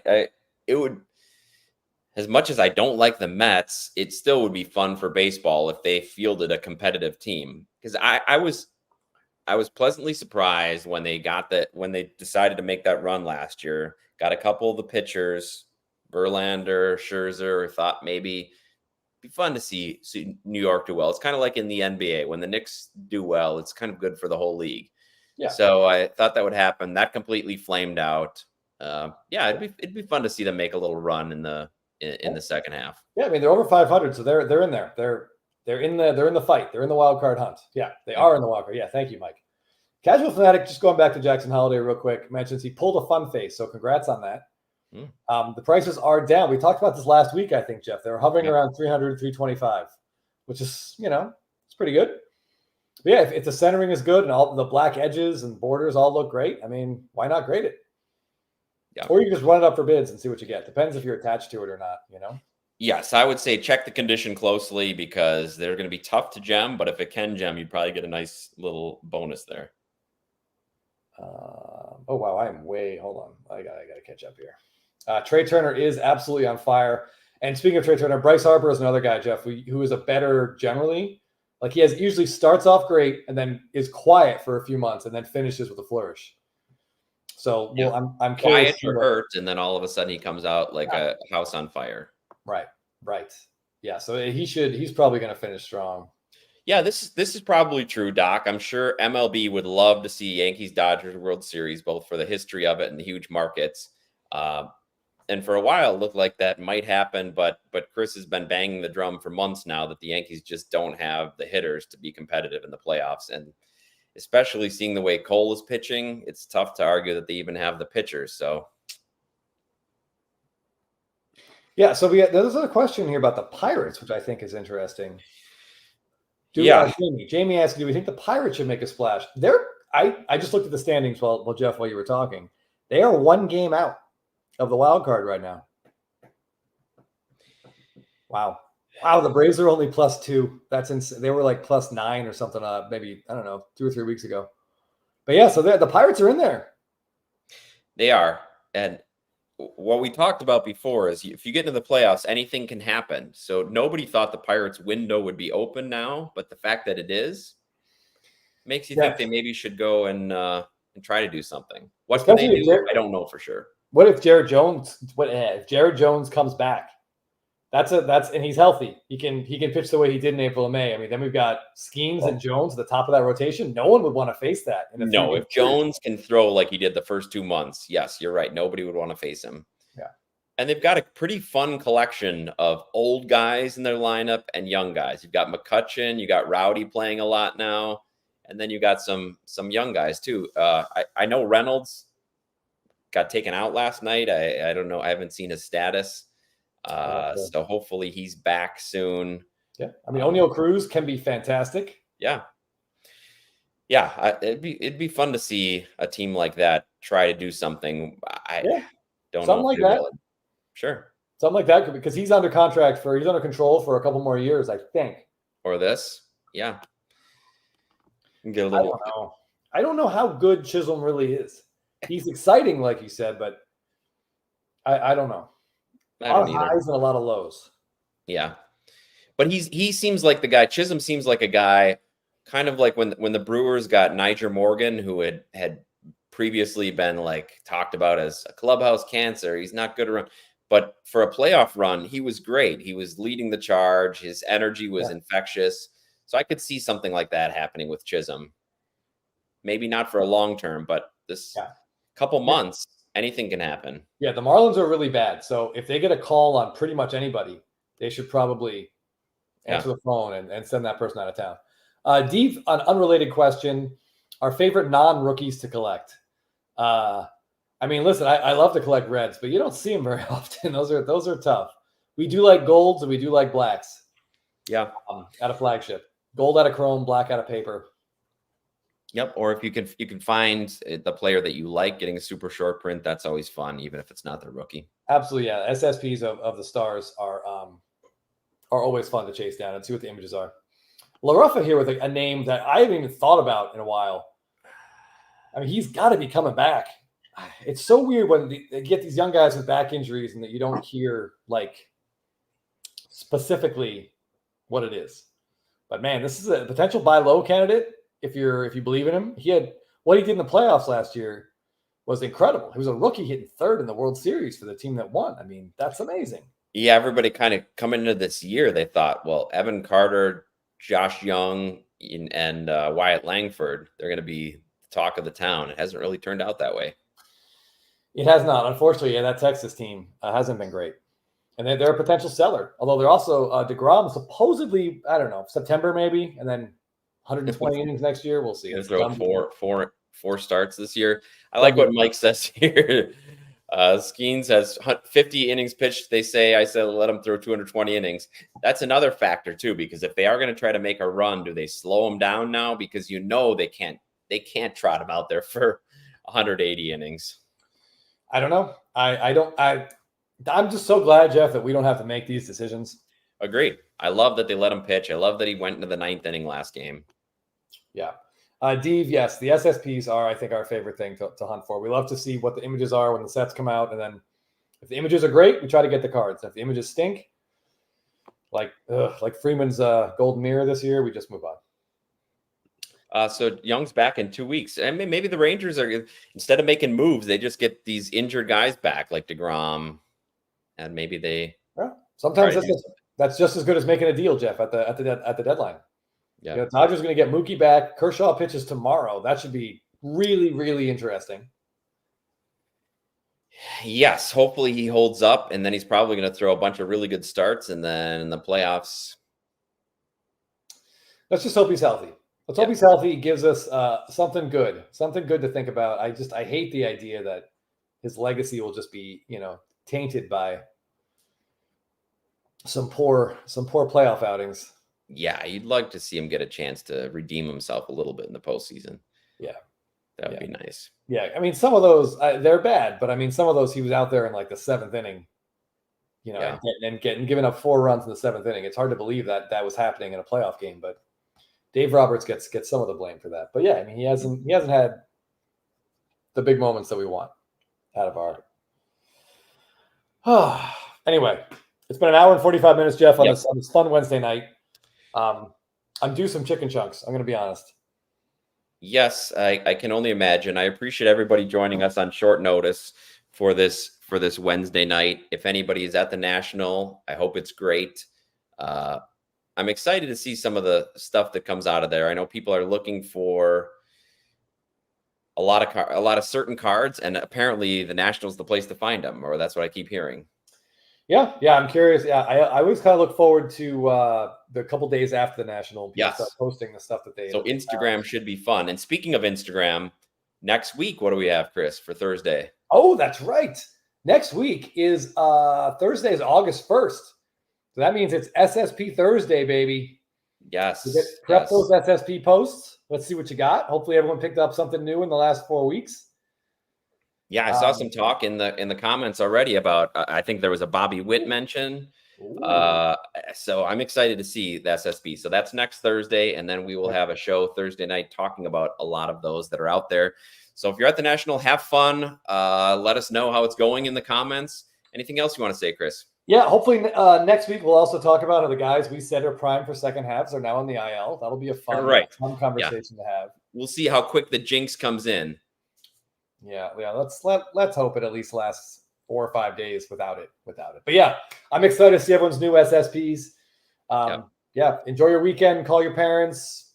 [SPEAKER 2] it would, as much as I don't like the Mets, it still would be fun for baseball if they fielded a competitive team. Because I was pleasantly surprised when they decided to make that run last year. Got a couple of the pitchers Verlander, Scherzer, thought maybe it'd be fun to see New York do well. It's kind of like in the NBA. When the Knicks do well, it's kind of good for the whole league.
[SPEAKER 1] Yeah.
[SPEAKER 2] So I thought that would happen. That completely flamed out. Yeah, it'd be fun to see them make a little run in the second half.
[SPEAKER 1] Yeah, I mean they're over 500, so they're in there. They're in the fight. They're in the wild card hunt. Yeah, they are in the wild card. Yeah, thank you, Mike. Casual Fanatic, just going back to Jackson Holiday real quick, mentions he pulled a fun face, so congrats on that. The prices are down. We talked about this last week, I think, Jeff. They were hovering around 300, 325, which is, it's pretty good. But yeah, if the centering is good and all the black edges and borders all look great, I mean, why not grade it? Yeah. Or you just run it up for bids and see what you get. Depends if you're attached to it or not,
[SPEAKER 2] Yes, I would say check the condition closely because they're going to be tough to gem, but if it can gem, you'd probably get a nice little bonus there.
[SPEAKER 1] Oh, wow, hold on. I got to catch up here. Trey Turner is absolutely on fire. And speaking of Trey Turner, Bryce Harper is another guy, Jeff, who is a better generally. Like he usually starts off great and then is quiet for a few months and then finishes with a flourish. So I'm curious.
[SPEAKER 2] Quiet or hurt, and then all of a sudden he comes out like a house on fire.
[SPEAKER 1] Right. Yeah, so he's probably going to finish strong.
[SPEAKER 2] Yeah, this is probably true, Doc. I'm sure MLB would love to see Yankees-Dodgers World Series, both for the history of it and the huge markets. And for a while, it looked like that might happen, but Chris has been banging the drum for months now that the Yankees just don't have the hitters to be competitive in the playoffs. And especially seeing the way Cole is pitching, it's tough to argue that they even have the pitchers. So,
[SPEAKER 1] yeah. So there's a question here about the Pirates, which I think is interesting. Jamie asked, do we think the Pirates should make a splash? I just looked at the standings while Jeff, while you were talking. They are one game out of the wild card right now. Wow. The Braves are only +2. That's insane. They were like +9 or something. Maybe, I don't know, 2 or 3 weeks ago. But yeah, so the Pirates are in there.
[SPEAKER 2] They are. And what we talked about before is if you get into the playoffs, anything can happen. So nobody thought the Pirates window would be open now, but the fact that it is makes you think they maybe should go and try to do something. What can they do? I don't know for sure.
[SPEAKER 1] What if Jared Jones? If Jared Jones comes back? And he's healthy. He can pitch the way he did in April and May. I mean, then we've got Skeens and Jones at the top of that rotation. No one would want to face that.
[SPEAKER 2] No, if Jones can throw like he did the first 2 months, yes, you're right. Nobody would want to face him.
[SPEAKER 1] Yeah.
[SPEAKER 2] And they've got a pretty fun collection of old guys in their lineup and young guys. You've got McCutchen, you got Rowdy playing a lot now, and then you got some young guys too. I know Reynolds got taken out last night. I don't know. I haven't seen his status. So hopefully he's back soon.
[SPEAKER 1] Yeah. I mean, O'Neal Cruz can be fantastic.
[SPEAKER 2] Yeah. It'd be fun to see a team like that try to do something. I don't
[SPEAKER 1] something
[SPEAKER 2] know.
[SPEAKER 1] Like that.
[SPEAKER 2] Sure.
[SPEAKER 1] Something like that, because he's under control for a couple more years, I think.
[SPEAKER 2] Or this. Yeah.
[SPEAKER 1] Get a little. I don't know how good Chisholm really is. He's exciting, like you said, but I don't know. A lot of highs and a lot of lows.
[SPEAKER 2] Yeah. But he seems like the guy. Chisholm seems like a guy kind of like when the Brewers got Niger Morgan, who had previously been like talked about as a clubhouse cancer. He's not good around. But for a playoff run, he was great. He was leading the charge. His energy was infectious. So I could see something like that happening with Chisholm. Maybe not for a long term, but this couple months, anything can happen.
[SPEAKER 1] Yeah, the Marlins are really bad. So if they get a call on pretty much anybody, they should probably answer the phone and send that person out of town. Deep, an unrelated question. Our favorite non-rookies to collect. I mean, listen, I love to collect reds, but you don't see them very often. Those are tough. We do like golds and we do like blacks.
[SPEAKER 2] Yeah.
[SPEAKER 1] Out of flagship. Gold out of chrome, black out of paper.
[SPEAKER 2] Yep. Or if you can find the player that you like getting a super short print, that's always fun, even if it's not their rookie.
[SPEAKER 1] Absolutely. Yeah. SSPs of the stars are always fun to chase down and see what the images are. LaRuffa here with a name that I haven't even thought about in a while. I mean, he's got to be coming back. It's so weird when they get these young guys with back injuries and that you don't hear like specifically what it is. But man, this is a potential buy low candidate. If you believe in him, he did in the playoffs last year. was incredible. He was a rookie hitting third in the World Series for the team that won. I mean, that's amazing.
[SPEAKER 2] Yeah, everybody kind of coming into this year, they thought, well, Evan Carter, Josh Young, and Wyatt Langford, they're going to be the talk of the town. It hasn't really turned out that way.
[SPEAKER 1] It has not. Unfortunately, that Texas team hasn't been great. And they're a potential seller. Although they're also DeGrom supposedly, I don't know, September maybe, and then 120 innings next year. We'll see.
[SPEAKER 2] He'll throw four starts this year. I like what Mike says here. Skeens has 50 innings pitched. They say, I said, let him throw 220 innings. That's another factor too, because if they are going to try to make a run, do they slow him down now? Because they can't trot him out there for 180 innings.
[SPEAKER 1] I don't know. I'm just so glad, Jeff, that we don't have to make these decisions.
[SPEAKER 2] Agreed. I love that they let him pitch. I love that he went into the 9th inning last game.
[SPEAKER 1] Yeah. Dave, yes, the SSPs are, I think, our favorite thing to hunt for. We love to see what the images are when the sets come out. And then if the images are great, we try to get the cards. If the images stink, like Freeman's golden mirror this year, we just move on.
[SPEAKER 2] So Young's back in 2 weeks. I mean, maybe the Rangers are, instead of making moves, they just get these injured guys back like DeGrom. And maybe they
[SPEAKER 1] sometimes that's just as good as making a deal, Jeff, at the deadline. Yeah, Dodgers are going to get Mookie back. Kershaw pitches tomorrow. That should be really, really interesting.
[SPEAKER 2] Yes, hopefully he holds up, and then he's probably going to throw a bunch of really good starts, and then in the playoffs.
[SPEAKER 1] Let's just hope he's healthy. Let's hope he's healthy. He gives us something good to think about. I hate the idea that his legacy will just be, tainted by some poor playoff outings.
[SPEAKER 2] Yeah, you'd like to see him get a chance to redeem himself a little bit in the postseason.
[SPEAKER 1] Yeah.
[SPEAKER 2] That would be nice.
[SPEAKER 1] Yeah. I mean, some of those, they're bad, but I mean, some of those, he was out there in like the 7th inning, and giving up 4 runs in the 7th inning. It's hard to believe that was happening in a playoff game, but Dave Roberts gets some of the blame for that. But yeah, I mean, he hasn't had the big moments that we want out of our. Anyway, it's been an hour and 45 minutes, Jeff, on this fun Wednesday night. I'm due some chicken chunks. I'm going to be honest.
[SPEAKER 2] Yes, I can only imagine. I appreciate everybody joining us on short notice for this Wednesday night. If anybody is at the National, I hope it's great. I'm excited to see some of the stuff that comes out of there. I know people are looking for a lot of certain cards, and apparently the National's the place to find them, or that's what I keep hearing. Yeah, I'm curious. Yeah, I always kind of look forward to the couple days after the National. People start posting the stuff that they. So Instagram should be fun. And speaking of Instagram, next week, what do we have, Chris, for Thursday? Oh, that's right. Next week is Thursday is August 1st. So that means it's SSP Thursday, baby. Yes. Prep those SSP posts. Let's see what you got. Hopefully everyone picked up something new in the last 4 weeks. Yeah, I saw some talk in the comments already about, I think there was a Bobby Witt mention. So I'm excited to see the SSP. So that's next Thursday. And then we will have a show Thursday night talking about a lot of those that are out there. So if you're at the National, have fun. Let us know how it's going in the comments. Anything else you want to say, Chris? Yeah, hopefully next week we'll also talk about how the guys we said are primed for second halves are now on the IL. That'll be a fun conversation to have. We'll see how quick the jinx comes in. Yeah. Let's hope it at least lasts 4 or 5 days without it. But yeah, I'm excited to see everyone's new SSPs. Yeah, enjoy your weekend. Call your parents.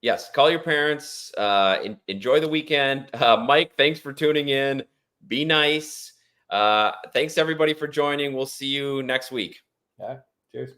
[SPEAKER 2] Yes, call your parents. Enjoy the weekend. Mike, thanks for tuning in. Be nice. Thanks everybody for joining. We'll see you next week. Yeah. Cheers.